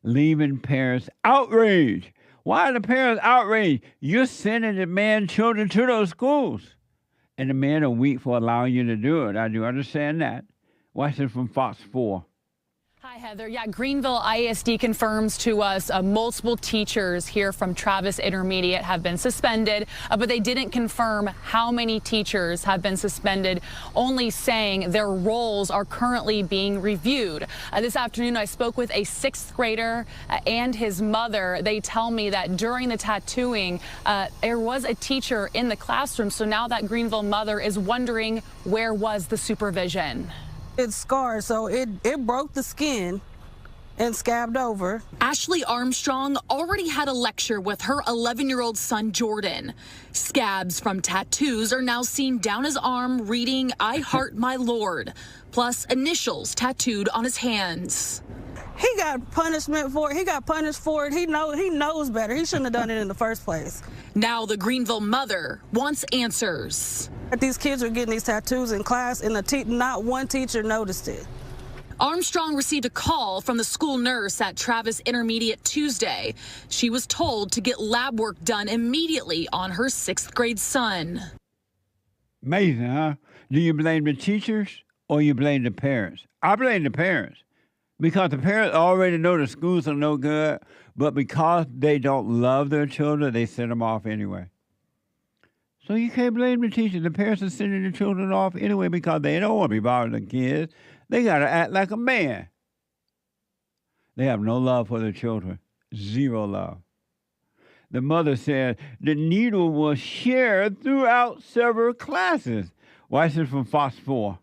S2: leaving parents outraged. Why are the parents outraged? You're sending the man children to those schools, and the men are weak for allowing you to do it. I do understand that. Watch this from Fox 4.
S17: Hi, Heather. Yeah, Greenville ISD confirms to us multiple teachers here from Travis Intermediate have been suspended, but they didn't confirm how many teachers have been suspended, only saying their roles are currently being reviewed. This afternoon, I spoke with a 6th grader and his mother. They tell me that during the tattooing, there was a teacher in the classroom. So now that Greenville mother is wondering, where was the supervision?
S19: It's scarred, so it broke the skin,
S9: and scabbed over.
S17: Ashley Armstrong already had a lecture with her 11-year-old son, Jordan. Scabs from tattoos are now seen down his arm reading, "I heart my Lord," plus initials tattooed on his hands.
S9: He got punishment for it. He got punished for it. He knows better. He shouldn't have done it in the first place.
S17: Now the Greenville mother wants answers.
S9: These kids are getting these tattoos in class, and not one teacher noticed it.
S17: Armstrong received a call from the school nurse at Travis Intermediate Tuesday. She was told to get lab work done immediately on her 6th grade son.
S2: Amazing, huh? Do you blame the teachers or you blame the parents? I blame the parents because the parents already know the schools are no good, but because they don't love their children, they send them off anyway. So you can't blame the teachers. The parents are sending the children off anyway because they don't want to be bothering the kids. They got to act like a man. They have no love for their children. Zero love. The mother said the needle was shared throughout several classes. Watch this from Fox 4.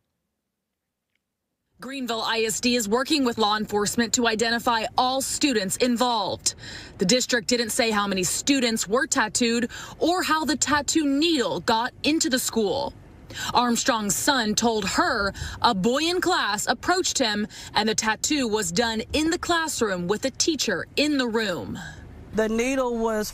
S17: Greenville ISD is working with law enforcement to identify all students involved. The district didn't say how many students were tattooed or how the tattoo needle got into the school. Armstrong's son told her a boy in class approached him and the tattoo was done in the classroom with a teacher in the room.
S9: The needle was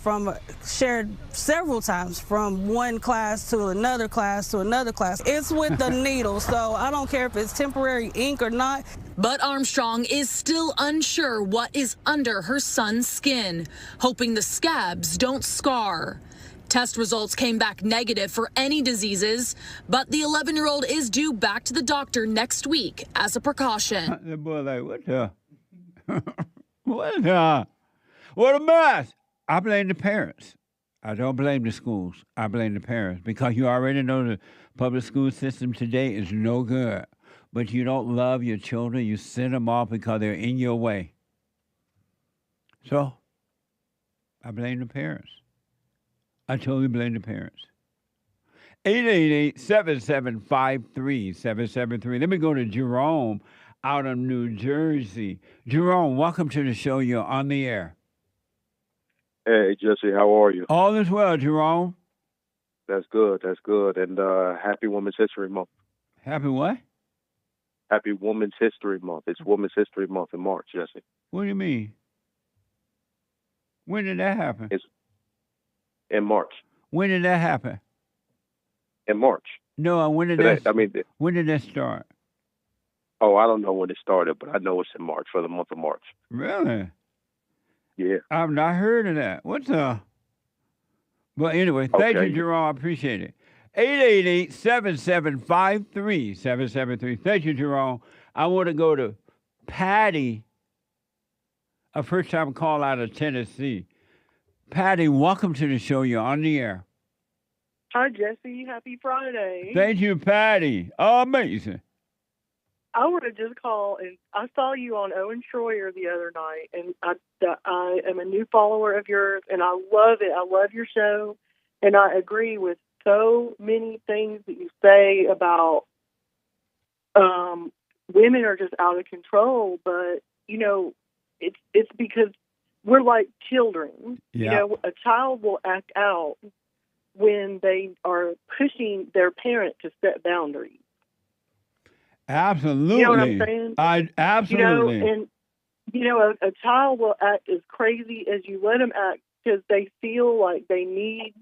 S9: shared several times from one class to another class to another class. It's with the needle, so I don't care if it's temporary ink or not.
S17: But Armstrong is still unsure what is under her son's skin, hoping the scabs don't scar. Test results came back negative for any diseases, but the 11-year-old is due back to the doctor next week as a precaution.
S2: The boy like, what the? What a mess. I blame the parents. I don't blame the schools. I blame the parents because you already know the public school system today is no good. But you don't love your children. You send them off because they're in your way. So I blame the parents. I totally blame the parents. 888-7753-773. Let me go to Jerome out of New Jersey. Jerome, welcome to the show. You're on the air.
S19: Hey, Jesse, how are you?
S2: All is well, Jerome.
S19: That's good. That's good. And happy Women's History Month.
S2: Happy what?
S19: Happy Women's History Month. It's Women's History Month in March, Jesse.
S2: What do you mean? When did that happen?
S19: It's in March.
S2: When did that happen?
S19: In March.
S2: No, when did
S19: Today,
S2: that? When did that start?
S19: Oh, I don't know when it started, but I know it's in March, for the month of March.
S2: Really?
S19: Yeah.
S2: I've not heard of that. What's But anyway, thank you, Jerome. I appreciate it. 888-7753-773. Thank you, Jerome. I want to go to Patty, a first-time call out of Tennessee. Patty, welcome to the show. You're on the air.
S20: Hi, Jesse. Happy Friday.
S2: Thank you, Patty. Amazing.
S20: I want to just call, and I saw you on Owen Schroyer the other night, and I am a new follower of yours, and I love it. I love your show, and I agree with so many things that you say about women are just out of control, but, you know, it's because we're like children.
S2: Yeah.
S20: You know, a child will act out when they are pushing their parent to set boundaries.
S2: Absolutely.
S20: You know what I'm saying?
S2: Absolutely.
S20: You know, and, you know, a child will act as crazy as you let them act because they feel like they need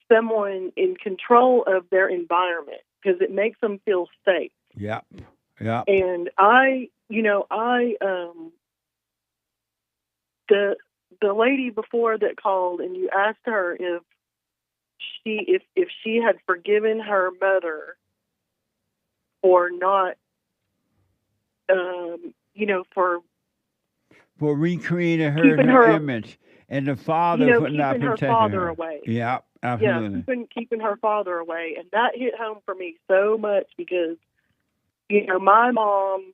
S20: someone in control of their environment because it makes them feel safe.
S2: Yeah. Yeah.
S20: And the lady before that called and you asked her if she had forgiven her mother or not,
S2: for recreating her image and the father for not
S20: keeping her
S2: protecting
S20: father
S2: her.
S20: away.
S2: Yeah, absolutely.
S20: Yeah, keeping her father away. And that hit home for me so much because, you know, my mom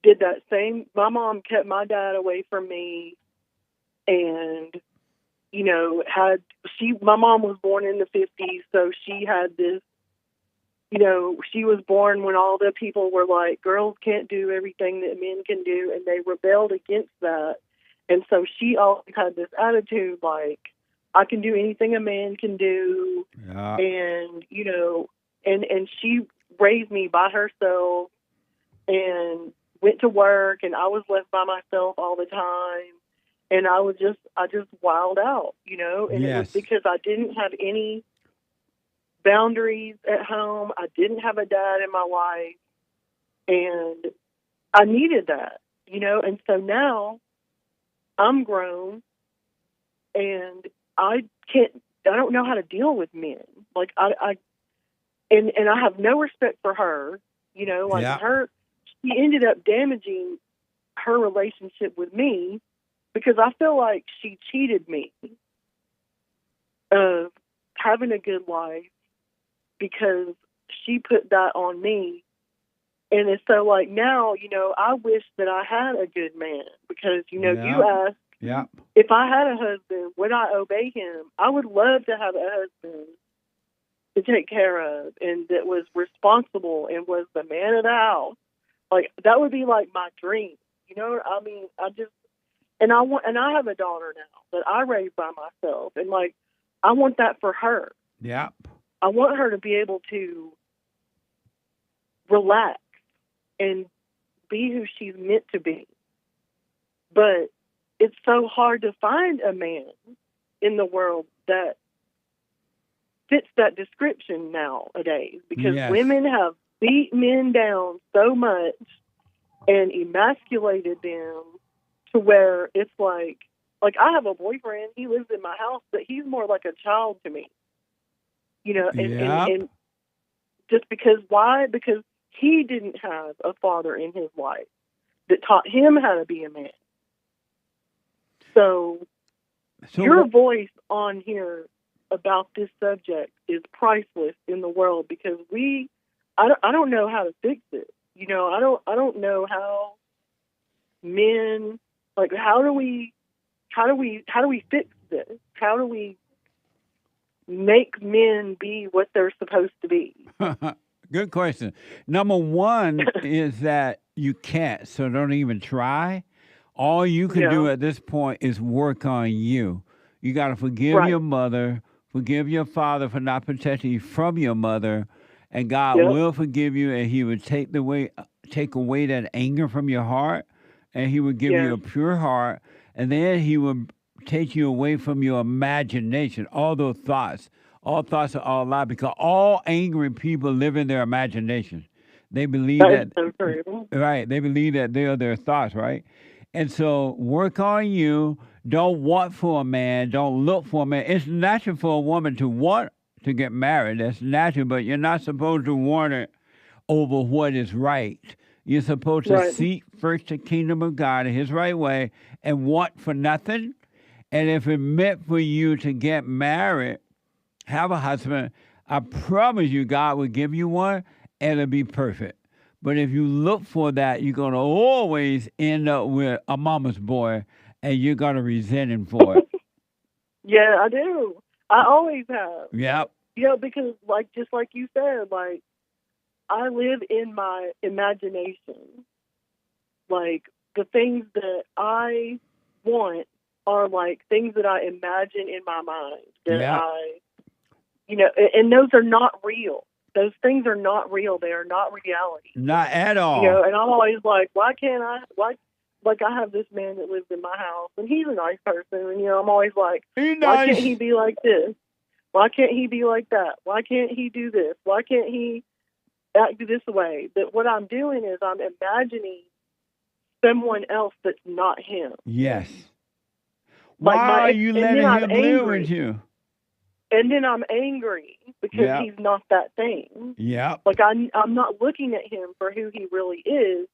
S20: did that same. My mom kept my dad away from me and, you know, my mom was born in the 50s, so she had this, you know, she was born when all the people were like, girls can't do everything that men can do, and they rebelled against that. And so she always had this attitude like, I can do anything a man can do.
S2: Yeah.
S20: And, you know, and she raised me by herself and went to work, and I was left by myself all the time. And I just wilded out, you know, and it was because I didn't have any boundaries at home. I didn't have a dad in my life, and I needed that, you know. And so now I'm grown, and I don't know how to deal with men. Like I have no respect for her, you know, like she ended up damaging her relationship with me because I feel like she cheated me of having a good life because she put that on me. And it's so like now, you know, I wish that I had a good man because, you know, you asked if I had a husband, would I obey him? I would love to have a husband to take care of and that was responsible and was the man of the house. Like, that would be like my dream. You know, I mean, I have a daughter now that I raised by myself, and like, I want that for her.
S2: Yeah.
S20: I want her to be able to relax and be who she's meant to be. But it's so hard to find a man in the world that fits that description nowadays because women have beat men down so much and emasculated them to where it's like I have a boyfriend, he lives in my house, but he's more like a child to me. You know, and just because, why? Because he didn't have a father in his life that taught him how to be a man. So your voice on here about this subject is priceless in the world because I don't know how to fix it. You know, I don't know how men, like, how do we fix this? How do we make men be what they're supposed to be?
S2: Good question. Number one is that you can't, so don't even try. All you can do at this point is work on you. You got to forgive your mother, forgive your father for not protecting you from your mother, and God will forgive you, and He would take away that anger from your heart, and He would give you a pure heart, and then He would take you away from your imagination, all those thoughts. All thoughts are all lie because all angry people live in their imagination. They believe that right. They believe that they are their thoughts, right? And so work on you. Don't want for a man. Don't look for a man. It's natural for a woman to want to get married. That's natural, but you're not supposed to want it over what is right. You're supposed to seek first the kingdom of God in His right way and want for nothing. And if it meant for you to get married, have a husband, I promise you God will give you one and it'll be perfect. But if you look for that, you're going to always end up with a mama's boy and you're going to resent him for it.
S20: Yeah, I do. I always have.
S2: Yep.
S20: You know, because just like you said, like, I live in my imagination. Like, the things that I want are like things that I imagine in my mind that you know, and those are not real. Those things are not real. They are not reality.
S2: Not at all.
S20: You know, and I'm always like, why can't I? Like, I have this man that lives in my house, and he's a nice person, and, you know, I'm always like, why can't he be like this? Why can't he be like that? Why can't he do this? Why can't he act this way? But what I'm doing is I'm imagining someone else that's not him.
S2: Yes. Why are you letting him live with you?
S20: And then I'm angry because he's not that thing.
S2: Yeah.
S20: Like, I'm not looking at him for who he really is.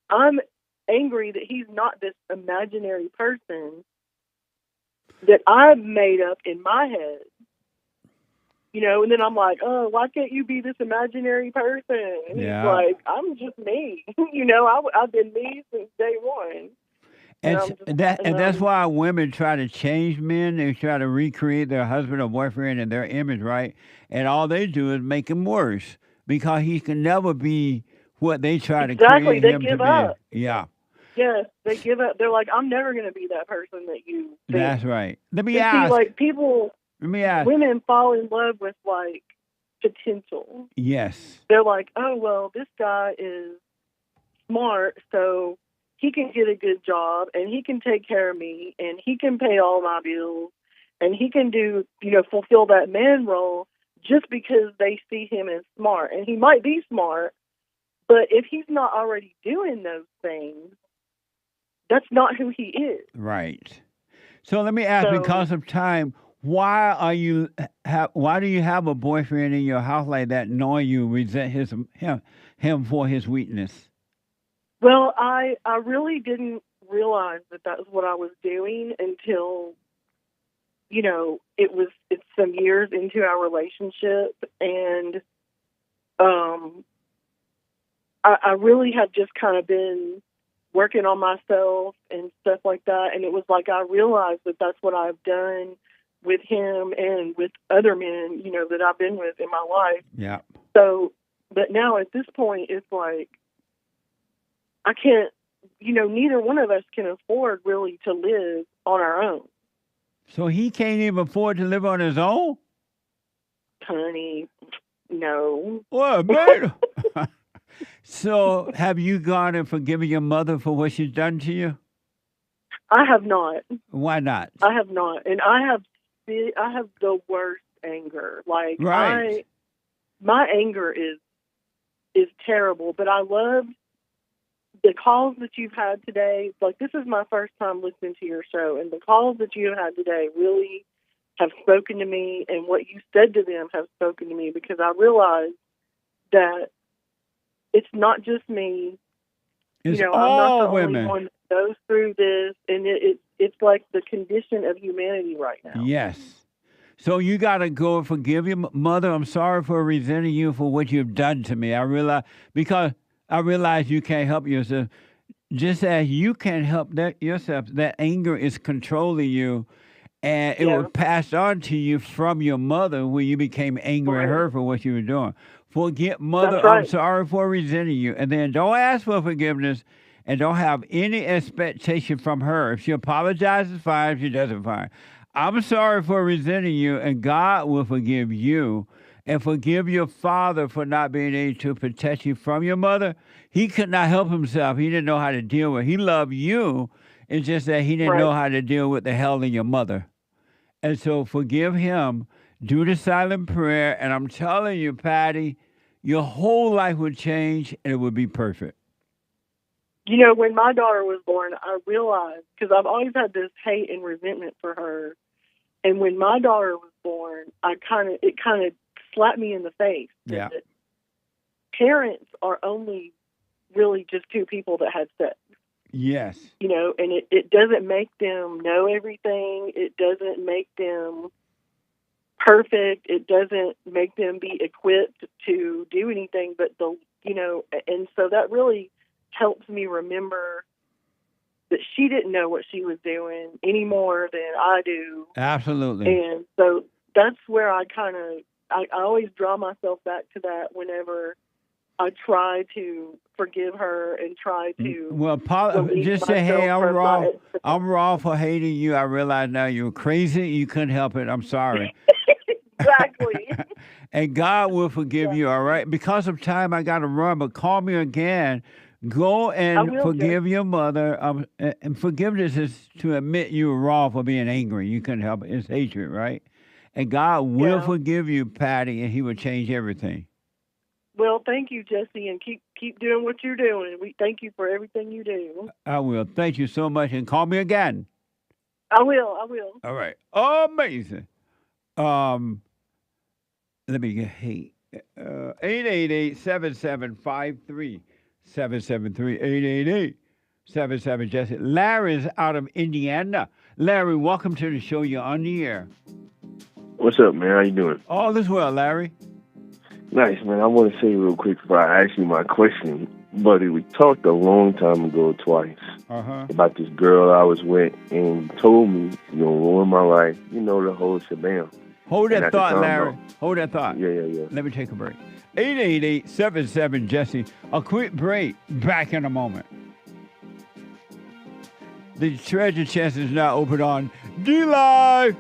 S20: I'm angry that he's not this imaginary person that I've made up in my head. You know, and then I'm like, oh, why can't you be this imaginary person? And he's like, I'm just me. You know, I've been me since day one.
S2: And that's why women try to change men. They try to recreate their husband or boyfriend in their image, right? And all they do is make them worse. because he can never be what they try to
S20: Exactly,
S2: create
S20: they
S2: him
S20: give
S2: to
S20: up.
S2: be. Yeah,
S20: Yes, they give up. They're like, I'm never going to be that person that you think.
S2: that's right. Let me
S20: You see,
S2: ask.
S20: like, people,
S2: Let me ask.
S20: women fall in love with, like, potential.
S2: Yes.
S20: They're like, oh, well, this guy is smart, so he can get a good job, and he can take care of me, and he can pay all my bills, and he can do, fulfill that man role just because they see him as smart. And he might be smart, but if he's not already doing those things, that's not who he is.
S2: Right. So let me ask,
S20: So-
S2: because of time, why do you have a boyfriend in your house like that, knowing you resent him for his weakness?
S20: Well, I really didn't realize that was what I was doing until, it's some years into our relationship, and I really had just kind of been working on myself and stuff like that, and it was like I realized that that's what I've done with him and with other men, that I've been with in my life.
S2: Yeah.
S20: So, but now at this point, it's like I can't, neither one of us can afford really to live on our own.
S2: So he can't even afford to live on his own?
S20: Honey, no.
S2: What, man? So have you gone and forgiven your mother for what she's done to you?
S20: I have not.
S2: Why not?
S20: I have not, and I have the worst anger. Like
S2: Right.
S20: my anger is terrible. But I love the calls that you've had today. Like, this is my first time listening to your show, and the calls that you have had today really have spoken to me, and what you said to them have spoken to me, because I realize that it's not just me.
S2: It's
S20: I'm
S2: all
S20: not the
S2: women.
S20: only one that goes through this, and it's like the condition of humanity right now.
S2: Yes. So you got to go and forgive your mother. I'm sorry for resenting you for what you've done to me. I realize you can't help yourself. Just as you can't help yourself, that anger is controlling you, and it was passed on to you from your mother when you became angry at her for what you were doing. Forget mother,
S20: That's right.
S2: I'm sorry for resenting you. And then don't ask for forgiveness and don't have any expectation from her. If she apologizes, fine. If she doesn't, fine. I'm sorry for resenting you, and God will forgive you. And forgive your father for not being able to protect you from your mother. He could not help himself. He didn't know how to deal with it. He loved you. It's just that he didn't know how to deal with the hell in your mother. And so forgive him. Do the silent prayer. And I'm telling you, Patty, your whole life would change and it would be perfect.
S20: When my daughter was born, I realized, because I've always had this hate and resentment for her. And when my daughter was born, it kind of slapped me in the face.
S2: Yeah.
S20: That parents are only really just two people that had sex.
S2: Yes.
S20: And it doesn't make them know everything. It doesn't make them perfect. It doesn't make them be equipped to do anything but and so that really helps me remember that she didn't know what she was doing any more than I do.
S2: Absolutely.
S20: And so that's where I always draw myself back to that whenever I try to forgive her and try to.
S2: Well, just say, hey, I'm wrong for hating you. I realize now you're crazy. You couldn't help it. I'm sorry.
S20: Exactly.
S2: And God will forgive you, all right? Because of time, I got to run, but call me again. Go and forgive your mother. And forgiveness is to admit you were wrong for being angry. You couldn't help it. It's hatred, right? And God will forgive you, Patty, and he will change everything.
S20: Well, thank you, Jesse, and keep doing what you're doing. We thank you for everything you do.
S2: I will. Thank you so much, and call me again.
S20: I will.
S2: All right. Amazing. Let me get 888-7753-773. 888-77 Jesse. Larry's out of Indiana. Larry, welcome to the show. You're on the air.
S19: What's up, man? How you doing?
S2: All is well, Larry.
S19: Nice, man. I want to say real quick before I ask you my question, buddy, we talked a long time ago twice about this girl I was with, and you told me you're going to ruin my life. The whole shebang.
S2: Hold that thought, Larry. Hold that thought.
S19: Yeah.
S2: Let me take a break. 888-77-JESSE. A quick break. Back in a moment. The treasure chest is now open on D-Live.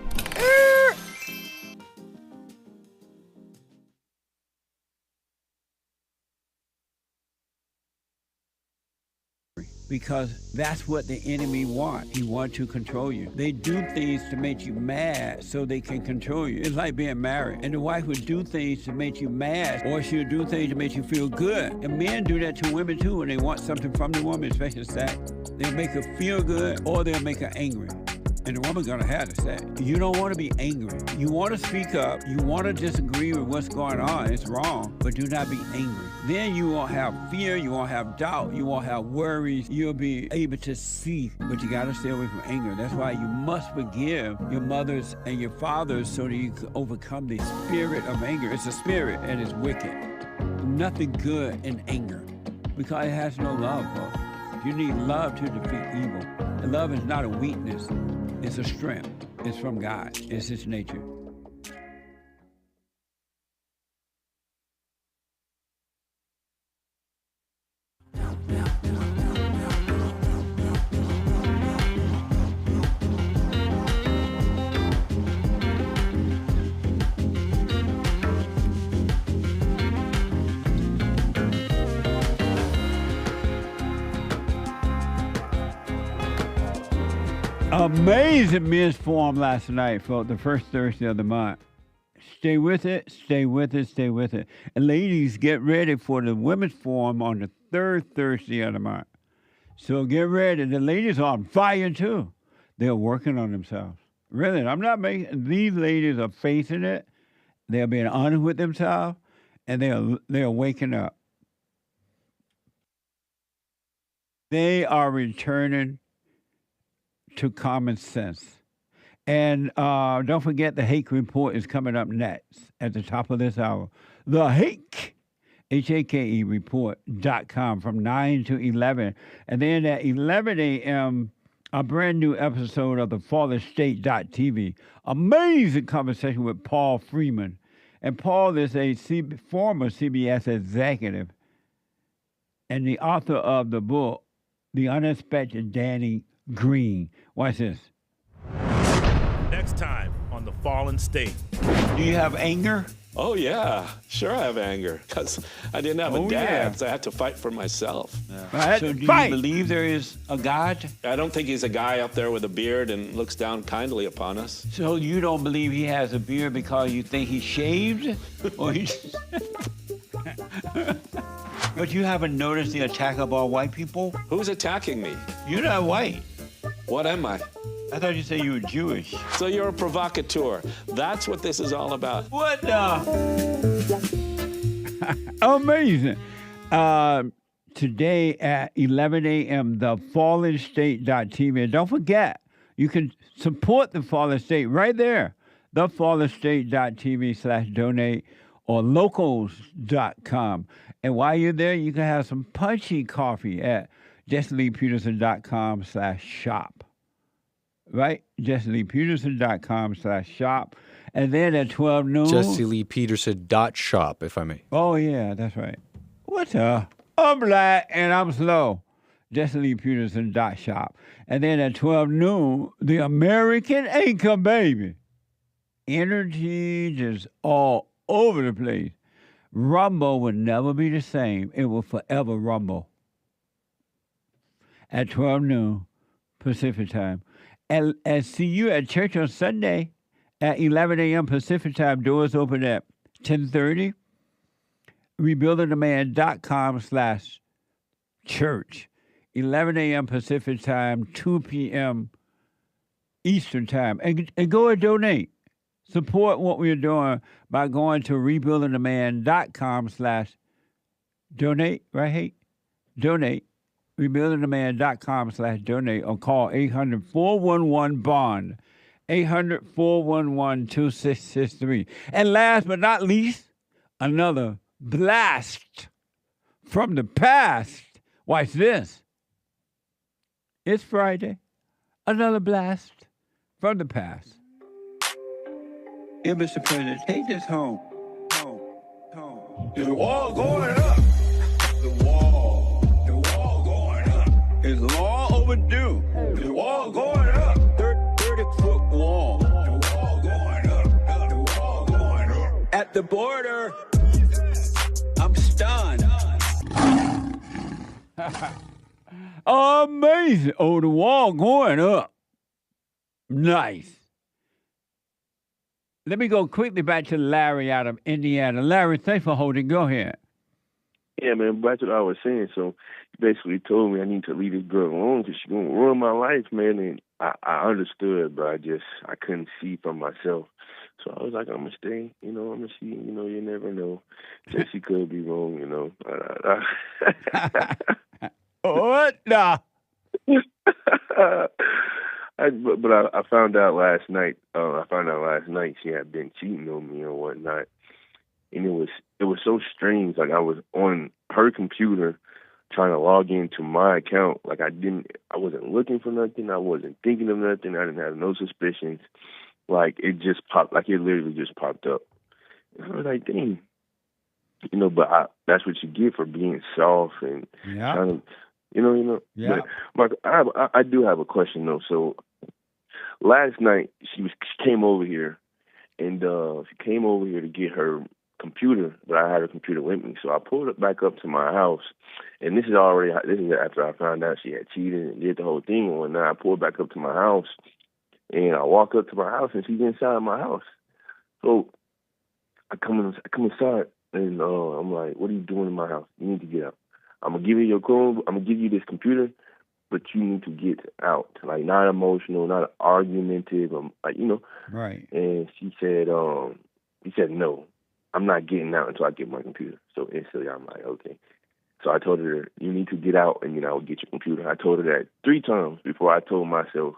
S2: Because that's what the enemy wants. He wants to control you. They do things to make you mad so they can control you. It's like being married. And the wife would do things to make you mad, or she'll do things to make you feel good. And men do that to women too when they want something from the woman, especially sex. They'll make her feel good or they'll make her angry. And the woman's gonna have to say, you don't want to be angry. You want to speak up. You want to disagree with what's going on. It's wrong, but do not be angry. Then you won't have fear. You won't have doubt. You won't have worries. You'll be able to see, but you got to stay away from anger. That's why you must forgive your mothers and your fathers so that you can overcome the spirit of anger. It's a spirit and it's wicked. Nothing good in anger because it has no love, folks. You need love to defeat evil. And love is not a weakness. It's a strength. It's from God. It's His nature. Amazing men's forum last night, folks, the first Thursday of the month. Stay with it, stay with it, stay with it. And ladies, get ready for the women's forum on the third Thursday of the month. So get ready. The ladies are on fire, too. They're working on themselves. Really, I'm not making, these ladies are facing it. They're being honest with themselves, and they're waking up. They are returning to common sense. And don't forget the Hake Report is coming up next at the top of this hour. The Hake, H-A-K-E report.com from 9 to 11. And then at 11 a.m., a brand new episode of the FallenState.tv. Amazing conversation with Paul Freeman. And Paul is a former CBS executive and the author of the book, The Unexpected Danny Green. Watch this.
S10: Next time on The Fallen State.
S2: Do you have anger?
S11: Oh, yeah. Sure I have anger. Because I didn't have a dad, so I had to fight for myself.
S2: Yeah. So do you believe there is a God?
S11: I don't think he's a guy up there with a beard and looks down kindly upon us.
S2: So you don't believe he has a beard because you think he's shaved? Or he's... But you haven't noticed the attack of all white people?
S11: Who's attacking me?
S2: You're not white.
S11: What am I?
S2: I thought you said you were Jewish.
S11: So you're a provocateur. That's what this is all about.
S2: What the? Amazing. Today at 11 a.m., the FallenState.tv. And don't forget, you can support the Fallen State right there. The FallenState.tv/donate or locals.com. And while you're there, you can have some punchy coffee at JesseLeePeterson.com/shop. Right? JesseLeePeterson.com/shop. And then at 12 noon.
S14: JesseLeePeterson.shop, if I may.
S2: Oh, yeah, that's right. What's up? I'm black and I'm slow. JesseLeePeterson.shop. And then at 12 noon, the American Anchor Baby. Energy just all over the place. Rumble will never be the same. It will forever rumble. At 12 noon Pacific time. And see you at church on Sunday at 11 a.m. Pacific time. Doors open at 10:30. RebuildingTheMan.com/church. 11 a.m. Pacific time, 2 p.m. Eastern time. And go and donate. Support what we're doing by going to RebuildingTheMan.com/donate, right, Hate? Donate. RebuildingTheMan.com/donate or call 800-411-BOND. 800-411-2663. And last but not least, another blast from the past. Watch this. It's Friday. Another blast from the past. Mr. President, take this home. Home. The wall going up. The wall going up. It's long overdue. The wall going up. 30-foot wall. The wall going up. The wall going up. At the border, I'm stunned. Amazing. Oh, the wall going up. Nice. Let me go quickly back to Larry out of Indiana. Larry, thanks for holding. Go ahead.
S19: Yeah, man, that's what I was saying. So he basically told me I need to leave this girl alone because she's going to ruin my life, man. And I understood, but I couldn't see for myself. So I was like, I'm going to stay. You know, I'm going to see. You know, you never know. So she could be wrong, you know.
S2: What? Nah.
S19: But I found out last night. She had been cheating on me and whatnot, and it was so strange. Like I was on her computer trying to log into my account. Like I wasn't looking for nothing. I wasn't thinking of nothing. I didn't have no suspicions. Like it just popped. Like it literally just popped up. And I was like, dang, you know. But that's what you get for being soft and trying to. You know.
S2: Yeah.
S19: But Mark, I do have a question though. So last night she came over here, and she came over here to get her computer, but I had her computer with me. So I pulled it back up to my house, and this is after I found out she had cheated and did the whole thing. And now I pulled back up to my house, and I walk up to my house, and she's inside my house. So I come inside, and I'm like, "What are you doing in my house? You need to get out. I'm gonna give you your Chrome. I'm gonna give you this computer, but you need to get out. Like not emotional, not argumentative, like you know."
S2: Right.
S19: And she said, no, I'm not getting out until I get my computer. So instantly, I'm like, okay. So I told her, you need to get out, and I will get your computer. I told her that 3 times before I told myself,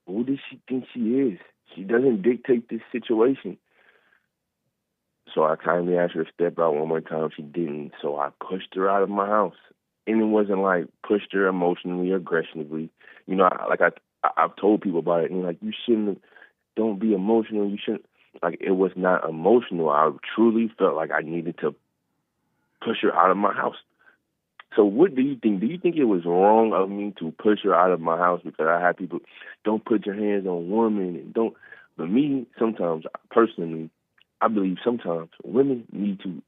S19: who does she think she is? She doesn't dictate this situation. So I kindly asked her to step out one more time. She didn't. So I pushed her out of my house. And it wasn't like pushed her emotionally or aggressively. You know, I've told people about it. And like, you shouldn't, don't be emotional. You shouldn't. Like, it was not emotional. I truly felt like I needed to push her out of my house. So what do you think? Do you think it was wrong of me to push her out of my house because I had people, don't put your hands on women and don't. But me, sometimes, personally, I believe sometimes women need to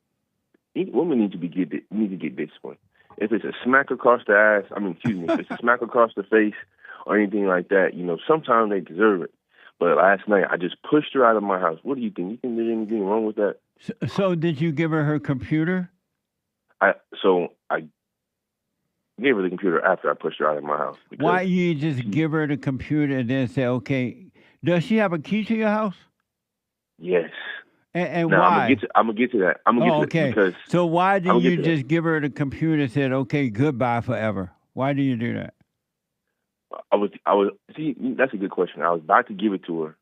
S19: get disciplined. If it's a smack across the ass, if it's a smack across the face or anything like that, you know, sometimes they deserve it. But last night I just pushed her out of my house. What do you think? You think there's anything wrong with that?
S2: So did you give her computer?
S19: I gave her the computer after I pushed her out of my house.
S2: Why you just give her the computer and then say, okay, does she have a key to your house?
S19: Yes.
S2: And
S19: now,
S2: why?
S19: I'm gonna get to that.
S2: Okay.
S19: Because
S2: so why did you just give her the computer and said, okay, goodbye forever? Why do you do that?
S19: See, that's a good question. I was about to give it to her,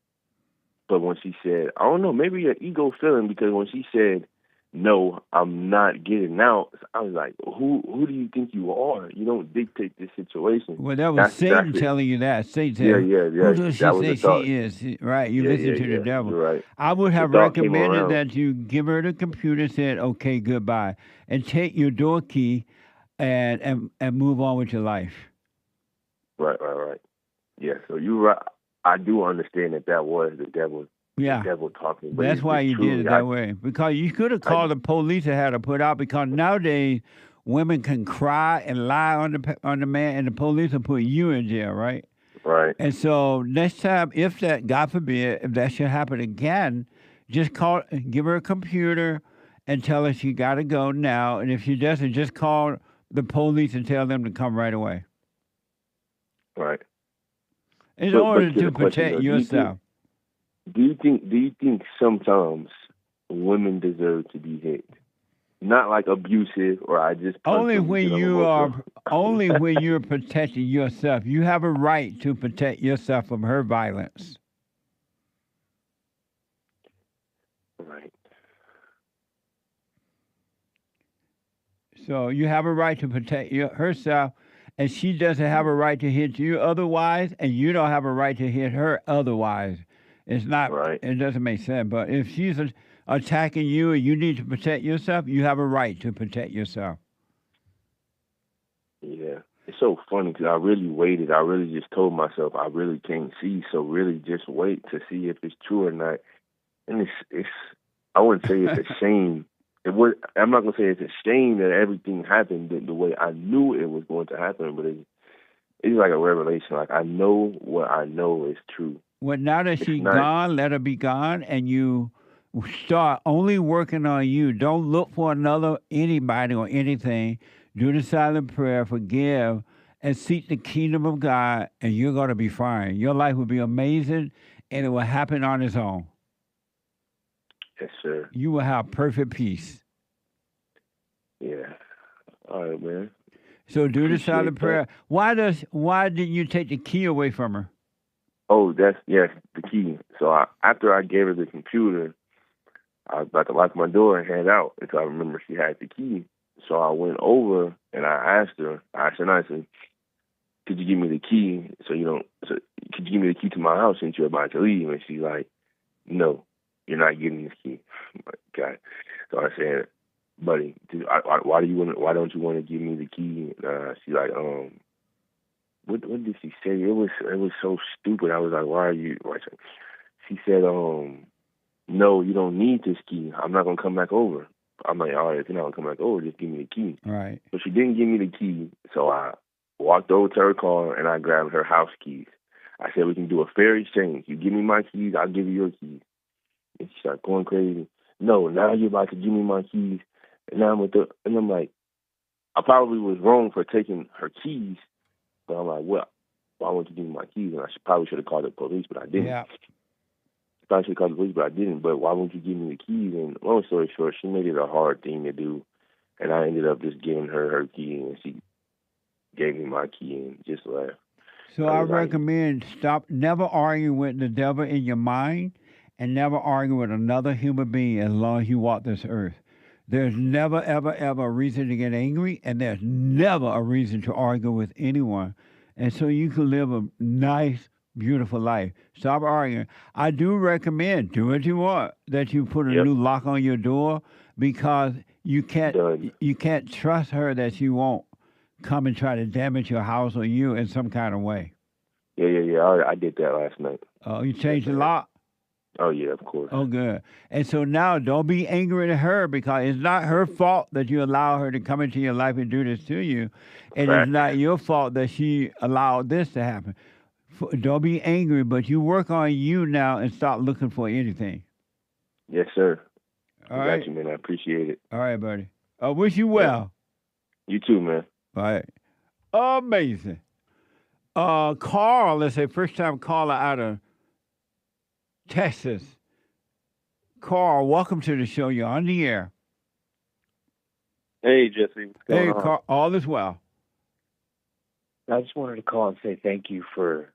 S19: but when she said, I don't know, maybe an ego feeling, because when she said, no, I'm not getting out, I was like, who do you think you are? You don't dictate this situation.
S2: Well, that was Satan telling you that. Satan said,
S19: yeah.
S2: Who does she say she is? Right, you listen to the devil.
S19: You're right.
S2: I would have recommended that you give her the computer and said, okay, goodbye, and take your door key and move on with your life.
S19: Right. Yeah, so you're right. I do understand that was the devil.
S2: Yeah.
S19: The devil talking. But
S2: that's why you did it that way. Because you could have called the police and had her put out, because nowadays women can cry and lie on the man, and the police will put you in jail, right?
S19: Right.
S2: And so next time, if that, God forbid, if that should happen again, just give her a computer and tell her she got to go now. And if she doesn't, just call the police and tell them to come right away.
S19: Right.
S2: In order to protect yourself.
S19: Do you think sometimes women deserve to be hit? Not like abusive, or I just
S2: only when you're protecting yourself. You have a right to protect yourself from her violence.
S19: Right.
S2: So you have a right to protect herself, and she doesn't have a right to hit you otherwise, and you don't have a right to hit her otherwise. It's not right. It doesn't make sense. But if she's attacking you and you need to protect yourself, you have a right to protect yourself.
S19: Yeah. It's so funny because I really waited. I really just told myself I really can't see, so really just wait to see if it's true or not. And it's I wouldn't say it's a shame. I'm not going to say it's a shame that everything happened the way I knew it was going to happen, but it's like a revelation. Like, I know what I know is true.
S2: Well, now that she's gone, let her be gone, and you start only working on you. Don't look for anybody or anything. Do the silent prayer, forgive, and seek the kingdom of God, and you're going to be fine. Your life will be amazing, and it will happen on its own.
S19: Yes, sir.
S2: You will have perfect peace.
S19: Yeah. All right, man.
S2: So do the silent prayer. Why didn't you take the key away from her?
S19: Oh, the key. So after I gave her the computer, I was about to lock my door and head out until I remember she had the key. So I went over and I asked her, I said, could you give me the key could you give me the key to my house since you're about to leave? And she's like, no, you're not getting this key. I'm like, God. So I said, buddy, why don't you want to give me the key? She's like, what did she say? It was so stupid. I was like, why? She said, no, you don't need this key. I'm not gonna come back over. I'm like, all right, if you're not gonna come back over, just give me the key.
S2: Right.
S19: But she didn't give me the key, so I walked over to her car and I grabbed her house keys. I said, we can do a fair exchange. You give me my keys, I'll give you your keys. And she started going crazy. No, now you're about to give me my keys. And now I'm like, I probably was wrong for taking her keys, but I'm like, well, why won't you give me my keys? And I probably should have called the police, but I didn't.
S2: Yeah.
S19: Probably should have called the police, but I didn't. But why won't you give me the keys? And long story short, she made it a hard thing to do, and I ended up just giving her key, and she gave me my key and just left.
S2: So I recommend never argue with the devil in your mind, and never argue with another human being as long as you walk this earth. There's never, ever, ever a reason to get angry, and there's never a reason to argue with anyone. And so you can live a nice, beautiful life. Stop arguing. I do recommend, do what you want, that you put a new lock on your door, because you can't trust her that she won't come and try to damage your house or you in some kind of way.
S19: Yeah. I did that last night.
S2: Oh, you changed the lock?
S19: Oh, yeah, of course.
S2: Oh, good. And so now don't be angry at her, because it's not her fault that you allow her to come into your life and do this to you. And it's not your fault that she allowed this to happen. Don't be angry, but you work on you now and stop looking for anything.
S19: Yes, sir.
S2: All right.
S19: Got you, man. I appreciate it.
S2: All right, buddy. I wish you well.
S19: You too, man.
S2: All right. Amazing. Carl, let's say first-time caller out of Texas. Carl, welcome to the show. You're on the air.
S12: Hey, Jesse. What's going on?
S2: Carl, all is well.
S12: I just wanted to call and say thank you for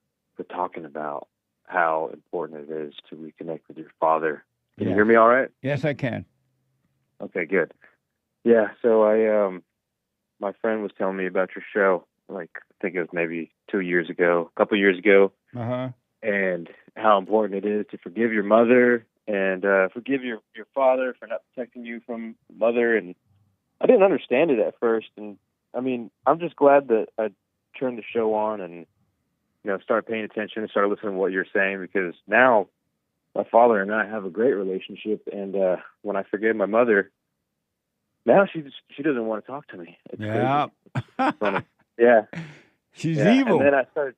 S12: talking about how important it is to reconnect with your father. Can you hear me all right?
S2: Yes, I can.
S12: Okay, good. Yeah, so my friend was telling me about your show, I think it was maybe a couple years ago.
S2: Uh-huh.
S12: And how important it is to forgive your mother and forgive your father for not protecting you from mother. And I didn't understand it at first. And, I mean, I'm just glad that I turned the show on and, started paying attention and started listening to what you're saying, because now my father and I have a great relationship. And when I forgave my mother, now she doesn't want to talk to me. It's crazy. It's funny. Yeah.
S2: She's evil.
S12: And then I started,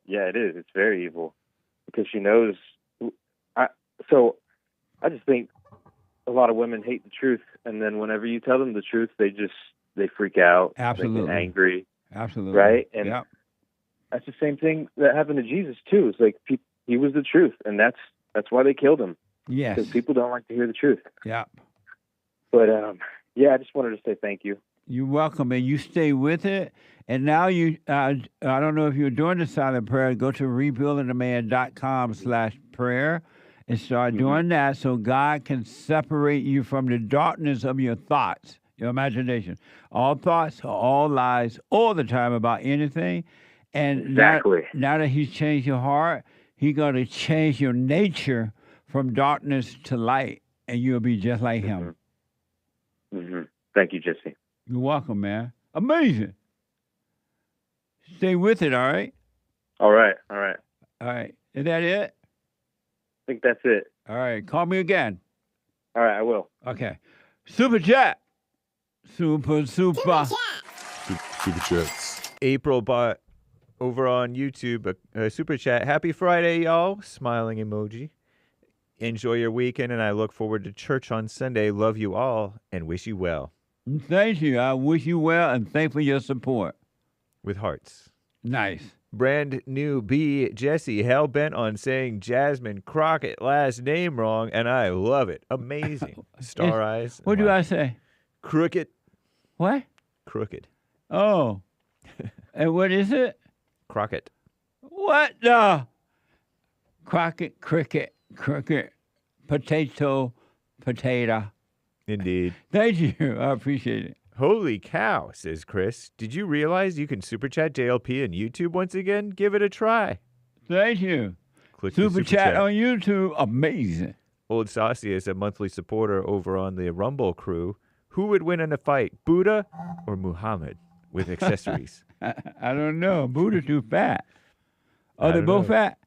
S12: it is. It's very evil, because she knows. So I just think a lot of women hate the truth. And then whenever you tell them the truth, they freak out.
S2: Absolutely.
S12: They get angry.
S2: Absolutely.
S12: Right? And that's the same thing that happened to Jesus, too. It's like he was the truth, and that's why they killed him.
S2: Yes.
S12: Because people don't like to hear the truth.
S2: Yeah.
S12: But, I just wanted to say thank you.
S2: You're welcome, and you stay with it. And now I don't know if you're doing the silent prayer, go to rebuildingtheman.com/prayer and start doing that, so God can separate you from the darkness of your thoughts, your imagination. All thoughts are all lies all the time about anything. And
S12: exactly.
S2: Now that he's changed your heart, he's going to change your nature from darkness to light. and you'll be just like him.
S12: Mm-hmm. Thank you, Jesse.
S2: You're welcome, man. Amazing. Stay with it, all right?
S12: All right. All right.
S2: All right. Is that it?
S12: I think that's it.
S2: All right. Call me again.
S12: All right, I will.
S2: Okay. Super chat. Super.
S1: Super chats.
S16: April bought over on YouTube a super chat. Happy Friday, y'all. Smiling emoji. Enjoy your weekend, and I look forward to church on Sunday. Love you all and wish you well.
S2: Thank you. I wish you well and thank for your support.
S16: With hearts.
S2: Nice.
S16: Brand new B. Jesse, hell bent on saying Jasmine Crockett last name wrong, and I love it. Amazing. Star eyes.
S2: What do I say?
S16: Crooked.
S2: What?
S16: Crooked.
S2: Oh. And what is it?
S16: Crockett.
S2: What the? Crockett, cricket, crooked, potato.
S16: Indeed.
S2: Thank you. I appreciate it.
S16: Holy cow, says Chris. Did you realize you can super chat JLP on YouTube once again? Give it a try.
S2: Thank you.
S16: Click the
S2: Super chat on YouTube. Amazing.
S16: Old Saucy is a monthly supporter over on the Rumble crew. Who would win in a fight, Buddha or Muhammad with accessories?
S2: I don't know. Buddha's too fat. Are they both fat?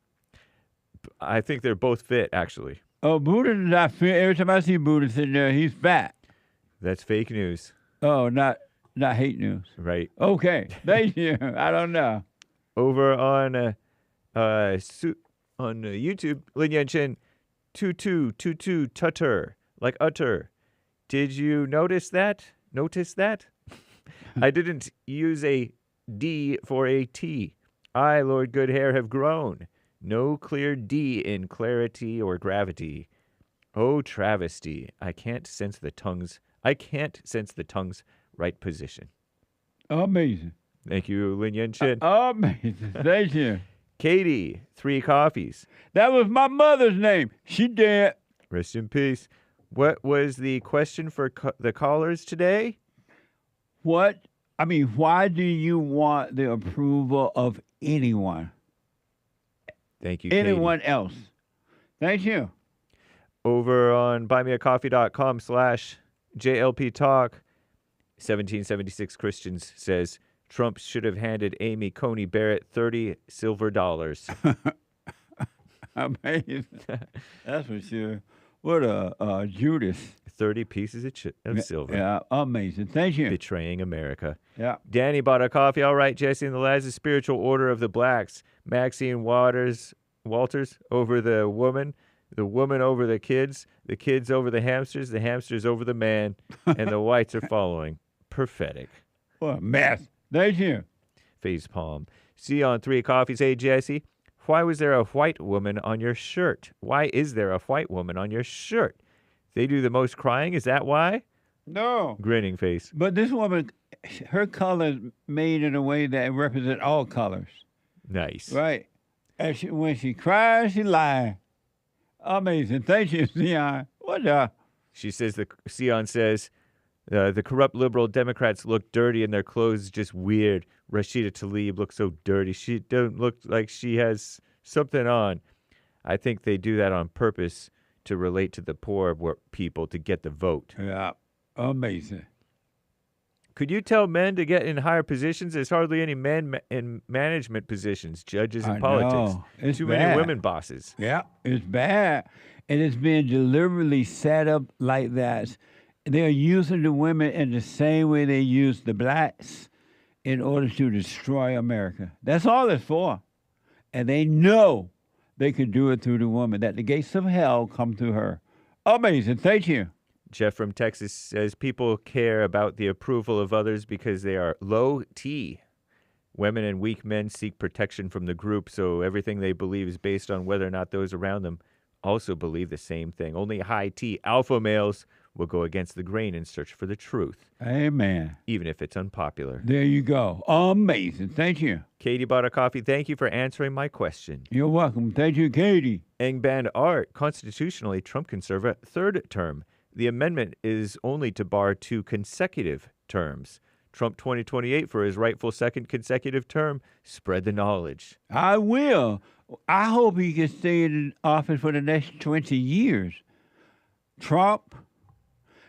S16: I think they're both fit, actually.
S2: Oh, Buddha's not fit. Every time I see Buddha sitting there, he's fat.
S16: That's fake news.
S2: Oh, not hate news.
S16: Right.
S2: Okay. Thank you. I don't know.
S16: Over on YouTube, Lin Yan Chen, 2222 tutter, like utter. Did you notice that? I didn't use a D for a T. I, Lord Good Hair, have grown. No clear D in clarity or gravity. Oh, travesty. I can't sense the tongue's right position.
S2: Amazing.
S16: Thank you, Lin Yan Chen.
S2: Amazing. Thank you.
S16: Katie, 3 coffees.
S2: That was my mother's name. She dead.
S16: Rest in peace. What was the question for the callers today?
S2: Why do you want the approval of anyone?
S16: Thank you,
S2: Anyone else. Thank you.
S16: Over on buymeacoffee.com/JLP Talk, 1776 Christians says Trump should have handed Amy Coney Barrett 30 silver dollars.
S2: Amazing. That's for sure. What a Judas.
S16: 30 pieces of silver.
S2: Yeah, amazing. Thank you.
S16: Betraying America.
S2: Yeah.
S16: Danny bought a coffee. All right, Jesse and the lads, the spiritual order of the blacks. Maxine Walters over the woman over the kids over the hamsters over the man, and the whites are following. Prophetic.
S2: What a mess. Thank you.
S16: Face palm. See you on 3 coffees. Hey, Jesse, why was there a white woman on your shirt? Why is there a white woman on your shirt? They do the most crying. Is that why?
S2: No.
S16: Grinning face.
S2: But this woman, her color is made in a way that represents all colors.
S16: Nice.
S2: Right. And when she cries, she lies. Amazing. Thank you, Sion. What the?
S16: Sion says, the corrupt liberal Democrats look dirty and their clothes just weird. Rashida Tlaib looks so dirty. She doesn't look like she has something on. I think they do that on purpose to relate to the poor people to get the vote.
S2: Yeah. Amazing.
S16: Could you tell men to get in higher positions? There's hardly any men in management positions, judges and politics.
S2: It's
S16: Too
S2: bad.
S16: many women bosses.
S2: Yeah, it's bad. And it's being deliberately set up like that. They're using the women in the same way they use the blacks in order to destroy America. That's all it's for. And they know they can do it through the woman, that the gates of hell come through her. Amazing. Thank you.
S16: Jeff from Texas says people care about the approval of others because they are low T. Women and weak men seek protection from the group, so everything they believe is based on whether or not those around them also believe the same thing. Only high T alpha males will go against the grain and search for the truth.
S2: Amen.
S16: Even if it's unpopular.
S2: There you go. Amazing. Thank you.
S16: Katie bought a coffee. Thank you for answering my question.
S2: You're welcome. Thank you, Katie.
S16: Engband Art. Constitutionally, Trump can serve a 3rd term. The amendment is only to bar 2 consecutive terms. Trump 2028 for his rightful 2nd consecutive term. Spread the knowledge.
S2: I will. I hope he can stay in office for the next 20 years. Trump,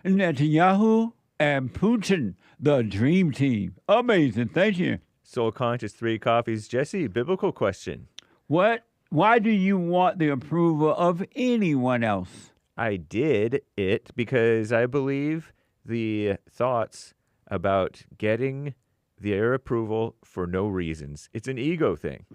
S2: Netanyahu, and Putin, the dream team. Amazing. Thank you.
S16: Soul Conscious 3 Coffees. Jesse, biblical question.
S2: Why do you want the approval of anyone else?
S16: I did it because I believe the thoughts about getting their approval for no reasons. It's an ego thing.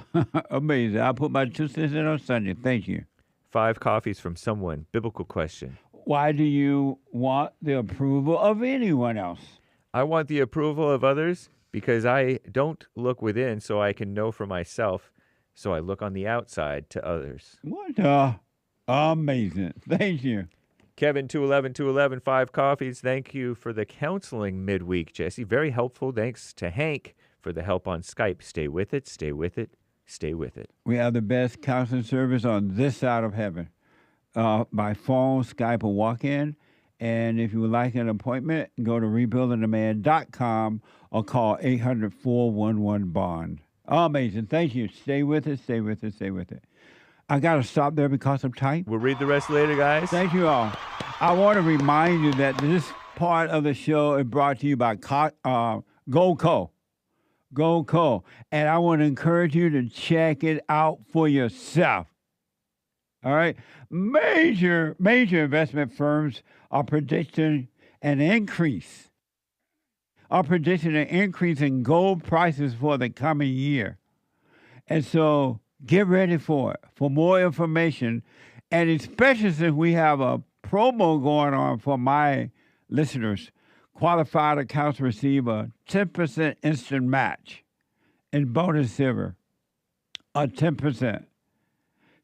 S2: Amazing. I'll put my 2 cents in on Sunday. Thank you.
S16: 5 coffees from someone. Biblical question.
S2: Why do you want the approval of anyone else?
S16: I want the approval of others because I don't look within so I can know for myself. So I look on the outside to others.
S2: What? Amazing. Thank you.
S16: Kevin, 211, 5 coffees. Thank you for the counseling midweek, Jesse. Very helpful. Thanks to Hank for the help on Skype. Stay with it, stay with it, stay with it.
S2: We have the best counseling service on this side of heaven. By phone, Skype, or walk-in. And if you would like an appointment, go to rebuildingtheman.com or call 800-411-BOND. Amazing. Thank you. Stay with it, stay with it, stay with it. I got to stop there because I'm tight.
S16: We'll read the rest later, guys.
S2: Thank you all. I want to remind you that this part of the show is brought to you by Goldco. Goldco. And I want to encourage you to check it out for yourself. All right? Major investment firms are predicting an increase in gold prices for the coming year. And so get ready for it. For more information, and especially since we have a promo going on for my listeners, qualified accounts receive a 10% instant match in bonus silver, a 10%.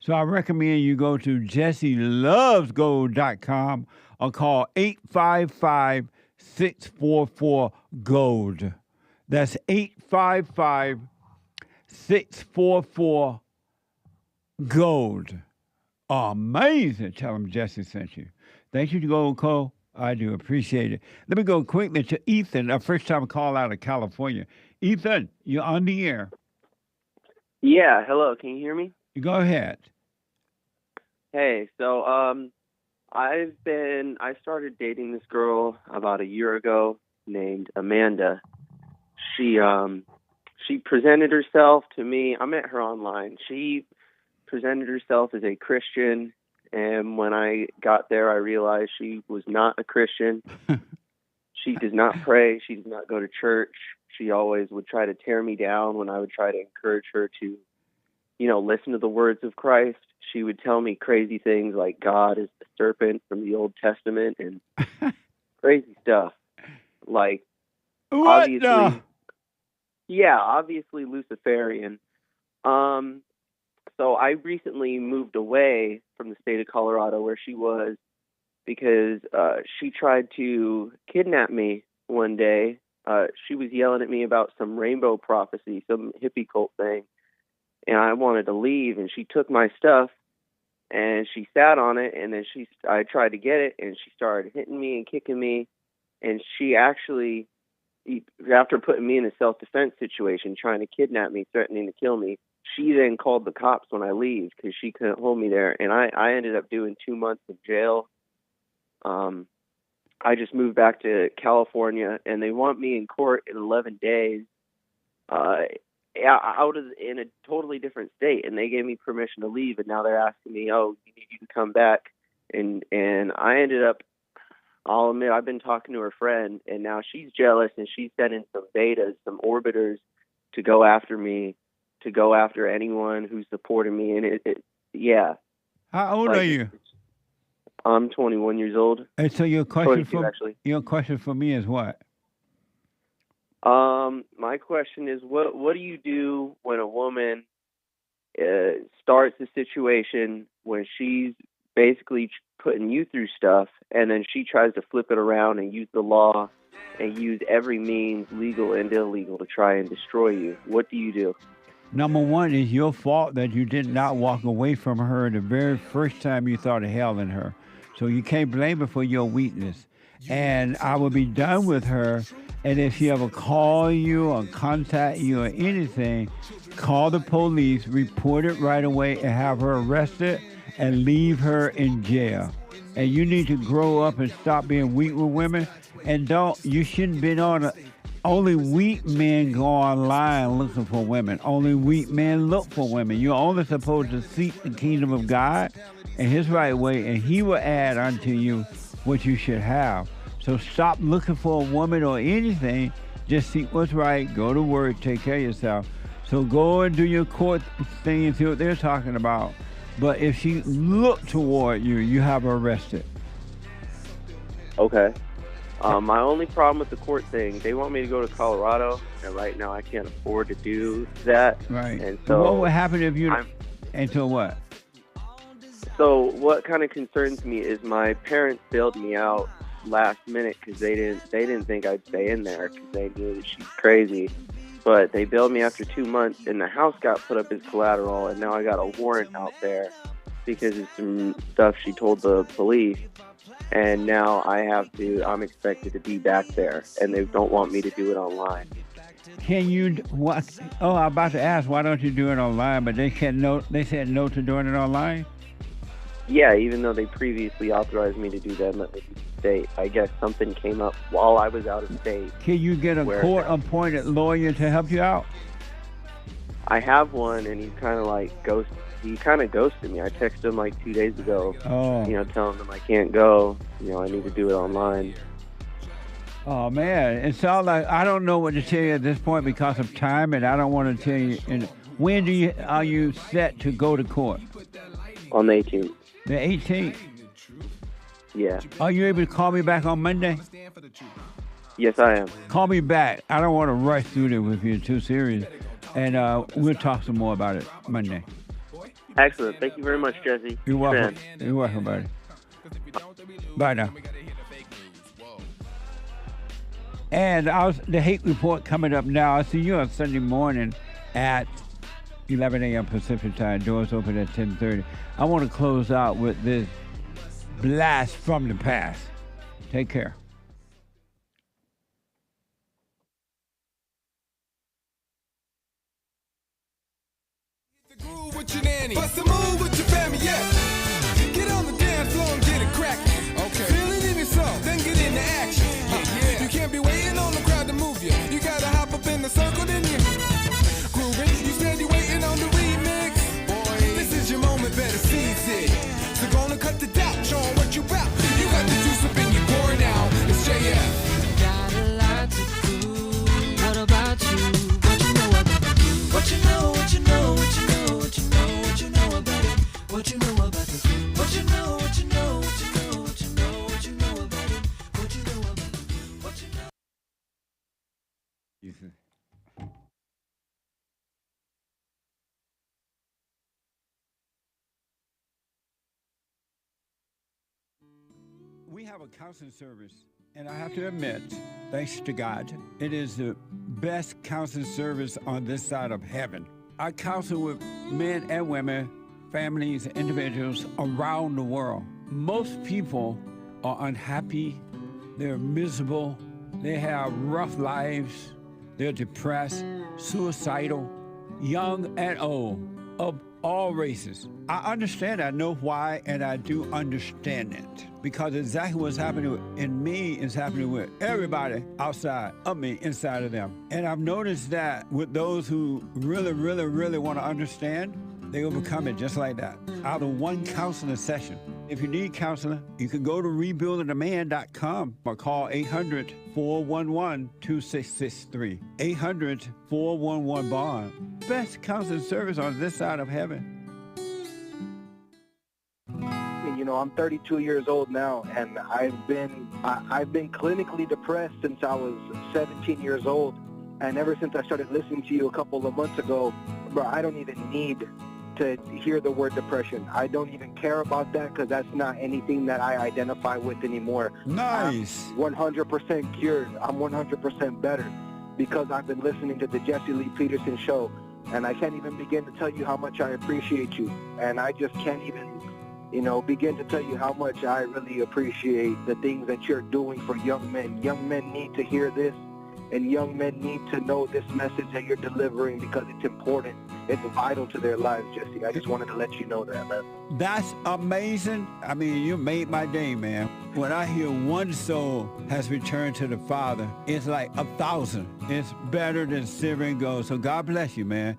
S2: So I recommend you go to jesselovesgold.com or call 855-644-GOLD. That's 855-644-GOLD. Amazing. Tell them Jesse sent you. Thank you to Goldco. I do appreciate it. Let me go quickly to Ethan, a first-time call out of California. Ethan, you're on the air.
S1: Yeah, hello. Can you hear me?
S2: Go ahead.
S1: Hey, so I started dating this girl about a year ago named Amanda. She presented herself to me. I met her online. She presented herself as a Christian, and when I got there, I realized she was not a Christian. She does not pray. She does not go to church. She always would try to tear me down when I would try to encourage her to, listen to the words of Christ. She would tell me crazy things like God is the serpent from the Old Testament and crazy stuff. Like,
S2: what?
S1: Obviously Luciferian. So I recently moved away from the state of Colorado where she was because she tried to kidnap me one day. She was yelling at me about some rainbow prophecy, some hippie cult thing. And I wanted to leave, and she took my stuff, and she sat on it, and then I tried to get it, and she started hitting me and kicking me, and she actually, after putting me in a self-defense situation, trying to kidnap me, threatening to kill me, she then called the cops when I leave because she couldn't hold me there, and I ended up doing 2 months of jail. I just moved back to California, and they want me in court in 11 days. In a totally different state, and they gave me permission to leave, and now they're asking me, we need you to come back, and I ended up, I'll admit, I've been talking to her friend, and now she's jealous, and she's sending some betas, some orbiters, to go after me, to go after anyone who's supporting me, and yeah.
S2: How old are you?
S1: I'm 21 years old.
S2: And so your question for me is what?
S1: My question is, what do you do when a woman starts a situation when she's basically putting you through stuff, and then she tries to flip it around and use the law and use every means, legal and illegal, to try and destroy you? What do you do?
S2: Number one, is your fault that you did not walk away from her the very first time you thought of hell in her. So you can't blame her for your weakness. And I will be done with her. And if she ever call you or contact you or anything, call the police, report it right away, and have her arrested and leave her in jail. and you need to grow up and stop being weak with women. And you shouldn't be only weak men go online looking for women. Only weak men look for women. You're only supposed to seek the kingdom of God and his right way, and he will add unto you what you should have. So stop looking for a woman or anything. Just seek what's right. Go to work. Take care of yourself. So go and do your court thing and see what they're talking about. But if she looked toward you, you have her arrested.
S1: Okay. My only problem with the court thing, they want me to go to Colorado, and right now I can't afford to do that.
S2: Right.
S1: And so
S2: what would happen if you... Until what?
S1: So what kind of concerns me is my parents bailed me out last minute because they didn't think I'd stay in there because they knew that she's crazy. But they bailed me after 2 months, and the house got put up as collateral, and now I got a warrant out there because of some stuff she told the police. And now I'm expected to be back there, and they don't want me to do it online.
S2: Can you, what? Oh, I'm about to ask, why don't you do it online? But they said no to doing it online?
S1: Yeah, even though they previously authorized me to do that in the state. I guess something came up while I was out of state.
S2: Can you get a court-appointed lawyer to help you out?
S1: I have one, and he's kind of like he kind of ghosted me. I texted him like 2 days ago, telling him I can't go. I need to do it online.
S2: Oh, man. It sounds like I don't know what to tell you at this point because of time, and I don't want to tell you. When are you set to go to court?
S1: On the 18th.
S2: The 18th?
S1: Yeah.
S2: Are you able to call me back on Monday?
S1: Yes, I am.
S2: Call me back. I don't want to rush through this with you too serious. And we'll talk some more about it Monday.
S1: Excellent. Thank you very much, Jesse.
S2: You're welcome. You're welcome, buddy. Bye now. And the hate report coming up now. I'll see you on Sunday morning at 11 a.m. Pacific time. Doors open at 10:30. I want to close out with this blast from the past. Take care.
S3: With your nanny. Bust a move with your family, yeah. Get on the dance floor and get it crackin'. Okay. Feel it in your soul, then get into action. Yeah. You can't be waiting on the crowd to move you. You gotta hop up in the circle, then you grooving. You steady waiting on the remix. Boy, this is your moment, better seize it. So gonna cut the doubt, show 'em what you bout. You got the juice up in your core now. It's JF.
S4: Got a lot to do. What about you? What you know about you? What you know, what you know, what you know, what you know, what you know about it? What you know about the food? What you know, what you know, what you know, what you know, what you know about it? What you know about it? What you know?
S2: We have a counseling service, and I have to admit, thanks to God, it is the best counseling service on this side of heaven. I counsel with men and women, families, individuals around the world. Most people are unhappy, they're miserable, they have rough lives, they're depressed, suicidal, young and old, of all races. I understand, I know why, and I do understand it. Because exactly what's happening in me is happening with everybody outside of me, inside of them. And I've noticed that with those who really, really, really want to understand, they overcome it just like that, out of one counseling session. If you need counseling, you can go to rebuildingaman.com or call 800-411-2663. 800-411-BOND. Best counseling service on this side of heaven.
S21: I'm 32 years old now, and I've been clinically depressed since I was 17 years old. And ever since I started listening to you a couple of months ago, bro, I don't even need to hear the word depression. I don't even care about that because that's not anything that I identify with anymore.
S2: Nice.
S21: I'm 100% cured. I'm 100% better because I've been listening to the Jesse Lee Peterson show, and I can't even begin to tell you how much I appreciate you. And I just can't even begin to tell you how much I really appreciate the things that you're doing for young men. Young men need to hear this, and young men need to know this message that you're delivering because it's important. it's vital to their lives, Jesse. I just wanted to let you know that, man.
S2: That's amazing. I mean, you made my day, man. When I hear one soul has returned to the Father, it's like 1,000. It's better than silver and gold. So God bless you, man.